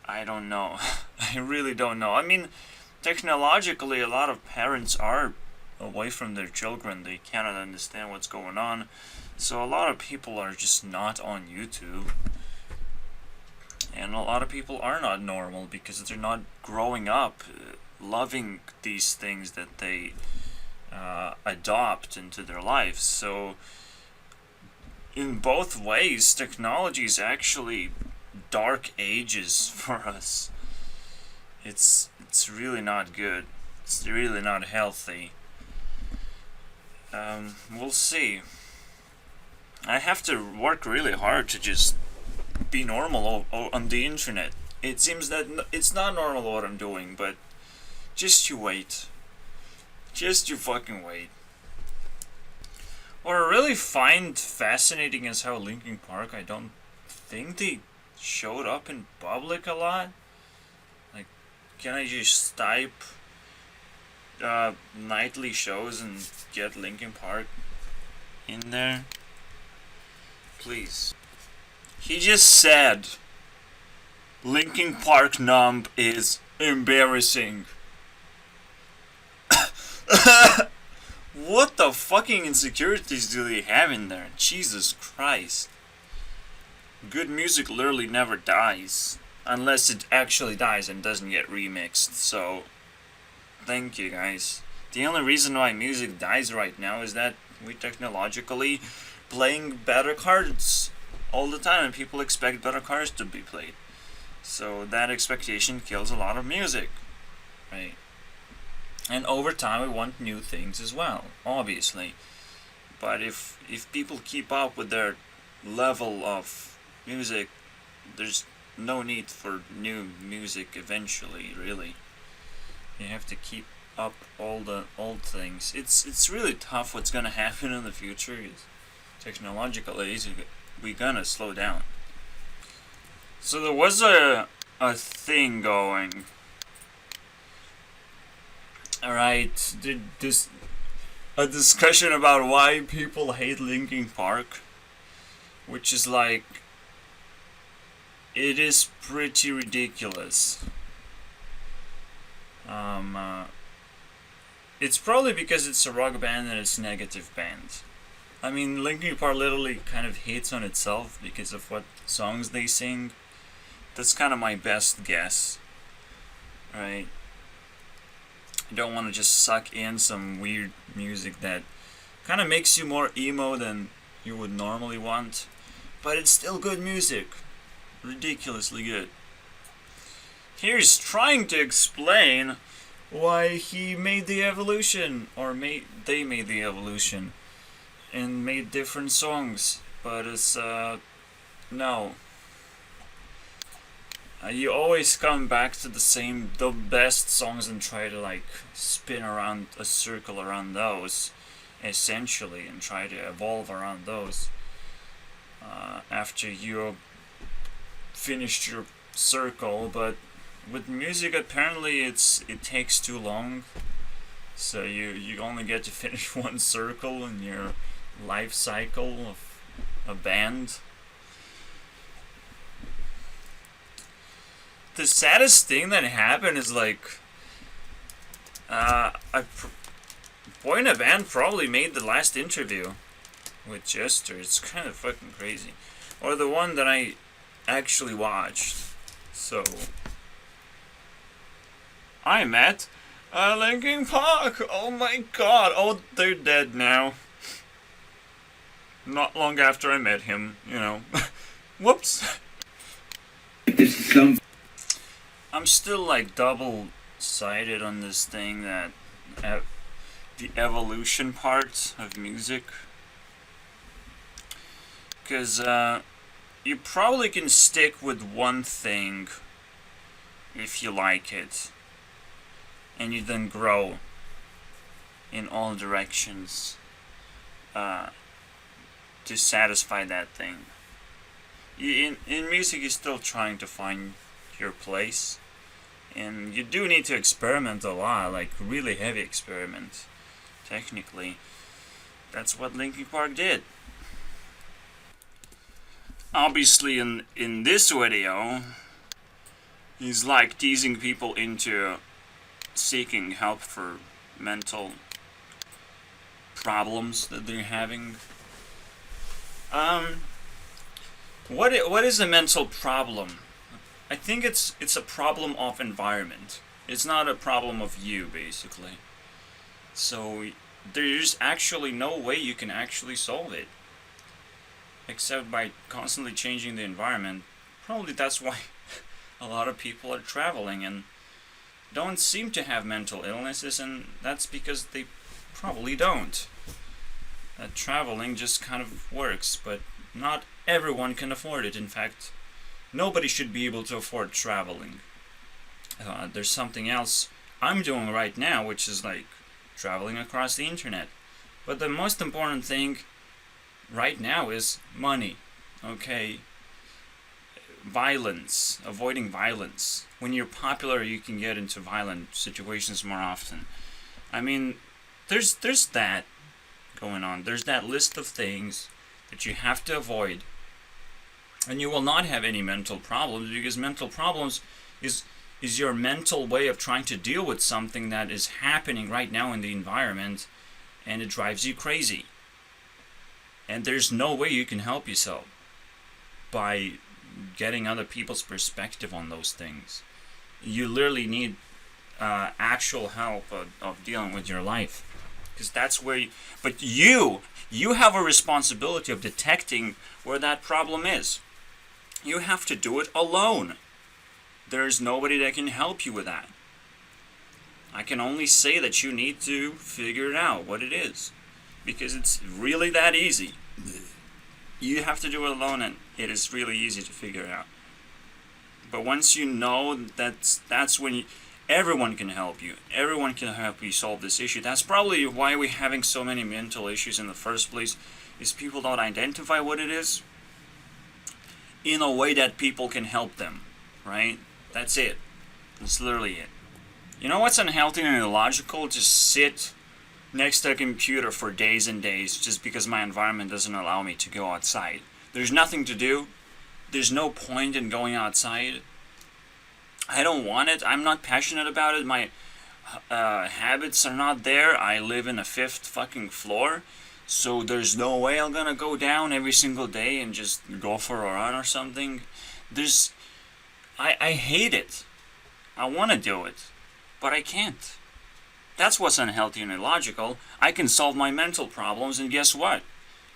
[SPEAKER 1] I don't know. I really don't know. I mean, technologically, a lot of parents are away from their children. They cannot understand what's going on. So a lot of people are just not on YouTube. And a lot of people are not normal because they're not growing up loving these things that they adopt into their lives. So in both ways, technology is actually dark ages for us. It's really not good. It's really not healthy. We'll see. I have to work really hard to just be normal on the internet. It seems that it's not normal what I'm doing, but just you wait. Just you fucking wait. What I really find fascinating is how Linkin Park, I don't think they showed up in public a lot. Like, can I just type nightly shows and get Linkin Park in there? Please. He just said Linkin Park numb is embarrassing. What the fucking insecurities do they have in there? Jesus Christ. Good music literally never dies. Unless it actually dies and doesn't get remixed. So, thank you guys. The only reason why music dies right now is that we technologically playing better cards all the time and people expect better cards to be played. So that expectation kills a lot of music. Right? And over time we want new things as well, obviously. But if people keep up with their level of music, there's no need for new music eventually, really. You have to keep up all the old things. It's really tough what's gonna happen in the future. Technologically, we're gonna slow down. So there was a thing going. Alright, a discussion about why people hate Linkin Park, which is like, it is pretty ridiculous. It's probably because it's a rock band and it's a negative band. I mean, Linkin Park literally kind of hates on itself because of what songs they sing. That's kind of my best guess. Right? You don't want to just suck in some weird music that kind of makes you more emo than you would normally want. But it's still good music. Ridiculously good. Here's trying to explain why he made the evolution, or they made the evolution, and made different songs. But it's, no. You always come back to the best songs and try to like spin around a circle around those, essentially, and try to evolve around those. After you finished your circle, but with music apparently it takes too long. So you only get to finish one circle in your life cycle of a band. The saddest thing that happened is like, Boyinaband probably made the last interview with Jester. It's kind of fucking crazy. Or the one that I actually watched. So, I met Linkin Park. Oh my god. Oh, they're dead now. Not long after I met him, you know. Whoops. I'm still like double-sided on this thing that the evolution part of music. Because you probably can stick with one thing if you like it. And you then grow in all directions to satisfy that thing. In music, you're still trying to find your place, and you do need to experiment a lot, like really heavy experiment. Technically, that's what Linkin Park did. Obviously, in this video, he's like teasing people into seeking help for mental problems that they're having. What is a mental problem? I think it's a problem of environment. It's not a problem of you, basically. So there's actually no way you can actually solve it, except by constantly changing the environment. Probably that's why a lot of people are traveling and don't seem to have mental illnesses, and that's because they probably don't. Traveling just kind of works, but not everyone can afford it. In fact, nobody should be able to afford traveling. There's something else I'm doing right now, which is like traveling across the internet. But the most important thing right now is money. Okay? Violence. Avoiding violence. When you're popular, you can get into violent situations more often. I mean, there's that going on. There's that list of things that you have to avoid. And you will not have any mental problems, because mental problems is your mental way of trying to deal with something that is happening right now in the environment, and it drives you crazy. And there's no way you can help yourself by getting other people's perspective on those things. You literally need actual help of dealing with your life, because that's where but you have a responsibility of detecting where that problem is. You have to do it alone. There's nobody that can help you with that. I can only say that you need to figure it out, what it is, because it's really that easy. You have to do it alone, and it is really easy to figure it out. But once you know, that's when everyone can help you. Everyone can help you solve this issue. That's probably why we're having so many mental issues in the first place, is people don't identify what it is in a way that people can help them, right? That's it. That's literally it. You know what's unhealthy and illogical? Just sit next to a computer for days and days just because my environment doesn't allow me to go outside. There's nothing to do. There's no point in going outside. I don't want it. I'm not passionate about it. My habits are not there. I live in a 5th fucking floor. So there's no way I'm gonna go down every single day and just go for a run or something. I hate it. I want to do it, but I can't. That's what's unhealthy and illogical. I can solve my mental problems, and guess what?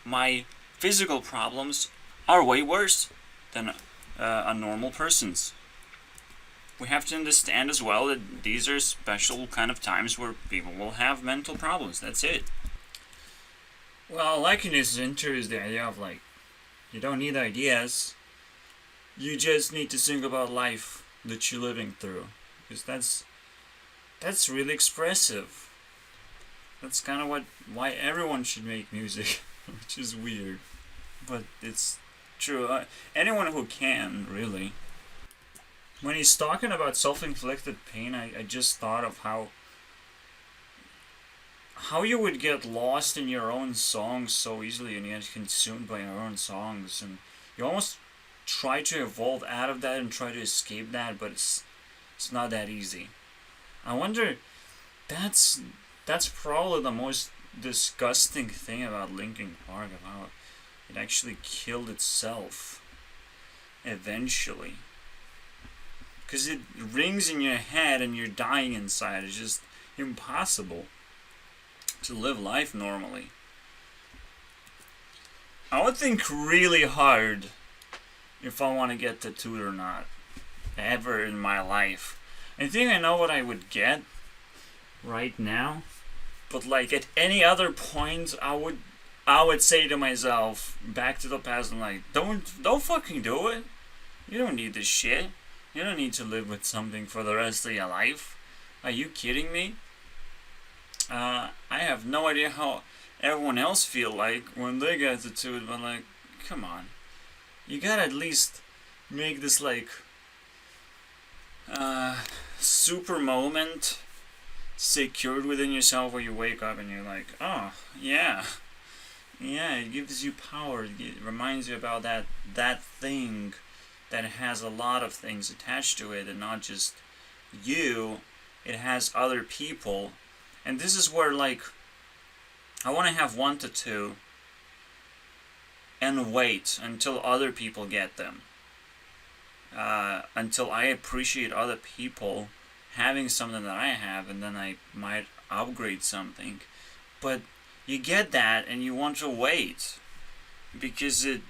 [SPEAKER 1] My physical problems are way worse than a normal person's. We have to understand as well that these are special kind of times where people will have mental problems. That's it. Well, likeness is the idea of like, you don't need ideas. You just need to think about life that you're living through, because that's really expressive. That's kind of why everyone should make music, which is weird, but it's true. Anyone who can, really. When he's talking about self-inflicted pain, I just thought of how you would get lost in your own songs so easily, and you get consumed by your own songs, and you almost try to evolve out of that and try to escape that, but it's not that easy. I wonder, that's probably the most disgusting thing about Linkin Park, of how it actually killed itself eventually, because it rings in your head and you're dying inside. It's just impossible to live life normally. I would think really hard if I want to get tattooed or not, ever in my life. I think I know what I would get right now, but like at any other point, I would say to myself, back to the past, and like, don't fucking do it. You don't need this shit. You don't need to live with something for the rest of your life. Are you kidding me? I have no idea how everyone else feel like when they get tattooed, but like, come on. You gotta at least make this like super moment secured within yourself, where you wake up and you're like, oh yeah, it gives you power. It reminds you about that thing that has a lot of things attached to it, and not just you. It has other people, and this is where like I want to have 1 to 2 and wait until other people get them. Until I appreciate other people having something that I have, and then I might upgrade something. But you get that and you want to wait, because it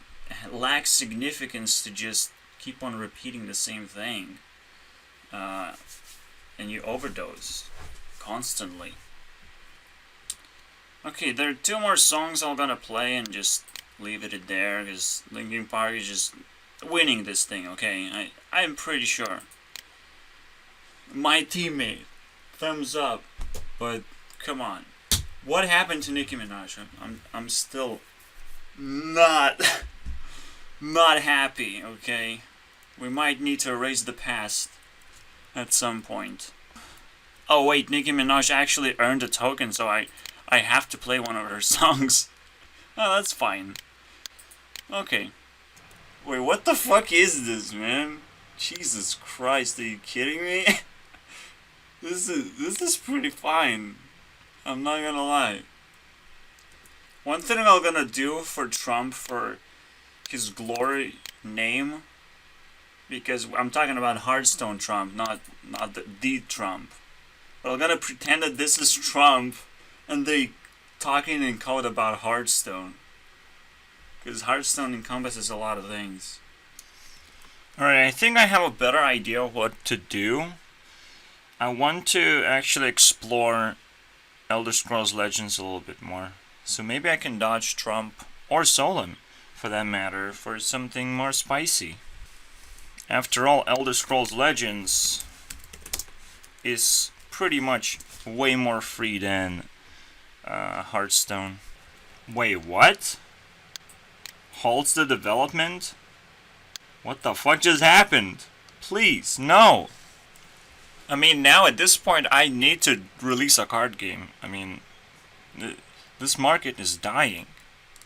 [SPEAKER 1] lacks significance to just keep on repeating the same thing. and you overdose constantly. Okay, there are 2 more songs I'm gonna play and just leave it at there, because Linkin Park is just winning this thing, okay? I'm pretty sure. My teammate, thumbs up, but come on. What happened to Nicki Minaj? I'm still not happy, okay? We might need to erase the past at some point. Oh wait, Nicki Minaj actually earned a token, so I have to play one of her songs. Oh, that's fine. Okay. Wait, what the fuck is this, man? Jesus Christ, are you kidding me? This is pretty fine. I'm not gonna lie. One thing I'm gonna do for Trump, for his glory name, because I'm talking about Hearthstone Trump, not the Trump. But I'm gonna pretend that this is Trump, and they talking in code about Hearthstone, because Hearthstone encompasses a lot of things. Alright, I think I have a better idea of what to do. I want to actually explore Elder Scrolls Legends a little bit more. So maybe I can dodge Trump, or Solem, for that matter, for something more spicy. After all, Elder Scrolls Legends is pretty much way more free than Hearthstone. Wait, what? Halts the development? What the fuck just happened? Please, no! I mean, now at this point, I need to release a card game. I mean, this market is dying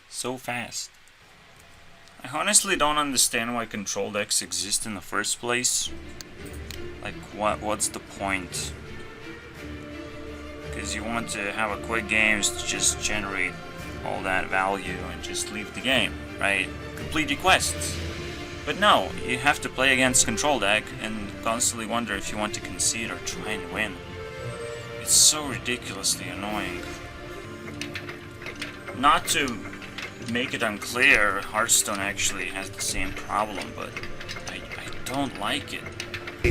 [SPEAKER 1] so fast. I honestly don't understand why control decks exist in the first place. Like, what's the point? Because you want to have a quick game to just generate all that value and just leave the game, right? Complete your quests. But no, you have to play against control deck and constantly wonder if you want to concede or try and win. It's so ridiculously annoying. Not to make it unclear, Hearthstone actually has the same problem, but I don't like it.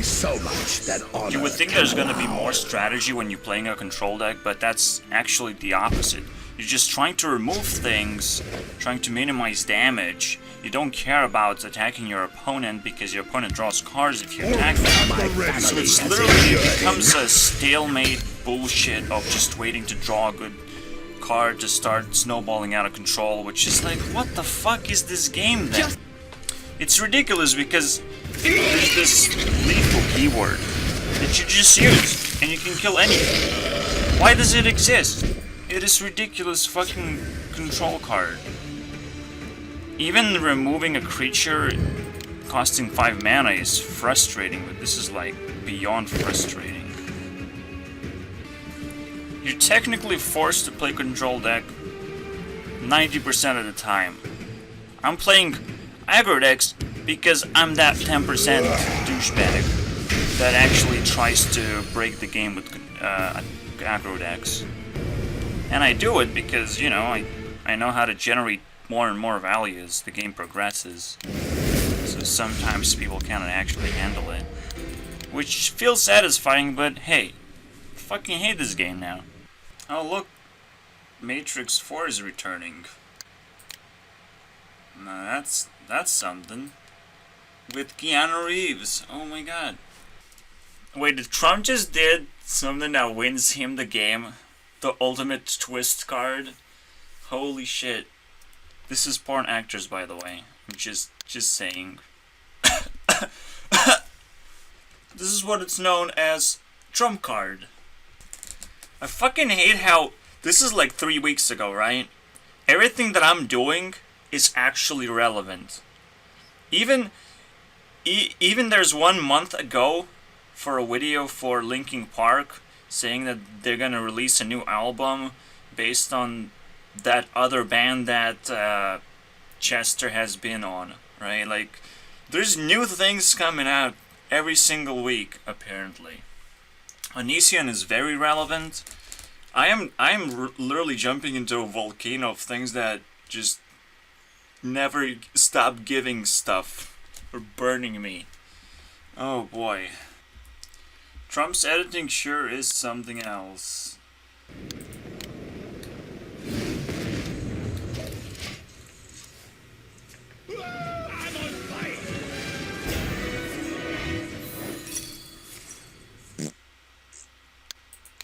[SPEAKER 10] So much that
[SPEAKER 1] you would think there's gonna be more strategy when you're playing a control deck, but that's actually the opposite. You're just trying to remove things, trying to minimize damage. You don't care about attacking your opponent because your opponent draws cards if you attack them. So it's literally becomes a stalemate bullshit of just waiting to draw a good card to start snowballing out of control, which is like, what the fuck is this game then? It's ridiculous because there's this lethal keyword that you just use and you can kill anything. Why does it exist? It is ridiculous fucking control card. Even removing a creature costing 5 mana is frustrating, but this is like beyond frustrating. You're technically forced to play control deck 90% of the time. I'm playing aggro decks because I'm that 10% douchebag that actually tries to break the game with aggro decks. And I do it because, you know, I know how to generate more and more value as the game progresses. So sometimes people cannot actually handle it. Which feels satisfying, but hey, I fucking hate this game now. Oh look, Matrix 4 is returning. Now that's something. With Keanu Reeves, oh my god. Wait, did Trump just did something that wins him the game? The ultimate twist card? Holy shit. This is porn actors, by the way. I'm just saying. This is what it's known as Trump card. I fucking hate how this is like 3 weeks ago, right? Everything that I'm doing is actually relevant. Even there's 1 month ago for a video for Linkin Park saying that they're gonna release a new album based on that other band that Chester has been on, right? Like, there's new things coming out every single week, apparently. Onision is very relevant. I'm literally jumping into a volcano of things that just never stop giving stuff or burning me. Oh boy. Trump's editing sure is something else.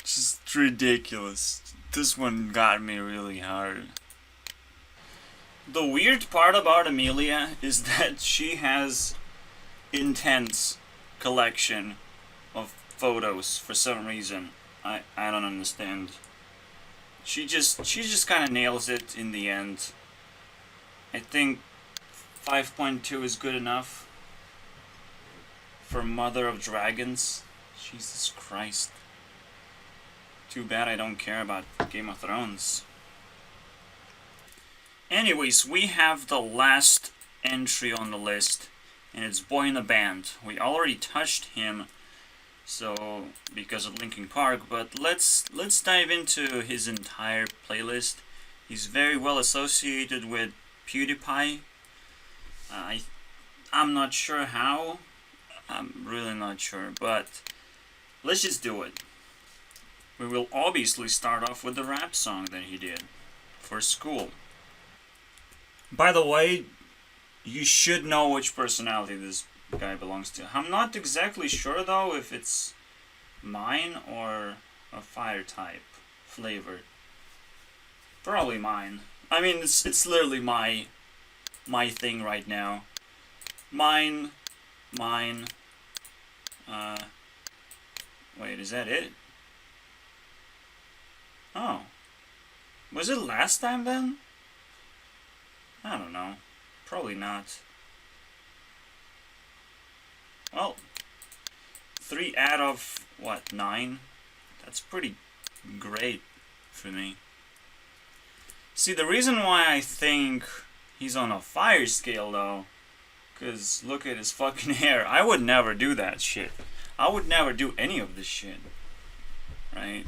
[SPEAKER 1] Just ridiculous. This one got me really hard. The weird part about Emilia is that she has intense collection of photos for some reason. I don't understand. She just kind of nails it in the end. I think 5.2 is good enough for Mother of Dragons. Jesus Christ. Too bad I don't care about Game of Thrones. Anyways, we have the last entry on the list, and it's Boyinaband. We already touched him, so because of Linkin Park, but let's dive into his entire playlist. He's very well associated with PewDiePie. I'm not sure how. I'm really not sure, but let's just do it. We will obviously start off with the rap song that he did for school. By the way, you should know which personality this guy belongs to. I'm not exactly sure though if it's mine or a fire type flavor. Probably mine. I mean, it's literally my thing right now. Mine. Wait, is that it? Oh. Was it last time then? I don't know. Probably not. Well, 3 out of, what, 9? That's pretty great for me. See, the reason why I think he's on a fire scale, though, because look at his fucking hair. I would never do that shit. I would never do any of this shit. Right?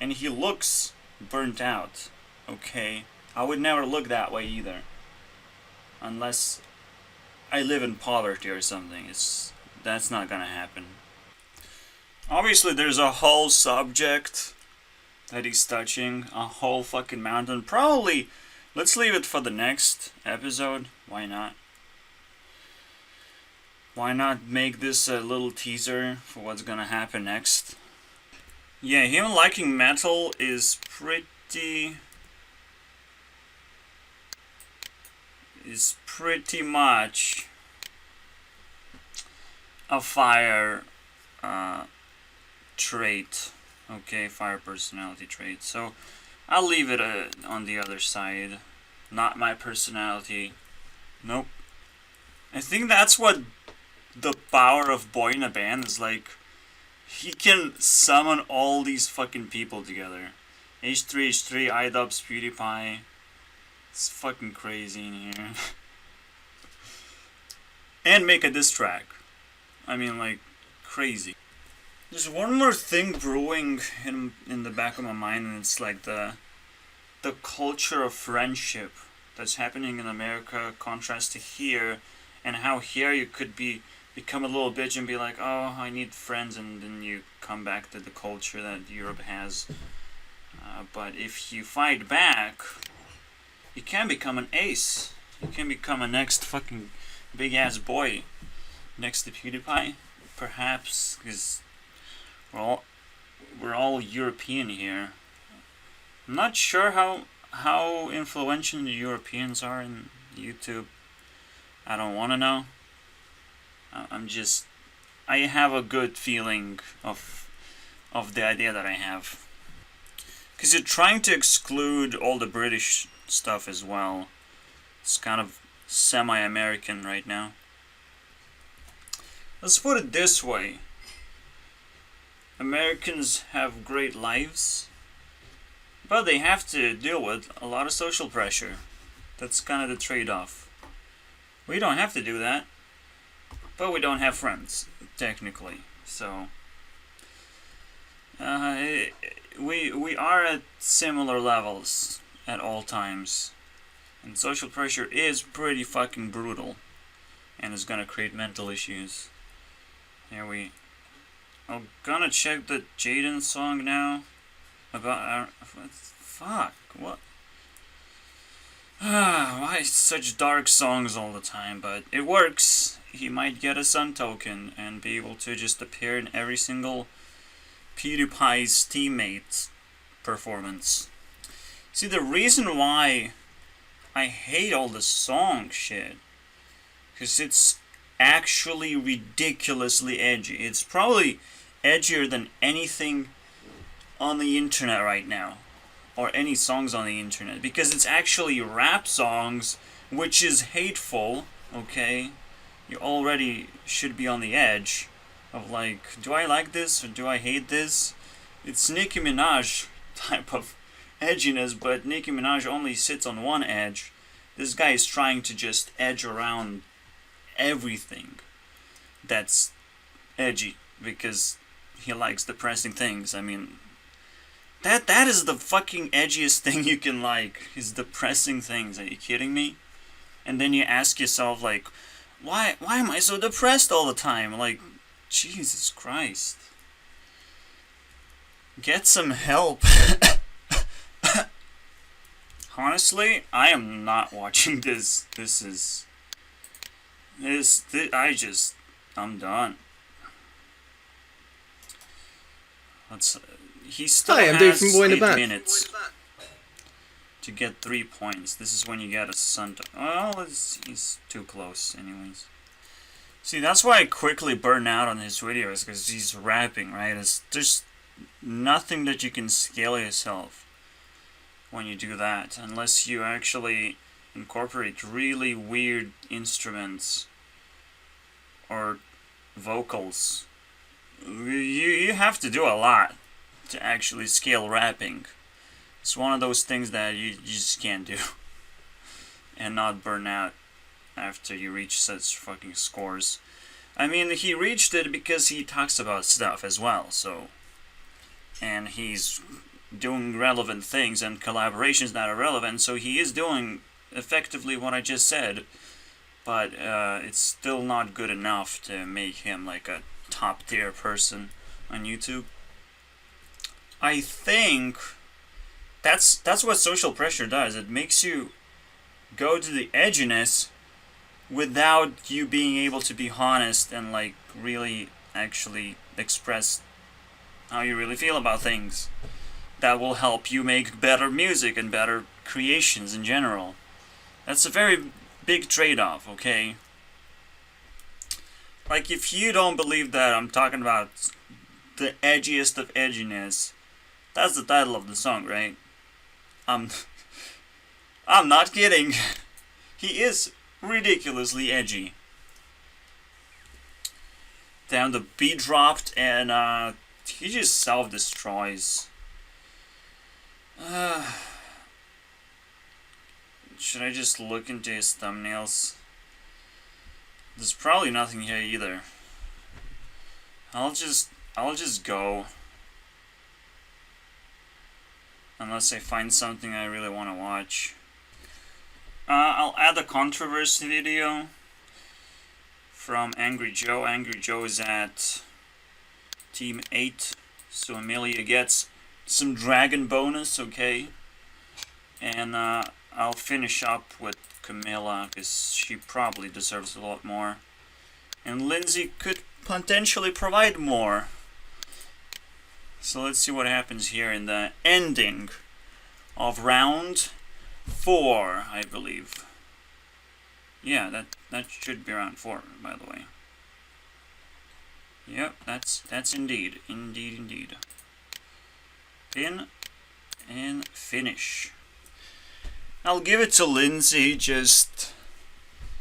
[SPEAKER 1] And he looks burnt out. Okay? I would never look that way either. Unless I live in poverty or something. That's not gonna happen. Obviously there's a whole subject that he's touching. A whole fucking mountain. Probably, let's leave it for the next episode. Why not? Why not make this a little teaser for what's gonna happen next? Yeah, him liking metal is pretty much a fire trait. Okay, fire personality trait. So I'll leave it on the other side. Not my personality. Nope. I think that's what the power of Boyinaband is like. He can summon all these fucking people together. H3H3, iDubbbz, PewDiePie. It's fucking crazy in here. And make a diss track. I mean, like, crazy. There's one more thing brewing in the back of my mind, and it's like the culture of friendship that's happening in America, contrast to here, and how here you could become a little bitch and be like, oh, I need friends, and then you come back to the culture that Europe has. But if you fight back, you can become an ace. You can become a next fucking big ass boy next to PewDiePie, perhaps, because we're all European here. I'm not sure how influential the Europeans are in YouTube. I don't want to know. I have a good feeling of the idea that I have. Because you're trying to exclude all the British stuff as well. It's kind of semi-American right now. Let's put it this way. Americans have great lives, but they have to deal with a lot of social pressure. That's kind of the trade-off. We don't have to do that, but we don't have friends, technically. So we are at similar levels at all times, and social pressure is pretty fucking brutal, and is gonna create mental issues. Here we I'm gonna check the Jaden song now. About fuck, what? Why such dark songs all the time? But it works. He might get a Sun token and be able to just appear in every single PewDiePie's teammate performance. See, the reason why I hate all the song shit, because it's actually ridiculously edgy. It's probably edgier than anything on the internet right now, or any songs on the internet, because it's actually rap songs, which is hateful, okay? You already should be on the edge of like, do I like this or do I hate this? It's Nicki Minaj type of edginess, but Nicki Minaj only sits on one edge. This guy is trying to just edge around everything that's edgy because he likes depressing things. I mean, that is the fucking edgiest thing you can like, is depressing things. Are you kidding me? And then you ask yourself, like, why am I so depressed all the time? Like, Jesus Christ. Get some help. Honestly, I am not watching this. I'm done. He still
[SPEAKER 3] Hi, I'm Dave
[SPEAKER 1] has
[SPEAKER 3] from
[SPEAKER 1] 8
[SPEAKER 3] Boyinaband.
[SPEAKER 1] minutes to get 3 points. This is when you get a Sun. Well, he's too close, anyways. See, that's why I quickly burn out on his videos, because he's rapping, right? There's nothing that you can scale yourself when you do that, unless you actually incorporate really weird instruments or vocals. You have to do a lot to actually scale rapping. It's one of those things that you just can't do and not burn out after you reach such fucking scores. I mean, he reached it because he talks about stuff as well, so, and he's doing relevant things and collaborations that are relevant, so he is doing effectively what I just said, but it's still not good enough to make him like a top tier person on YouTube. I think that's what social pressure does. It makes you go to the edginess without you being able to be honest and like really actually express how you really feel about things. That will help you make better music and better creations in general. That's a very big trade-off, okay? Like, if you don't believe that I'm talking about the edgiest of edginess, that's the title of the song, right? I'm not kidding. He is ridiculously edgy. Damn, the beat dropped and he just self-destroys. Should I just look into his thumbnails? There's probably nothing here either. I'll just go. Unless I find something I really want to watch. I'll add a controversy video from Angry Joe. Angry Joe is at Team 8, so Emilia gets some dragon bonus, okay? And I'll finish up with Camila, because she probably deserves a lot more. And Lindsay could potentially provide more. So let's see what happens here in the ending of round 4, I believe. Yeah, that should be round 4, by the way. Yep, that's indeed. Indeed. Pin and finish. I'll give it to Lindsay just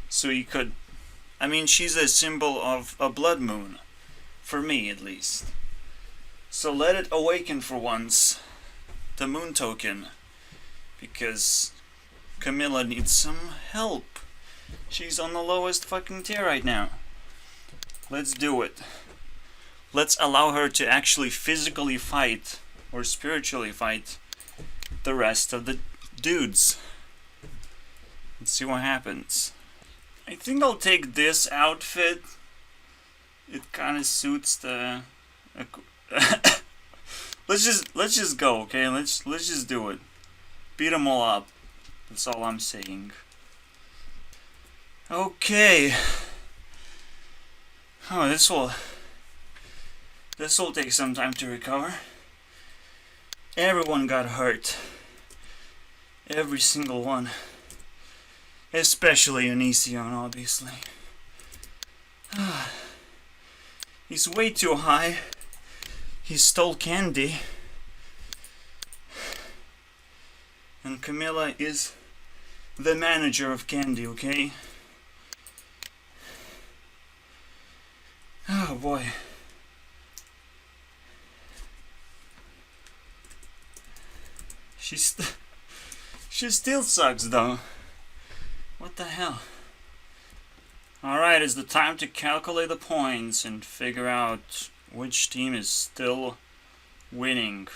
[SPEAKER 1] so you could... I mean, she's a symbol of a blood moon. For me, at least. So let it awaken for once. The moon token. Because Camila needs some help. She's on the lowest fucking tier right now. Let's do it. Let's allow her to actually physically fight, or spiritually fight, the rest of the dudes. Let's see what happens. I think I'll take this outfit. It kind of suits the let's just go, okay? Let's just do it. Beat them all up. That's all I'm saying. Okay. Oh, this will take some time to recover. Everyone got hurt. Every single one. Especially Onision, obviously. He's way too high. He stole candy. And Camila is the manager of candy, okay? Oh boy. She still sucks though. What the hell? Alright, it's the time to calculate the points and figure out which team is still winning.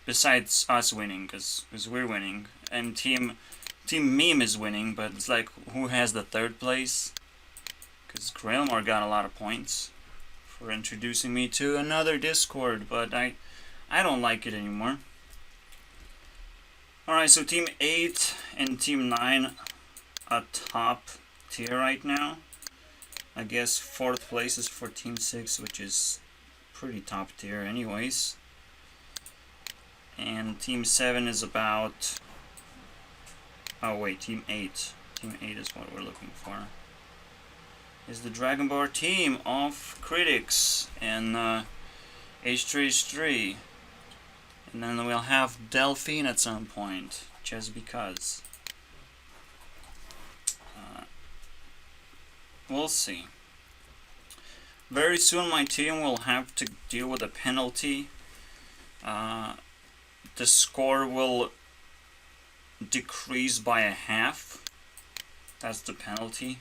[SPEAKER 1] Besides us winning, because we're winning. And Team Meme is winning, but it's like, who has the third place? Because Grailmore got a lot of points for introducing me to another Discord, but I don't like it anymore. Alright, so Team 8 and Team 9 are top tier right now. I guess 4th place is for Team 6, which is pretty top tier anyways. And Team 7 is about... Oh wait, Team 8. Team 8 is what we're looking for. Is the Dragon Ball team of critics and H3H3. And then we'll have Delphine at some point, just because. We'll see. Very soon my team will have to deal with a penalty. The score will decrease by a half. That's the penalty.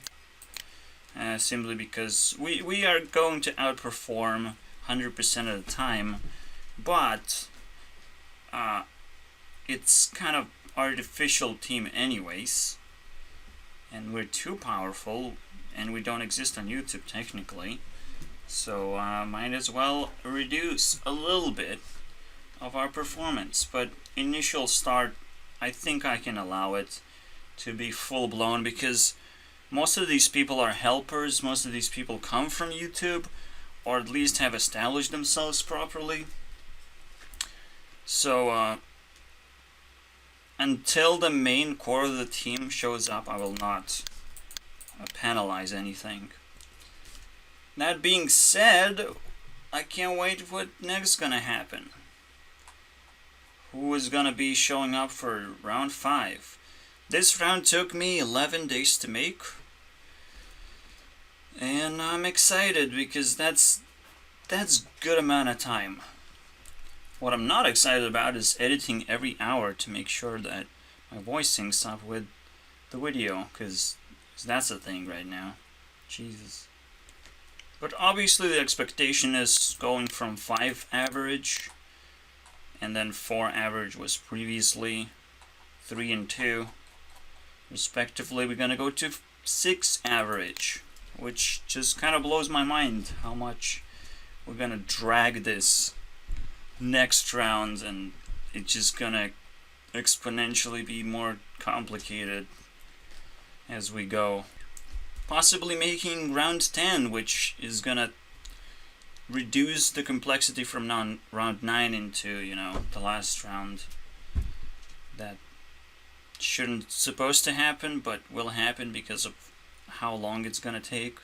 [SPEAKER 1] Simply because we are going to outperform 100% of the time, but it's kind of artificial team anyways, and we're too powerful, and we don't exist on YouTube technically, so might as well reduce a little bit of our performance. But initial start, I think I can allow it to be full-blown, because most of these people are helpers. Most of these people come from YouTube, or at least have established themselves properly. So until the main core of the team shows up, I will not penalize anything. That being said, I can't wait for what next gonna happen. Who is gonna be showing up for round 5? This round took me 11 days to make, and I'm excited because that's good amount of time. What I'm not excited about is editing every hour to make sure that my voice syncs up with the video, because that's a thing right now. Jesus. But obviously the expectation is going from 5 average, and then 4 average was previously, 3 and 2 respectively. We're gonna go to 6 average, which just kind of blows my mind how much we're gonna drag this next round, and it's just gonna exponentially be more complicated as we go. Possibly making round 10, which is gonna reduce the complexity from round 9 into, you know, the last round. That shouldn't supposed to happen, but will happen because of how long it's gonna take.